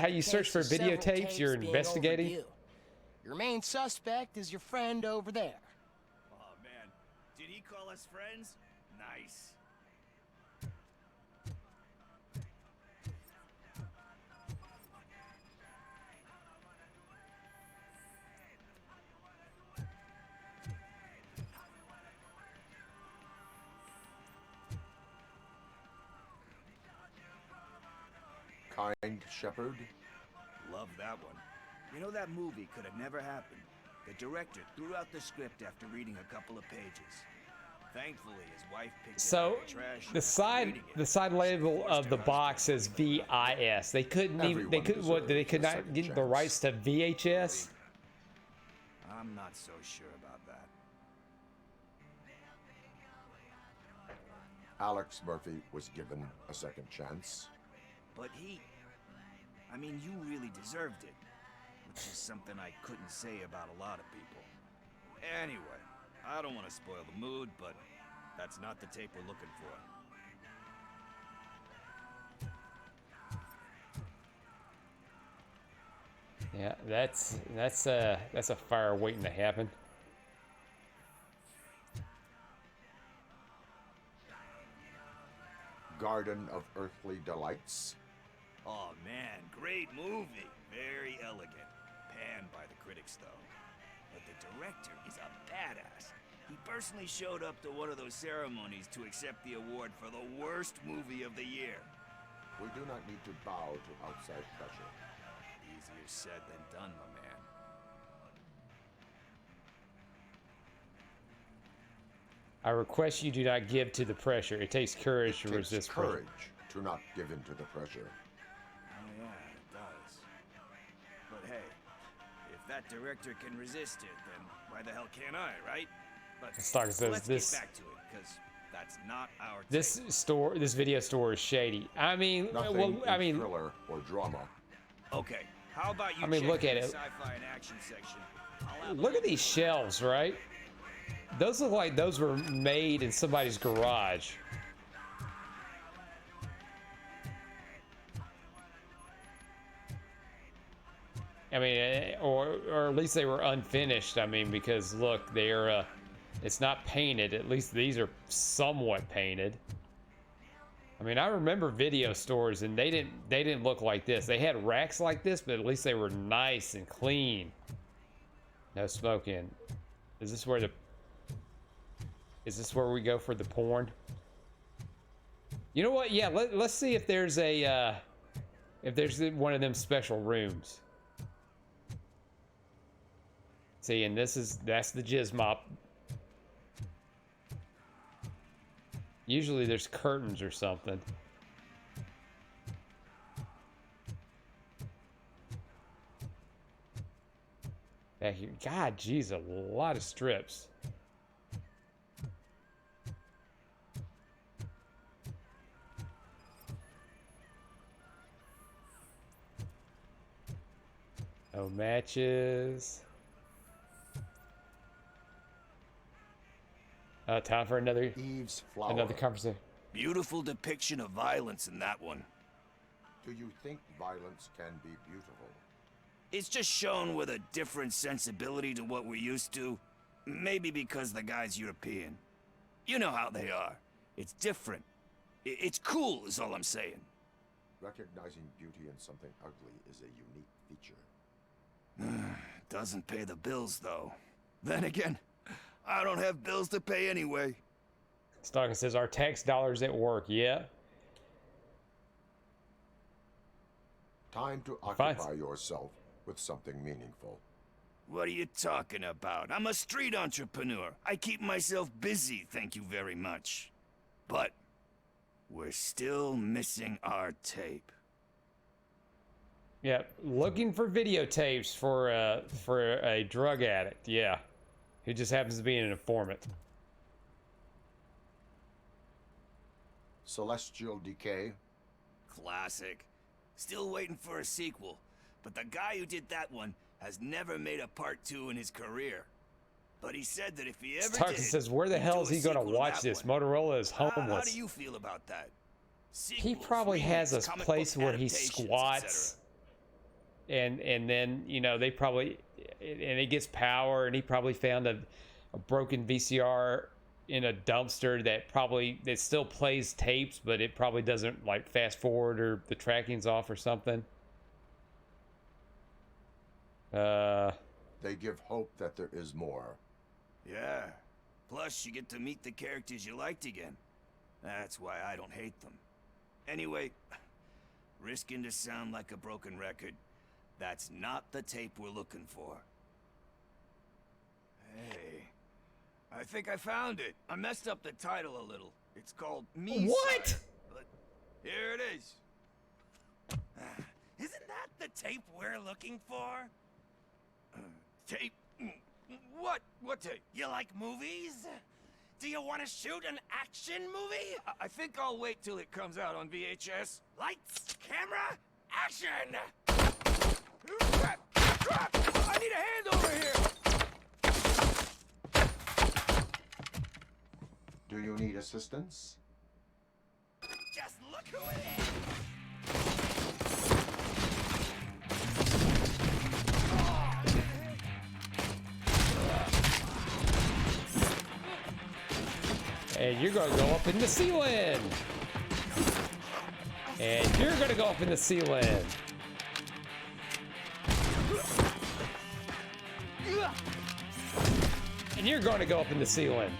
you search for videotapes? You're investigating? Overdue. Your main suspect is your friend over there. Oh, man. Did he call us friends? Nice. Kind Shepherd? Love that one. You know, that movie could have never happened. The director threw out the script after reading a couple of pages. Thankfully, his wife picked it out of the trash. The side label of the box says VIS. They couldn't even they could not get the rights to VHS. I'm not so sure about that. Alex Murphy was given a second chance. But I mean, you really deserved it. Which is something I couldn't say about a lot of people. Anyway, I don't want to spoil the mood, but that's not the tape we're looking for. Yeah, that's a fire waiting to happen. Garden of Earthly Delights. Oh man, great movie. Very elegant. Panned by the critics though. But the director is a badass. He personally showed up to one of those ceremonies to accept the award for the worst movie of the year. We do not need to bow to outside pressure. Easier said than done, my man. I request you do not give to the pressure. It takes courage to resist pressure. Courage to not give in to the pressure. Oh yeah, it does. But hey, if that director can resist it, then why the hell can't I, right? But Stark says let's this. get back to it, because that's not our This video store is shady. I mean, Nothing in thriller or drama. Okay, how about you I mean, check look at the it. sci-fi and action section? I'll have a Look at these shelves, right? Those look like those were made in somebody's garage. I mean, or at least they were unfinished. I mean, because look, they're it's not painted. At least these are somewhat painted. I mean, I remember video stores, and they didn't look like this. They had racks like this, but at least they were nice and clean. No smoking. Is this where we go for the porn? You know what? Yeah, let's see if there's a if there's one of them special rooms. See, and that's the jizz mop. Usually there's curtains or something. Back here. God, geez, a lot of strips. No matches. Time for another conversation. Beautiful depiction of violence in that one. Do you think violence can be beautiful? It's just shown with a different sensibility to what we're used to. Maybe because the guy's European. You know how they are. It's different. It's cool is all I'm saying. Recognizing beauty in something ugly is a unique feature. Doesn't pay the bills, though. Then again, I don't have bills to pay anyway. Stalker says, our tax dollars at work. Yeah. Time to occupy yourself with something meaningful. What are you talking about? I'm a street entrepreneur. I keep myself busy, thank you very much. But we're still missing our tape. Yeah, looking for videotapes for a drug addict. Yeah, who just happens to be an informant. Celestial Decay. Classic. Still waiting for a sequel, but the guy who did that one has never made a part 2 in his career. But he said that if he ever Stark did, says, where the hell is he going to watch this? Motorola is How homeless. do you feel about that? He probably has a place where he squats. And then, you know, they probably, and he gets power, and he probably found a broken VCR in a dumpster that still plays tapes, but it probably doesn't like fast forward or the tracking's off or something. They give hope that there is more. Yeah. Plus, you get to meet the characters you liked again. That's why I don't hate them. Anyway, risking to sound like a broken record, that's not the tape we're looking for. Hey, I think I found it. I messed up the title a little. It's called Me. What? Sire, but here it is. Isn't that the tape we're looking for? Tape? What? What tape? You like movies? Do you want to shoot an action movie? I think I'll wait till it comes out on VHS. Lights, camera, action! I need a hand over here! Do you need assistance? Just look who it is! And you're gonna go up in the ceiling. And you're gonna go up in the ceiling. And you're gonna go up in the ceiling.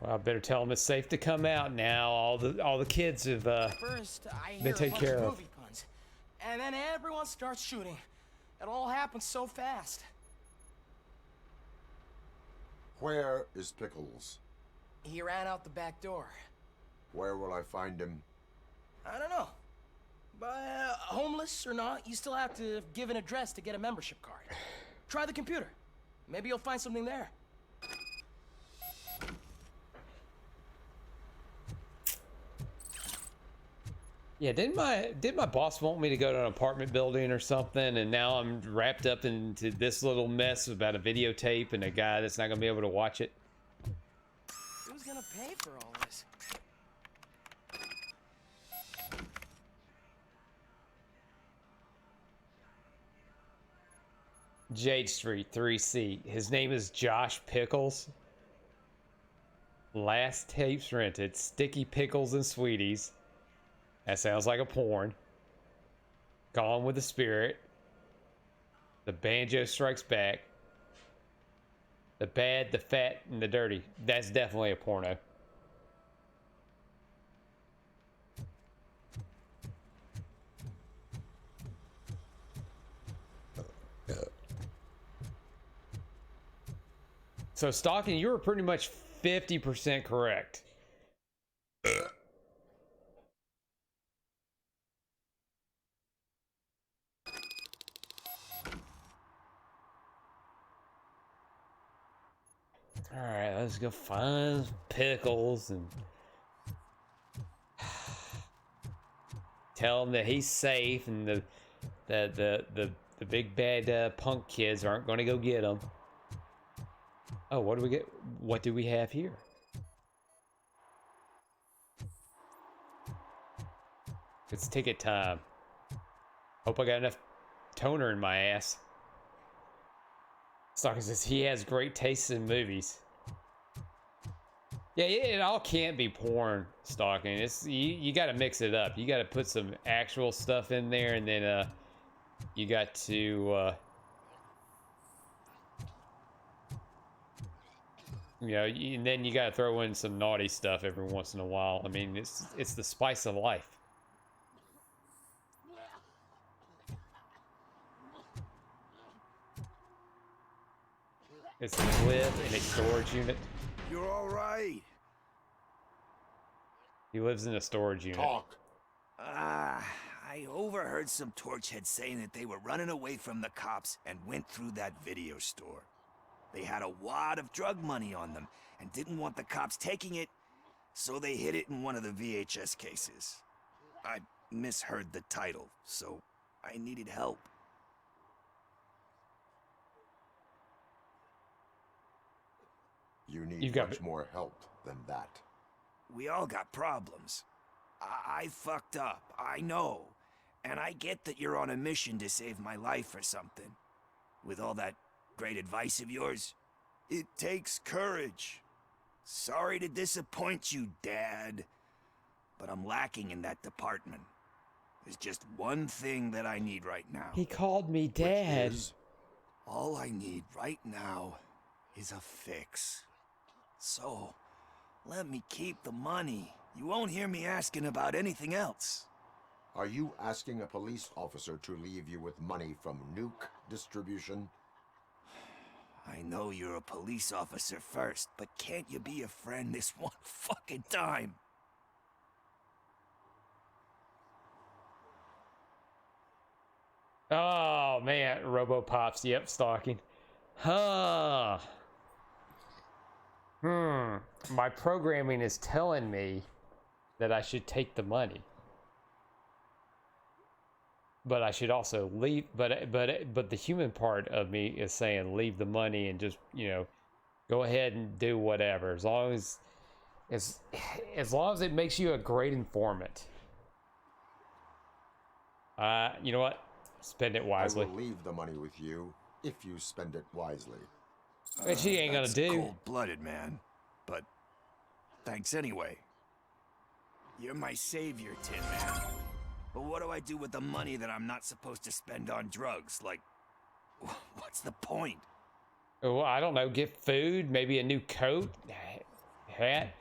Well, I better tell them it's safe to come out now. All the kids have First, I been hear a taken bunch care of of. movie puns, and then everyone starts shooting. It all happens so fast. Where is Pickles? He ran out the back door. Where will I find him? I don't know. But homeless or not, you still have to give an address to get a membership card. Try the computer. Maybe you'll find something there. Yeah, did my boss want me to go to an apartment building or something, and now I'm wrapped up into this little mess about a videotape and a guy that's not gonna be able to watch it? Who's gonna pay for all this? Jade Street, 3C. His name is Josh Pickles. Last tapes rented, Sticky Pickles and Sweeties. That sounds like a porn. Gone with the Spirit. The Banjo Strikes Back. The Bad, the Fat, and the Dirty. That's definitely a porno. So, Stalking, you were pretty much 50% correct. Alright, let's go find Pickles and tell him that he's safe and the big bad punk kids aren't going to go get him. Oh, what do we get? What do we have here? It's ticket time. Hope I got enough toner in my ass. Stalker says he has great taste in movies. Yeah, it all can't be porn, Stalking. It's you got to mix it up. You got to put some actual stuff in there, and then you got to you know, and then you got to throw in some naughty stuff every once in a while. I mean, it's the spice of life. It's a live in a storage unit. You're all right. He lives in a storage unit. Talk. I overheard some torchheads saying that they were running away from the cops and went through that video store. They had a wad of drug money on them and didn't want the cops taking it, so they hid it in one of the VHS cases. I misheard the title, so I needed help. You need much more help than that. We all got problems. I fucked up, I know. And I get that you're on a mission to save my life or something. With all that great advice of yours, it takes courage. Sorry to disappoint you, Dad. But I'm lacking in that department. There's just one thing that I need right now. He called me Dad. All I need right now is a fix. So, let me keep the money. You won't hear me asking about anything else. Are you asking a police officer to leave you with money from nuke distribution? I know you're a police officer first, but can't you be a friend this one fucking time? Oh man, Robopops. Yep, Stalking. Huh. My programming is telling me that I should take the money, but I should also leave. But the human part of me is saying leave the money and just, you know, go ahead and do whatever, as long as it makes you a great informant. You know what? Spend it wisely. I will leave the money with you if you spend it wisely. Which he ain't gonna do. Cold-blooded, man. But thanks anyway. You're my savior, Tin Man. But what do I do with the money that I'm not supposed to spend on drugs? Like, what's the point? Well, I don't know. Get food, maybe a new coat, hat,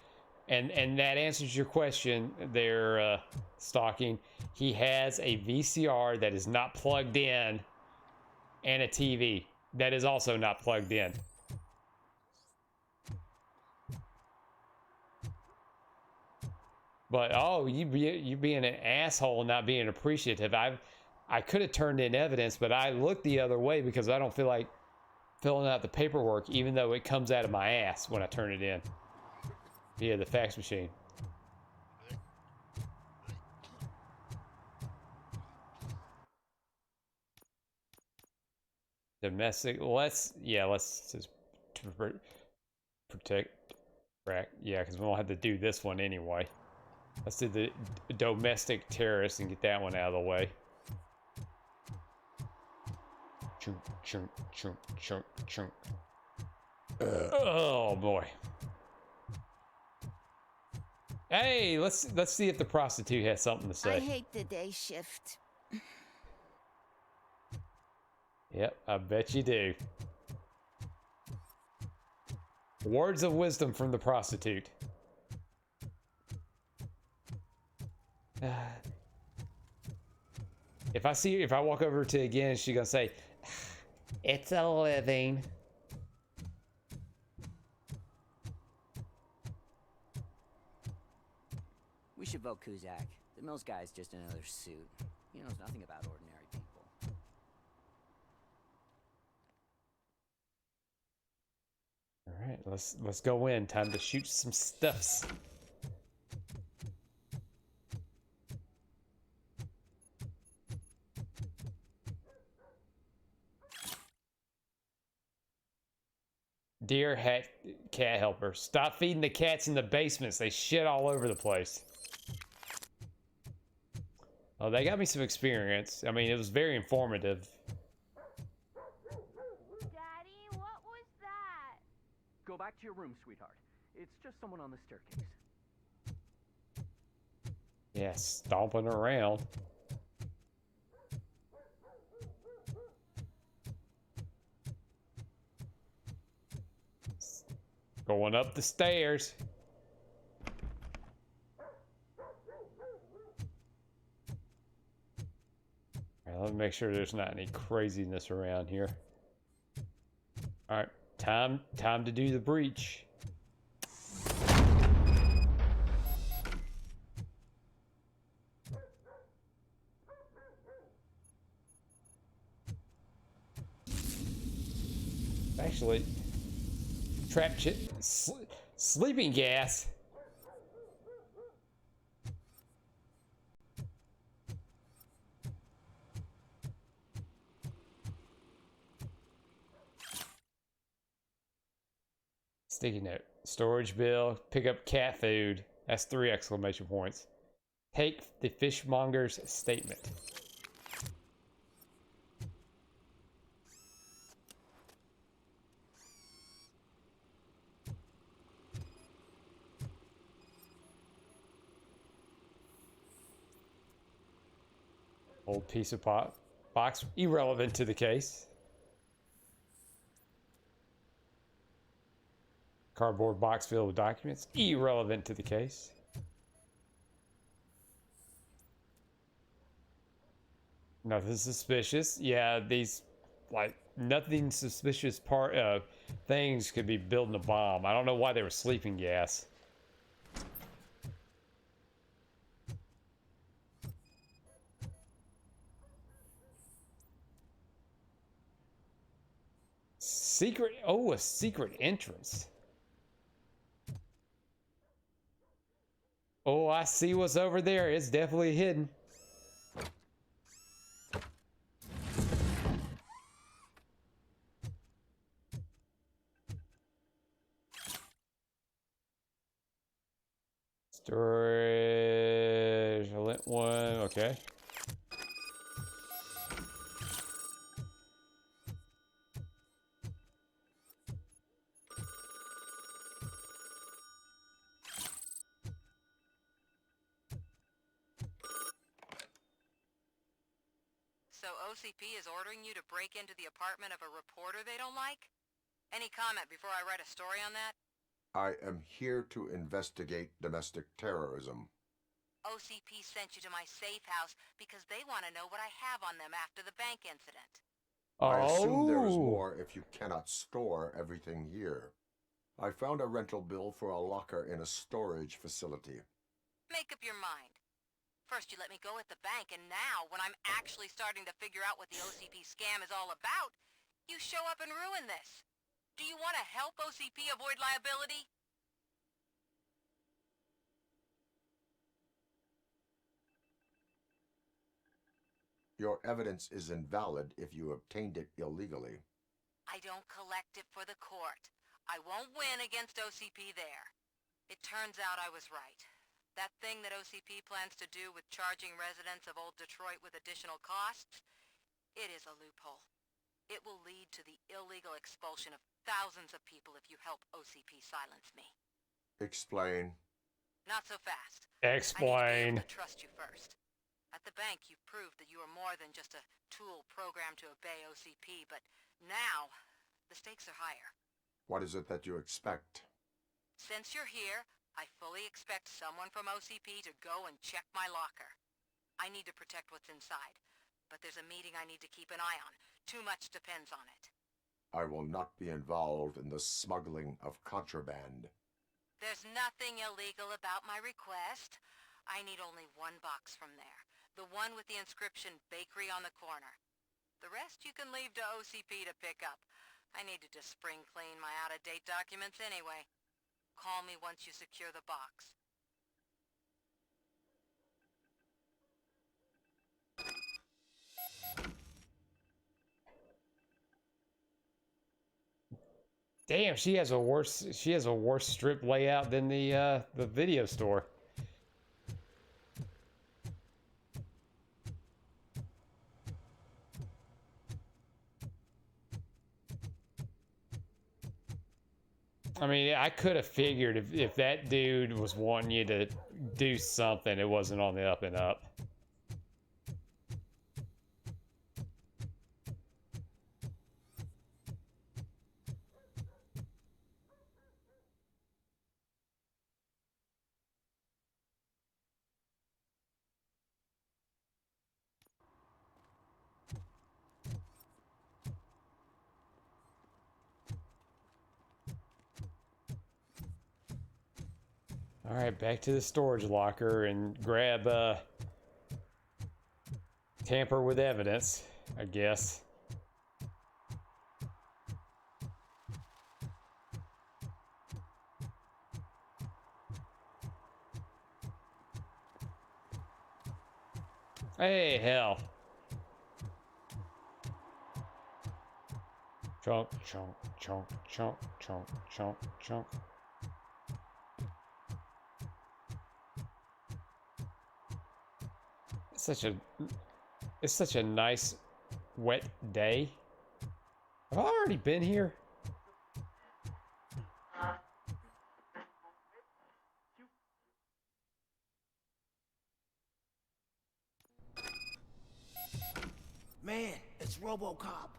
and that answers your question there, Stalking. He has a VCR that is not plugged in, and a TV that is also not plugged in. But oh, you being an asshole, not being appreciative. I could have turned in evidence, but I looked the other way because I don't feel like filling out the paperwork, even though it comes out of my ass when I turn it in via the fax machine. Domestic. Let's just protect. Yeah, because we won't have to do this one anyway. Let's do the domestic terrorist and get that one out of the way. Chunk, chunk, chunk, chunk, chunk. Oh boy. Hey, let's see if the prostitute has something to say. I hate the day shift. Yep, I bet you do. Words of wisdom from the prostitute. If I walk over to again, she's gonna say, "It's a living." We should vote Kuzak. The Mills guy's just another suit. He knows nothing about ordinary people. All right, let's go in. Time to shoot some stuffs. Dear cat helper, stop feeding the cats in the basements. They shit all over the place. Oh, they got me some experience. I mean, it was very informative. Daddy, what was that? Go back to your room, sweetheart. It's just someone on the staircase. Yeah, stomping around. Going up the stairs. All right, let me make sure there's not any craziness around here. All right, time to do the breach. Actually, trap chip, sleeping gas. Sticky note. Storage bill. Pick up cat food. That's 3 exclamation points. Take the fishmonger's statement. Old piece of box. Irrelevant to the case. Cardboard box filled with documents. Irrelevant to the case. Nothing suspicious. Yeah, these, like, nothing suspicious things could be building a bomb. I don't know why they were sleeping gas. Secret, oh, a secret entrance. Oh, I see what's over there. It's definitely hidden. Storage, lit one, okay. So OCP is ordering you to break into the apartment of a reporter they don't like? Any comment before I write a story on that? I am here to investigate domestic terrorism. OCP sent you to my safe house because they want to know what I have on them after the bank incident. I assume there is more if you cannot store everything here. I found a rental bill for a locker in a storage facility. Make up your mind. First you let me go at the bank, and now, when I'm actually starting to figure out what the OCP scam is all about, you show up and ruin this. Do you want to help OCP avoid liability? Your evidence is invalid if you obtained it illegally. I don't collect it for the court. I won't win against OCP there. It turns out I was right. That thing that OCP plans to do with charging residents of Old Detroit with additional costs, it is a loophole. It will lead to the illegal expulsion of thousands of people if you help OCP silence me. Explain. Not so fast. Explain. I need to be able to trust you first. At the bank, you proved that you are more than just a tool programmed to obey OCP, but now, the stakes are higher. What is it that you expect? Since you're here, I fully expect someone from OCP to go and check my locker. I need to protect what's inside, but there's a meeting I need to keep an eye on. Too much depends on it. I will not be involved in the smuggling of contraband. There's nothing illegal about my request. I need only one box from there. The one with the inscription Bakery on the corner. The rest you can leave to OCP to pick up. I need to just spring clean my out-of-date documents anyway. Call me once you secure the box. Damn, she has a worse strip layout than the video store. I mean, I could have figured if that dude was wanting you to do something, it wasn't on the up and up. All right, back to the storage locker and grab tamper with evidence, I guess. Hey, hell. Chunk, chunk, chunk, chunk, chunk, chunk, chunk. It's such a nice wet day. Have I already been here? Man, it's Robocop.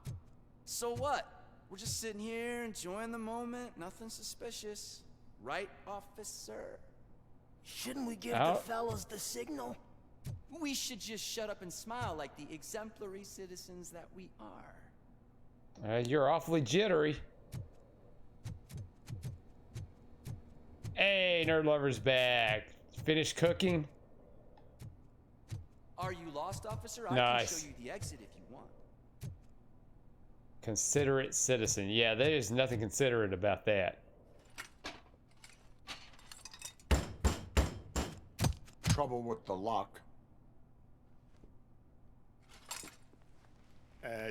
So what? We're just sitting here enjoying the moment, nothing suspicious. Right, officer? Shouldn't we give the fellas the signal? We should just shut up and smile like the exemplary citizens that we are. You're awfully jittery. Hey, Nerd Lover's back. Finished cooking? Are you lost, officer? Nice. I can show you the exit if you want. Considerate citizen. Yeah, there is nothing considerate about that. Trouble with the lock.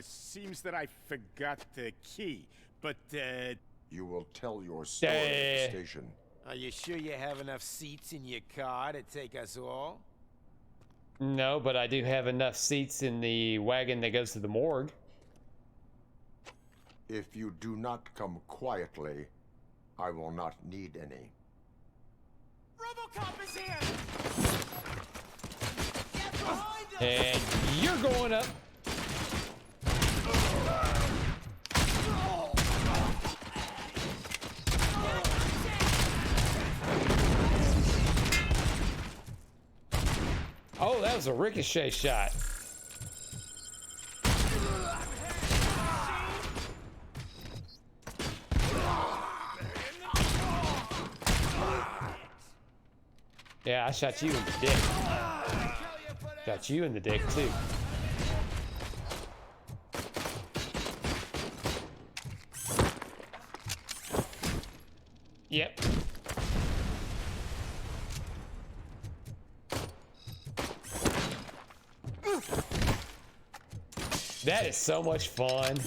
Seems that I forgot the key, but, You will tell your story at the station. Are you sure you have enough seats in your car to take us all? No, but I do have enough seats in the wagon that goes to the morgue. If you do not come quietly, I will not need any. Robocop is here! Get behind us! And you're going up. Oh, that was a ricochet shot. Yeah, I shot you in the dick. Got you in the dick too. Yep. That is so much fun.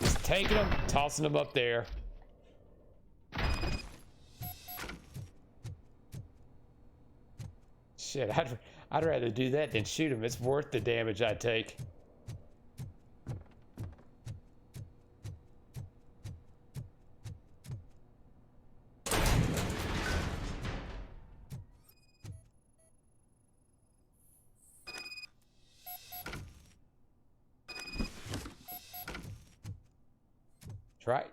Just taking them, tossing them up there. Shit, I'd rather do that than shoot him. It's worth the damage I take. Right.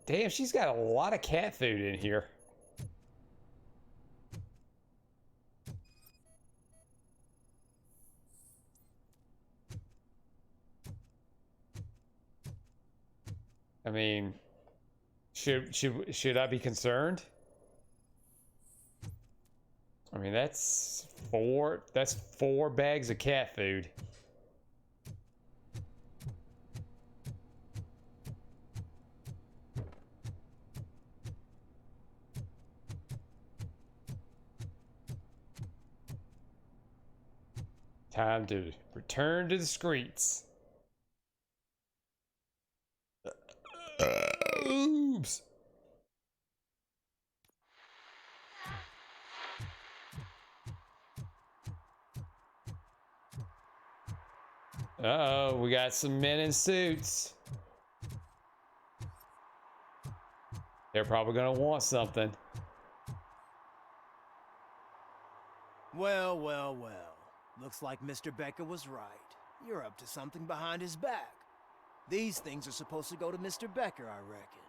Damn, she's got a lot of cat food in here. I mean, should I be concerned? I mean, that's four bags of cat food. Time to return to the streets. Oops. Uh-oh, we got some men in suits. They're probably gonna want something. Well, well, well. Looks like Mr. Becker was right. You're up to something behind his back. These things are supposed to go to Mr. Becker, I reckon.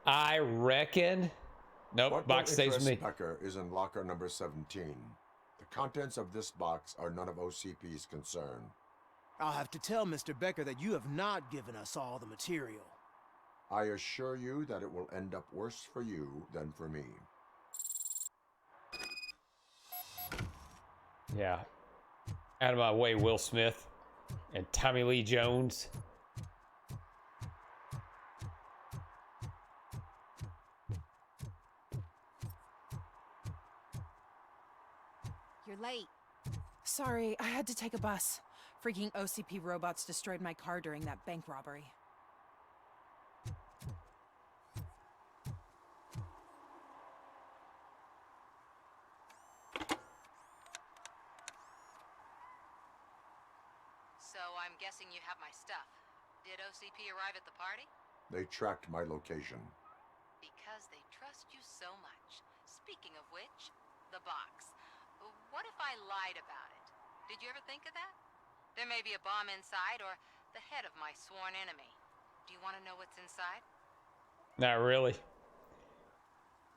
I reckon. Nope, What box stays with me. Becker is in locker number 17. The contents of this box are none of OCP's concern. I'll have to tell Mr. Becker that you have not given us all the material. I assure you that it will end up worse for you than for me. Yeah. Out of my way, Will Smith and Tommy Lee Jones. You're late. Sorry, I had to take a bus. Freaking OCP robots destroyed my car during that bank robbery. So I'm guessing you have my stuff. Did OCP arrive at the party? They tracked my location. Because they trust you so much. Speaking of which, the box. What if I lied about it? Did you ever think of that? There may be a bomb inside or the head of my sworn enemy. Do you want to know what's inside? Not really.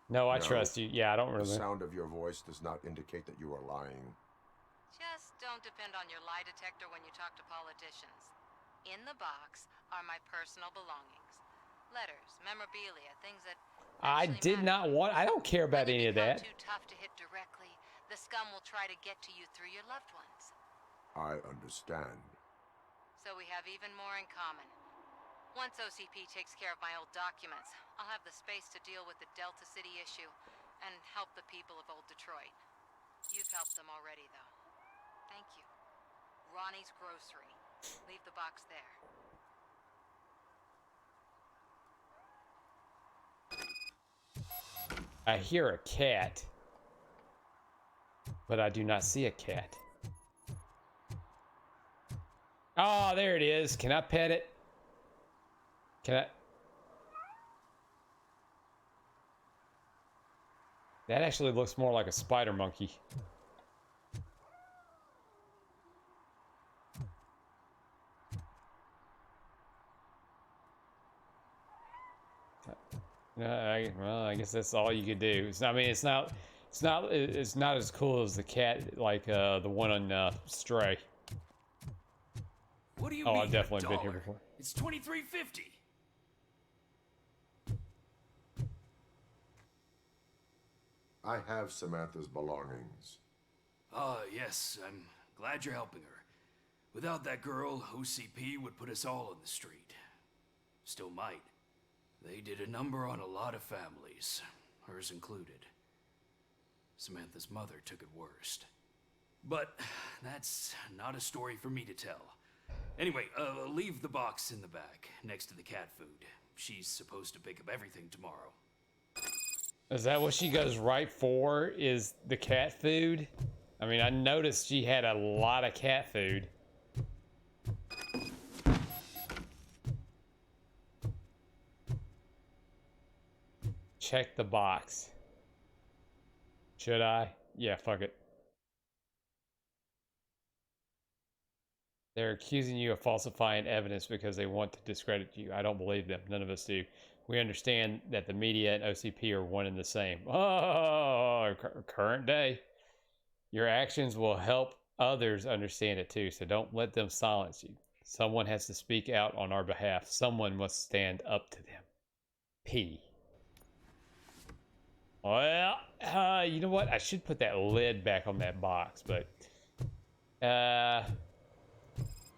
No, I No, trust you. Yeah, I don't really. The sound of your voice does not indicate that you are lying. Just don't depend on your lie detector when you talk to politicians. In the box are my personal belongings. Letters, memorabilia, things that I did not want. I don't care about any of that. too tough to hit directly. The scum will try to get to you through your loved ones. I understand. So we have even more in common. Once OCP takes care of my old documents, I'll have the space to deal with the Delta City issue and help the people of Old Detroit. You've helped them already, though. Thank you. Ronnie's Grocery. Leave the box there. I hear a cat, but I do not see a cat. Oh, there it is. Can I pet it? Can I? That actually looks more like a spider monkey. Well, I guess that's all you could do. I mean, it's not as cool as the cat, like the one on Stray. What do you Oh, mean? I've definitely been $1? here before. It's $23.50. I have Samantha's belongings. Yes, I'm glad you're helping her. Without that girl, OCP would put us all on the street. Still might. They did a number on a lot of families, hers included. Samantha's mother took it worst. But that's not a story for me to tell. Anyway, leave the box in the back, next to the cat food. She's supposed to pick up everything tomorrow. Is that what she goes right for, is the cat food? I mean, I noticed she had a lot of cat food. Check the box. Should I? Yeah, fuck it. They're accusing you of falsifying evidence because they want to discredit you. I don't believe them. None of us do. We understand that the media and OCP are one and the same. Oh, current day. Your actions will help others understand it too, so don't let them silence you. Someone has to speak out on our behalf. Someone must stand up to them. P. Well, you know what? I should put that lid back on that box, but...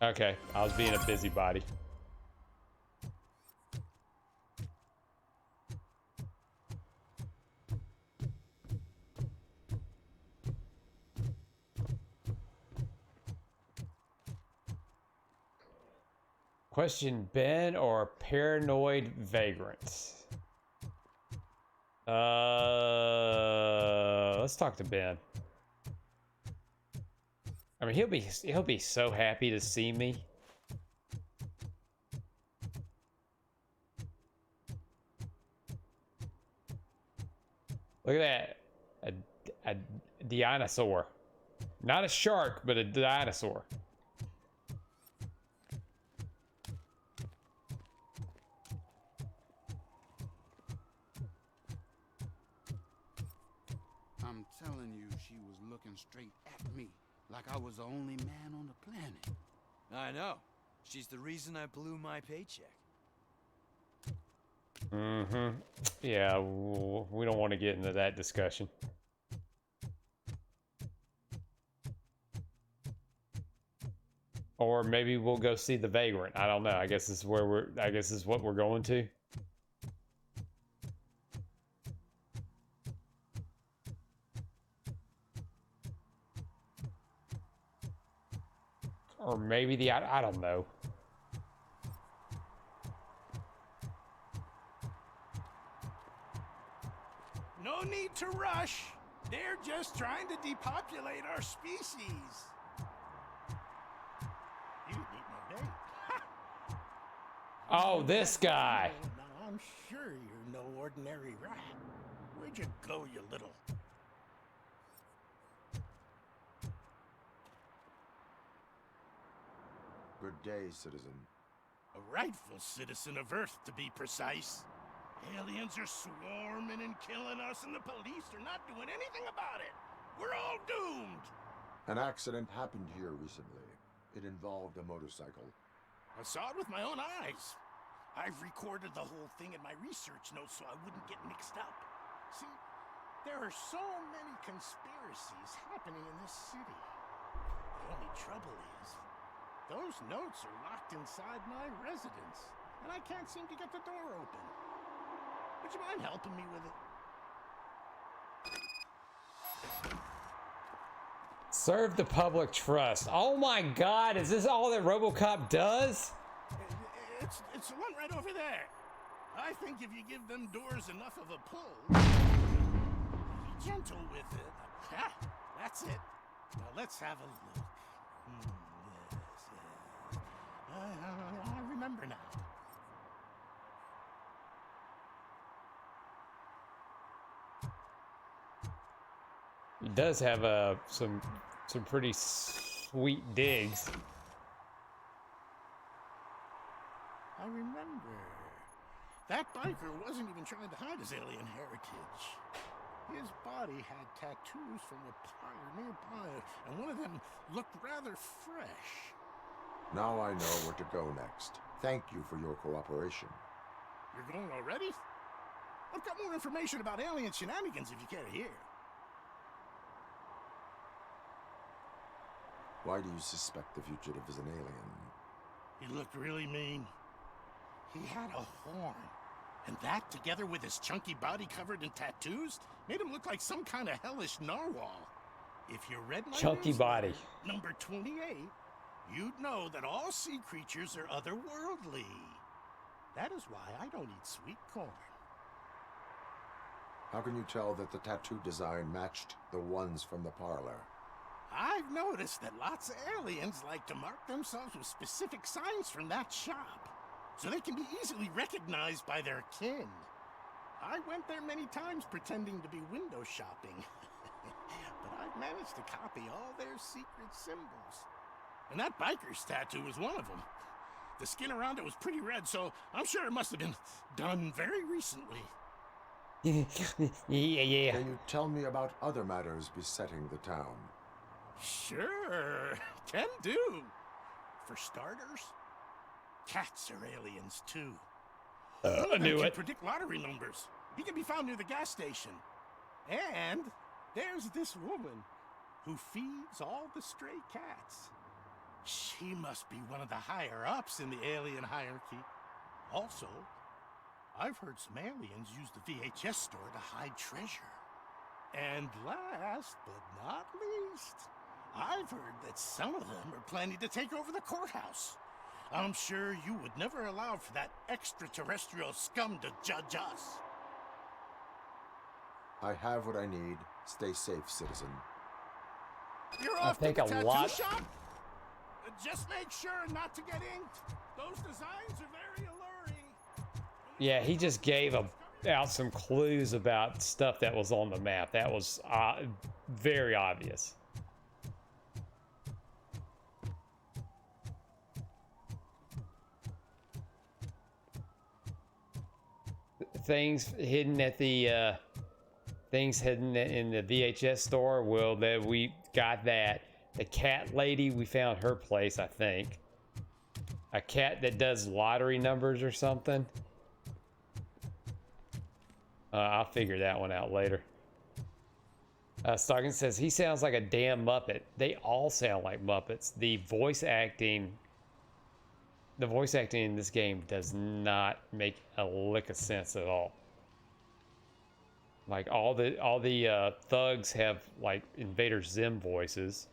okay, I was being a busybody. Question Ben or paranoid vagrants? Let's talk to Ben. I mean, he'll be so happy to see me. Look at that. A dinosaur. Not a shark, but a dinosaur. I'm telling you, she was looking straight at me, like I was the only man on the planet. I know. She's the reason I blew my paycheck. Mm-hmm. Yeah, we don't want to get into that discussion. Or maybe we'll go see the Vagrant. I don't know. I guess this is where I guess this is what we're going to. Or maybe I don't know. No need to rush. They're just trying to depopulate our species. You beat my date. Oh, this guy. Now, I'm sure you're no ordinary rat. Where'd you go, you little... Good day, citizen. A rightful citizen of Earth, to be precise. Aliens are swarming and killing us, and the police are not doing anything about it. We're all doomed. An accident happened here recently. It involved a motorcycle. I saw it with my own eyes. I've recorded the whole thing in my research notes so I wouldn't get mixed up. See, there are so many conspiracies happening in this city. The only trouble is, those notes are locked inside my residence, and I can't seem to get the door open. Would you mind helping me with it? Serve the public trust. Oh my God, is this all that Robocop does? It's the one right over there. I think if you give them doors enough of a pull, be gentle with it. Ha! That's it. Now let's have a look. Yes. I remember now. He does have some pretty sweet digs. I remember. That biker wasn't even trying to hide his alien heritage. His body had tattoos from a parlor nearby, and one of them looked rather fresh. Now I know where to go next. Thank you for your cooperation. You're going already? I've got more information about alien shenanigans if you care to hear. Why do you suspect the fugitive is an alien? He looked really mean. He had a horn. And that, together with his chunky body covered in tattoos, made him look like some kind of hellish narwhal. If you read my Chunky body. number 28, you'd know that all sea creatures are otherworldly. That is why I don't eat sweet corn. How can you tell that the tattoo design matched the ones from the parlor? I've noticed that lots of aliens like to mark themselves with specific signs from that shop, so they can be easily recognized by their kin. I went there many times pretending to be window shopping, but I've managed to copy all their secret symbols. And that biker's tattoo was one of them. The skin around it was pretty red, so I'm sure it must have been done very recently. Yeah. Can you tell me about other matters besetting the town? Sure, can do. For starters, cats are aliens too. I knew can it. Predict lottery numbers. He can be found near the gas station. And there's this woman who feeds all the stray cats. She must be one of the higher ups in the alien hierarchy. Also, I've heard some aliens use the VHS store to hide treasure. And last but not least, I've heard that some of them are planning to take over the courthouse. I'm sure you would never allow for that extraterrestrial scum to judge us. I have what I need. Stay safe, citizen. You're I off think to a the tattoo lot- shop? Just make sure not to get inked. Those designs are very alluring. Yeah, he just gave out some clues about stuff that was on the map. That was very obvious. Things hidden at the things hidden in the VHS store. Well, that we got that. The cat lady, we found her place, I think. A cat that does lottery numbers or something. I'll figure that one out later. Stockton says he sounds like a damn Muppet. They all sound like Muppets. The voice acting in this game does not make a lick of sense at all. Like all the thugs have like Invader Zim voices,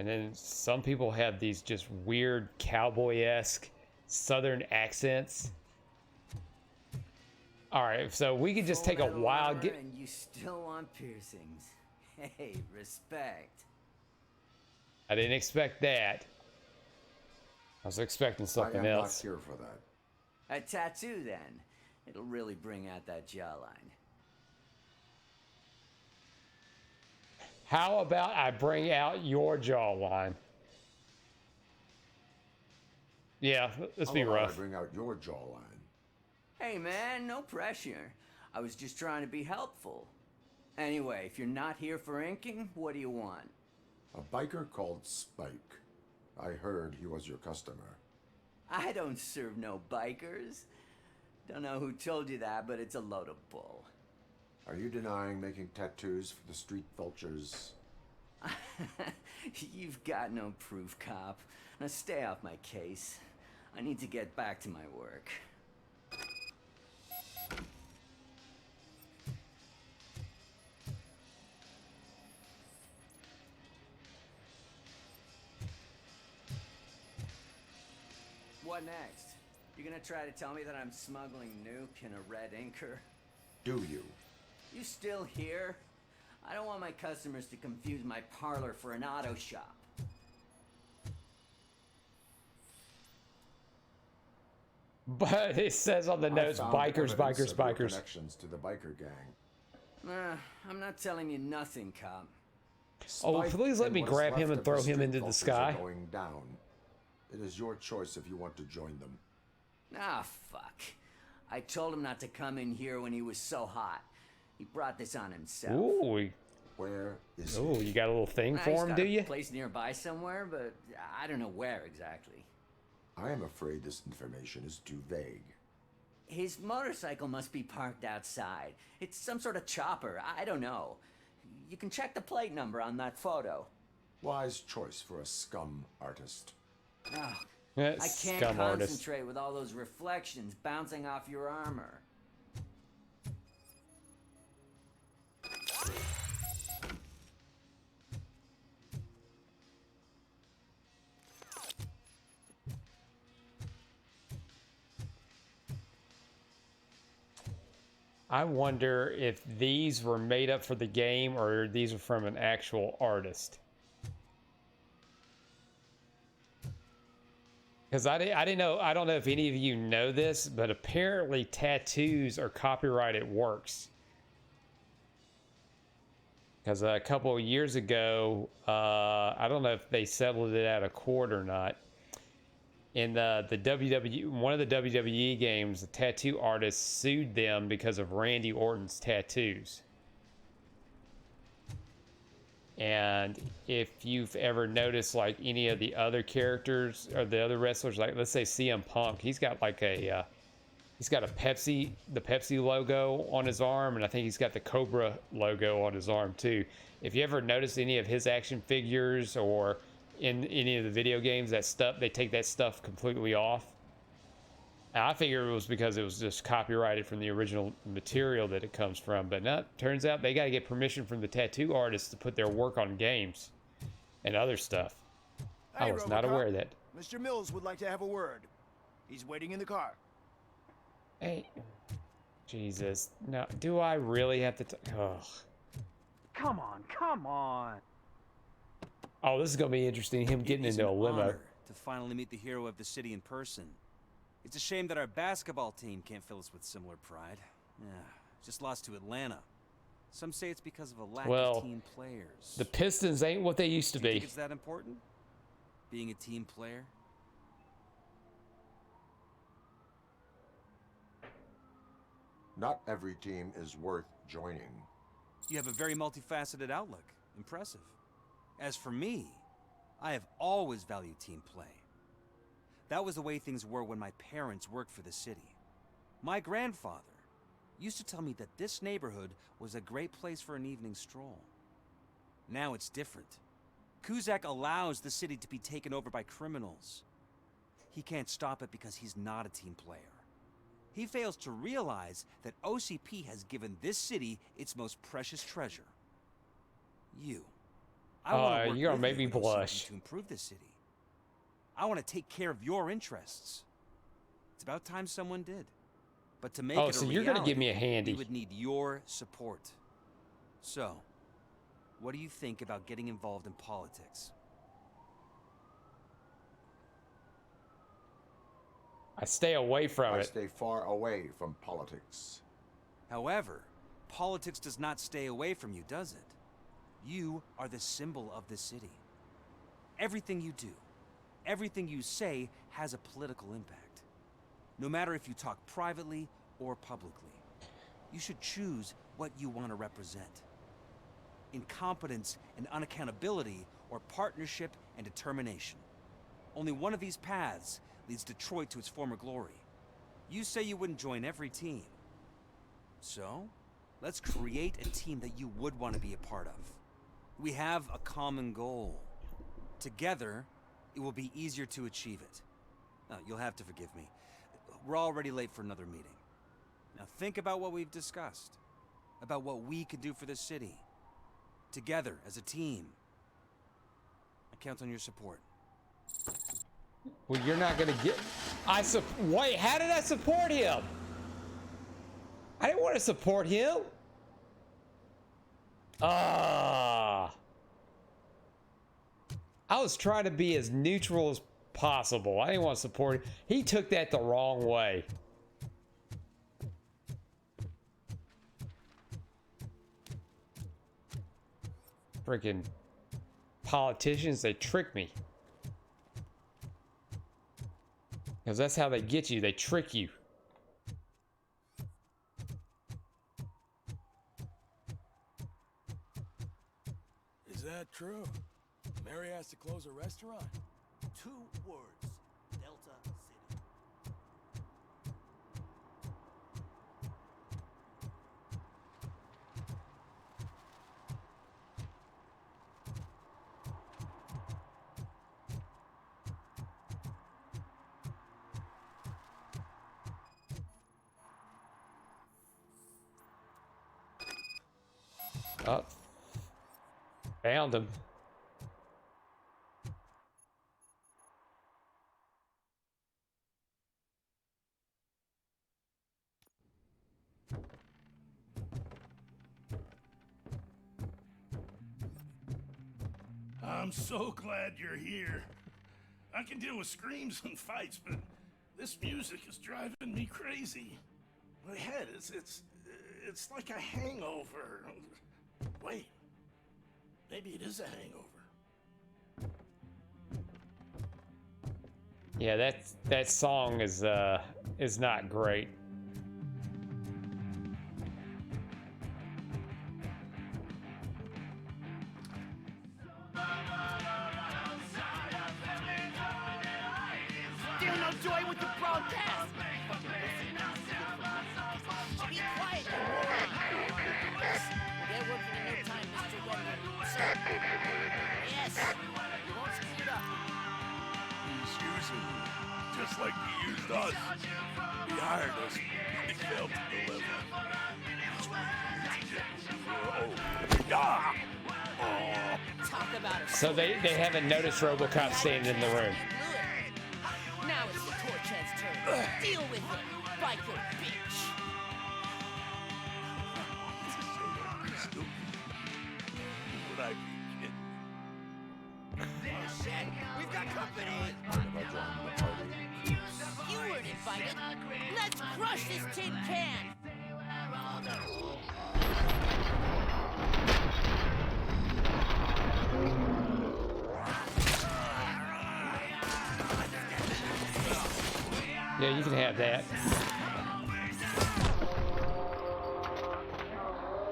and then some people have these just weird cowboy-esque Southern accents. All right, so we could just take a wild get. And you still want piercings? Hey, respect. I didn't expect that. I was expecting something I am else. not here for that. A tattoo, then. It'll really bring out that jawline. How about I bring out your jawline? Yeah, let's be How about rough. I bring out your jawline? Hey, man, no pressure. I was just trying to be helpful. Anyway, if you're not here for inking, what do you want? A biker called Spike. I heard he was your customer. I don't serve no bikers. Don't know who told you that, but it's a load of bull. Are you denying making tattoos for the street vultures? You've got no proof, cop. Now stay off my case. I need to get back to my work. What next? You gonna try to tell me that I'm smuggling nuke in a red inker? Do you? You still here? I don't want my customers to confuse my parlor for an auto shop. But it says on the notes, I found bikers, evidence bikers, of your bikers. Connections to the biker gang. I'm not telling you nothing, cop. Oh, Spike please let and me what is grab him left and of throw him street into the vultures sky. are going down. It is your choice if you want to join them. Ah, fuck. I told him not to come in here when he was so hot. He brought this on himself. Ooh, Where is Oh, you got a little thing He's for him, got do a you? place nearby somewhere, but I don't know where exactly. I am afraid this information is too vague. His motorcycle must be parked outside. It's some sort of chopper. I don't know. You can check the plate number on that photo. Wise choice for a scum artist. Oh, Yeah, I can't scum artist. concentrate with all those reflections bouncing off your armor. I wonder if these were made up for the game or these are from an actual artist. Because I didn't know, I don't know if any of you know this, but apparently tattoos are copyrighted works. Because a couple of years ago, I don't know if they settled it out of court or not. In the WWE, one of the WWE games, the tattoo artist sued them because of Randy Orton's tattoos. And if you've ever noticed, like any of the other characters or the other wrestlers, like let's say CM Punk, he's got like a he's got the Pepsi logo on his arm, and I think he's got the Cobra logo on his arm too. If you ever notice any of his action figures or in any of the video games, that stuff, they take that stuff completely off. And I figure it was because it was just copyrighted from the original material that it comes from, but no, turns out they got to get permission from the tattoo artists to put their work on games and other stuff. I was not aware of that. Mr. Mills would like to have a word. He's waiting in the car. Hey, Jesus, no, do I really have to? Ugh. Come on, come on. Oh, this is gonna be interesting. Him getting It's into a an limo. honor to finally meet the hero of the city in person. It's a shame that our basketball team can't fill us with similar pride. Yeah, just lost to Atlanta. Some say it's because of a lack of team players. The Pistons ain't what they used to Do you be. think it's that important? Being a team player? Not every team is worth joining. You have a very multifaceted outlook. Impressive. As for me, I have always valued team play. That was the way things were when my parents worked for the city. My grandfather used to tell me that this neighborhood was a great place for an evening stroll. Now it's different. Kuzak allows the city to be taken over by criminals. He can't stop it because he's not a team player. He fails to realize that OCP has given this city its most precious treasure. You. I want to work you're gonna with make me you and OCP blush. to improve this city. I want to take care of your interests. It's about time someone did. But to make it a so you're gonna give me a reality, handy. we would need your support. So, what do you think about getting involved in politics? I stay away from I it. stay far away from politics. However, politics does not stay away from you, does it? You are the symbol of the city. Everything you do, everything you say has a political impact. No matter if you talk privately or publicly. You should choose what you want to represent. Incompetence and unaccountability, or partnership and determination. Only one of these paths leads Detroit to its former glory. You say you wouldn't join every team. So, let's create a team that you would want to be a part of. We have a common goal. Together, it will be easier to achieve it. You'll have to forgive me. We're already late for another meeting. Now think about what we've discussed. About what we can do for this city. Together, as a team. I count on your support. Well, you're not gonna get. Wait, how did I support him? I didn't want to support him. I was trying to be as neutral as possible. I didn't want to support him. He took that the wrong way. Freaking politicians, they trick me. Because that's how they get you. They trick you. Is that true? Mary has to close a restaurant? 2 words. Delta City. Oh. Found him. I'm so glad you're here. I can deal with screams and fights, but this music is driving me crazy. My head, it's like a hangover. Wait, maybe it is a hangover. Yeah, that song is not great. Still no joy with the broadcast. Be quiet, you moron. They're working in no time, Mr. Wendell. Sir. Yes. You won't screw it up. He's using me, just like he used us. He hired us, he failed to deliver. Talk about it. So they haven't noticed Robocop standing in the room. Now it's the Torchhead's turn. Deal with it, biker bitch. But I kid. Oh shit, we've got company. You weren't invited. Let's crush this tin can. Yeah, you can have that.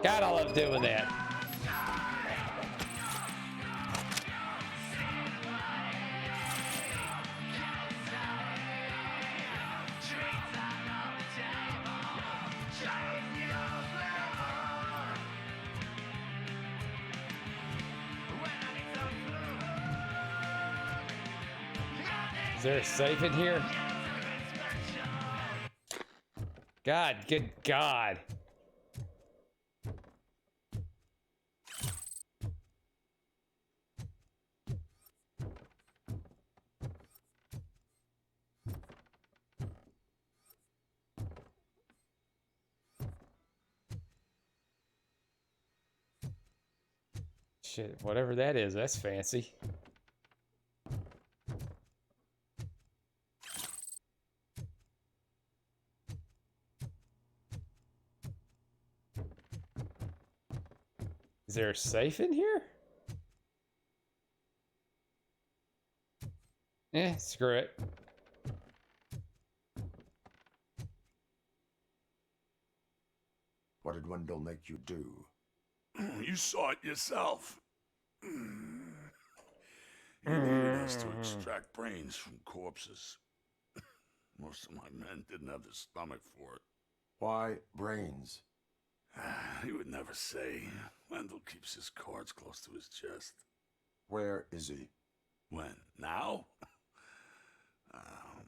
God, I love doing that. Is there a safe in here? God, good God. Shit, whatever that is, that's fancy. Is there a safe in here? Screw it. What did Wendell make you do? You saw it yourself. He needed us to extract brains from corpses. Most of my men didn't have the stomach for it. Why brains? He would never say. Wendell keeps his cards close to his chest. Where is he? When? Now?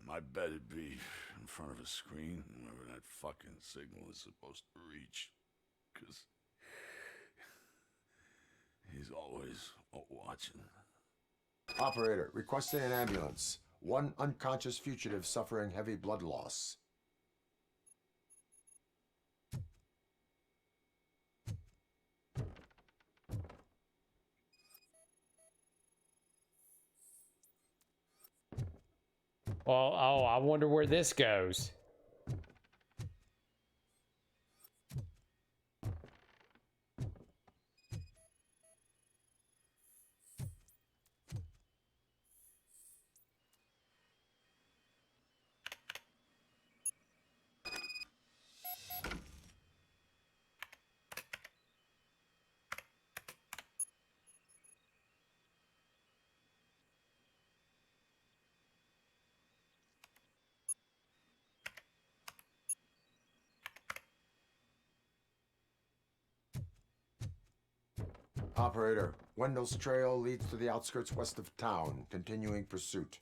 My bet it'd be in front of a screen, wherever that fucking signal is supposed to reach. 'Cause he's always watching. Operator, requesting an ambulance. One unconscious fugitive suffering heavy blood loss. Well, oh, I wonder where this goes. Operator, Wendell's trail leads to the outskirts west of town. Continuing pursuit.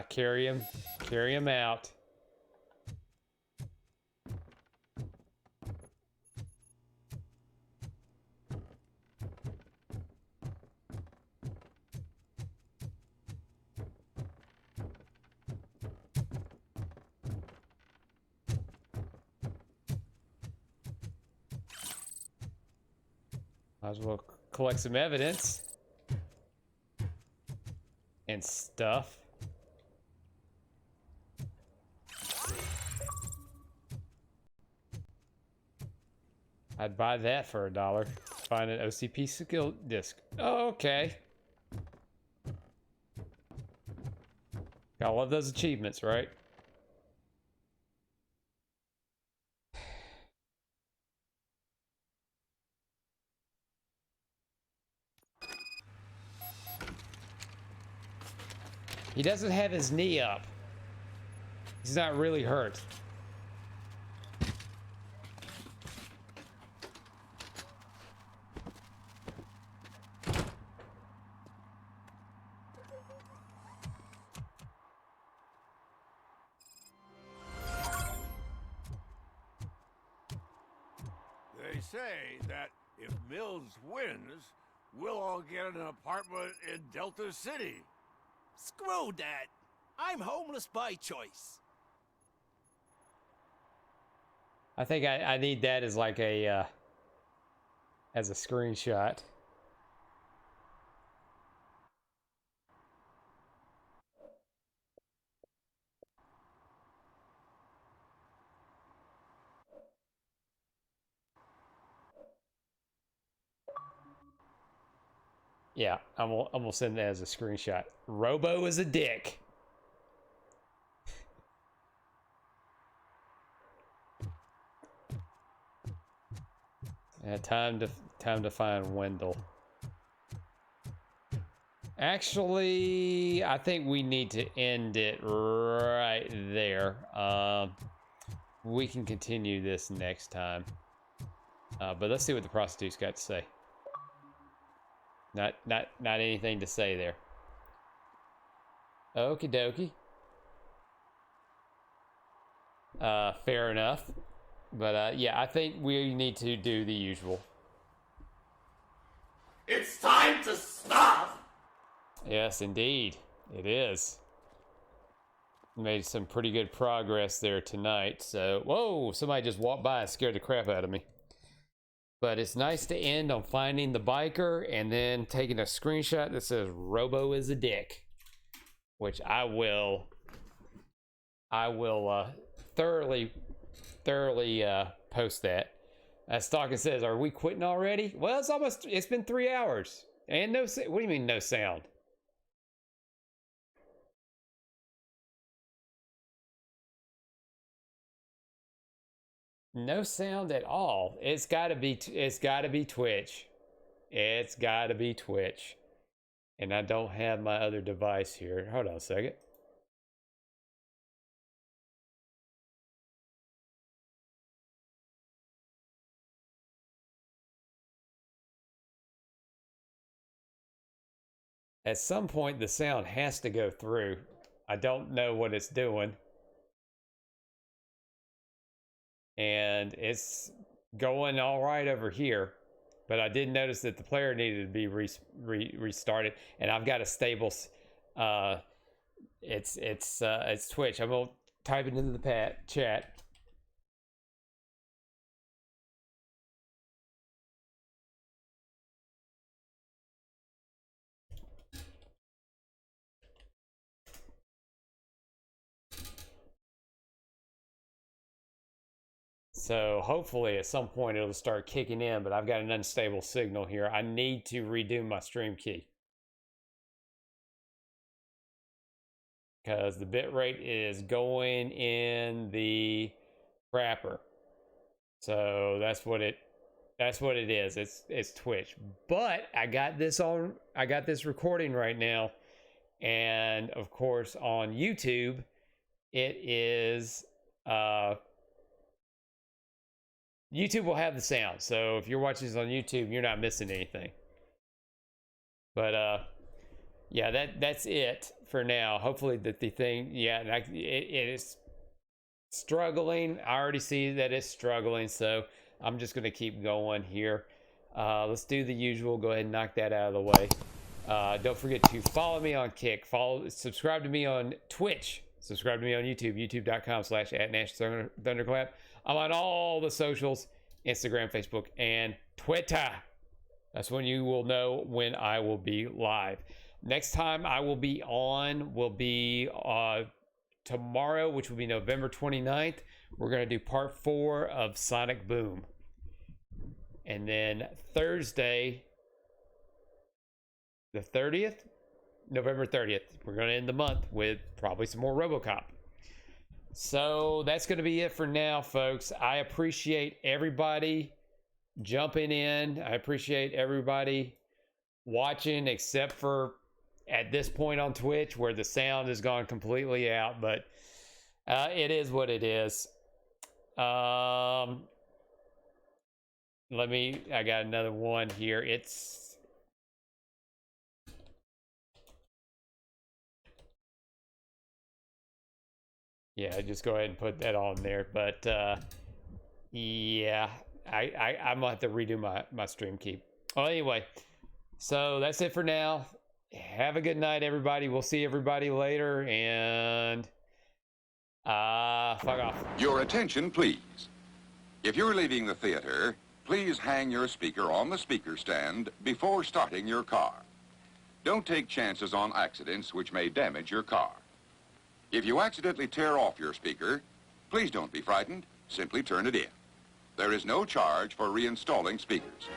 Carry him. Carry him out. Might as well collect some evidence and stuff. I'd buy that for $1. Find an OCP skill disc. Oh, okay. Gotta love those achievements, right? He doesn't have his knee up. He's not really hurt. They say that if Mills wins, we'll all get an apartment in Delta City. Screw that. I'm homeless by choice. I think I need that as like a as a screenshot. Yeah, I'm gonna send that as a screenshot. Robo is a dick. Time to find Wendell. Actually, I think we need to end it right there. We can continue this next time. But let's see what the prostitute's got to say. Not anything to say there. Okie dokie. Fair enough. But yeah, I think we need to do the usual. It's time to stop! Yes, indeed. It is. Made some pretty good progress there tonight. So, whoa, somebody just walked by and scared the crap out of me. But it's nice to end on finding the biker and then taking a screenshot that says Robo is a dick. Which I will thoroughly post that. As Stalkin says, are we quitting already? Well, it's been 3 hours. And no, what do you mean no sound? No sound at all. It's gotta be Twitch. It's gotta be Twitch. And I don't have my other device here. Hold on a second. At some point, the sound has to go through. I don't know what it's doing. And it's going all right over here. But I did notice that the player needed to be restarted. And I've got a stable... It's Twitch. I'm going to type it into the chat. So hopefully at some point it'll start kicking in, but I've got an unstable signal here. I need to redo my stream key. Because the bitrate is going in the crapper. So that's what it is. It's Twitch. But I got this recording right now. And of course on YouTube it is YouTube will have the sound. So if you're watching this on YouTube, you're not missing anything. But yeah, that's it for now. Hopefully that the thing, yeah, it is struggling. I already see that it's struggling, so I'm just gonna keep going here. Let's do the usual. Go ahead and knock that out of the way. Don't forget to follow me on Kick. Subscribe to me on Twitch. Subscribe to me on YouTube. YouTube.com/@NashThunderclap. I'm on all the socials: Instagram, Facebook, and Twitter. That's when you will know when I will be live. Next time I will be on will be tomorrow, which will be November 29th. We're going to do part 4 of Sonic Boom. And then Thursday, the 30th, November 30th, we're going to end the month with probably some more Robocop. So that's going to be it for now, folks. I appreciate everybody jumping in. I appreciate everybody watching, except for at this point on Twitch where the sound has gone completely out, but it is what it is. I got another one here. Yeah, just go ahead and put that on there. But yeah, I'm gonna have to redo my stream keep. Well, anyway, so that's it for now. Have a good night, everybody. We'll see everybody later, and fuck off. Your attention, please. If you're leaving the theater, please hang your speaker on the speaker stand before starting your car. Don't take chances on accidents which may damage your car. If you accidentally tear off your speaker, please don't be frightened. Simply turn it in. There is no charge for reinstalling speakers.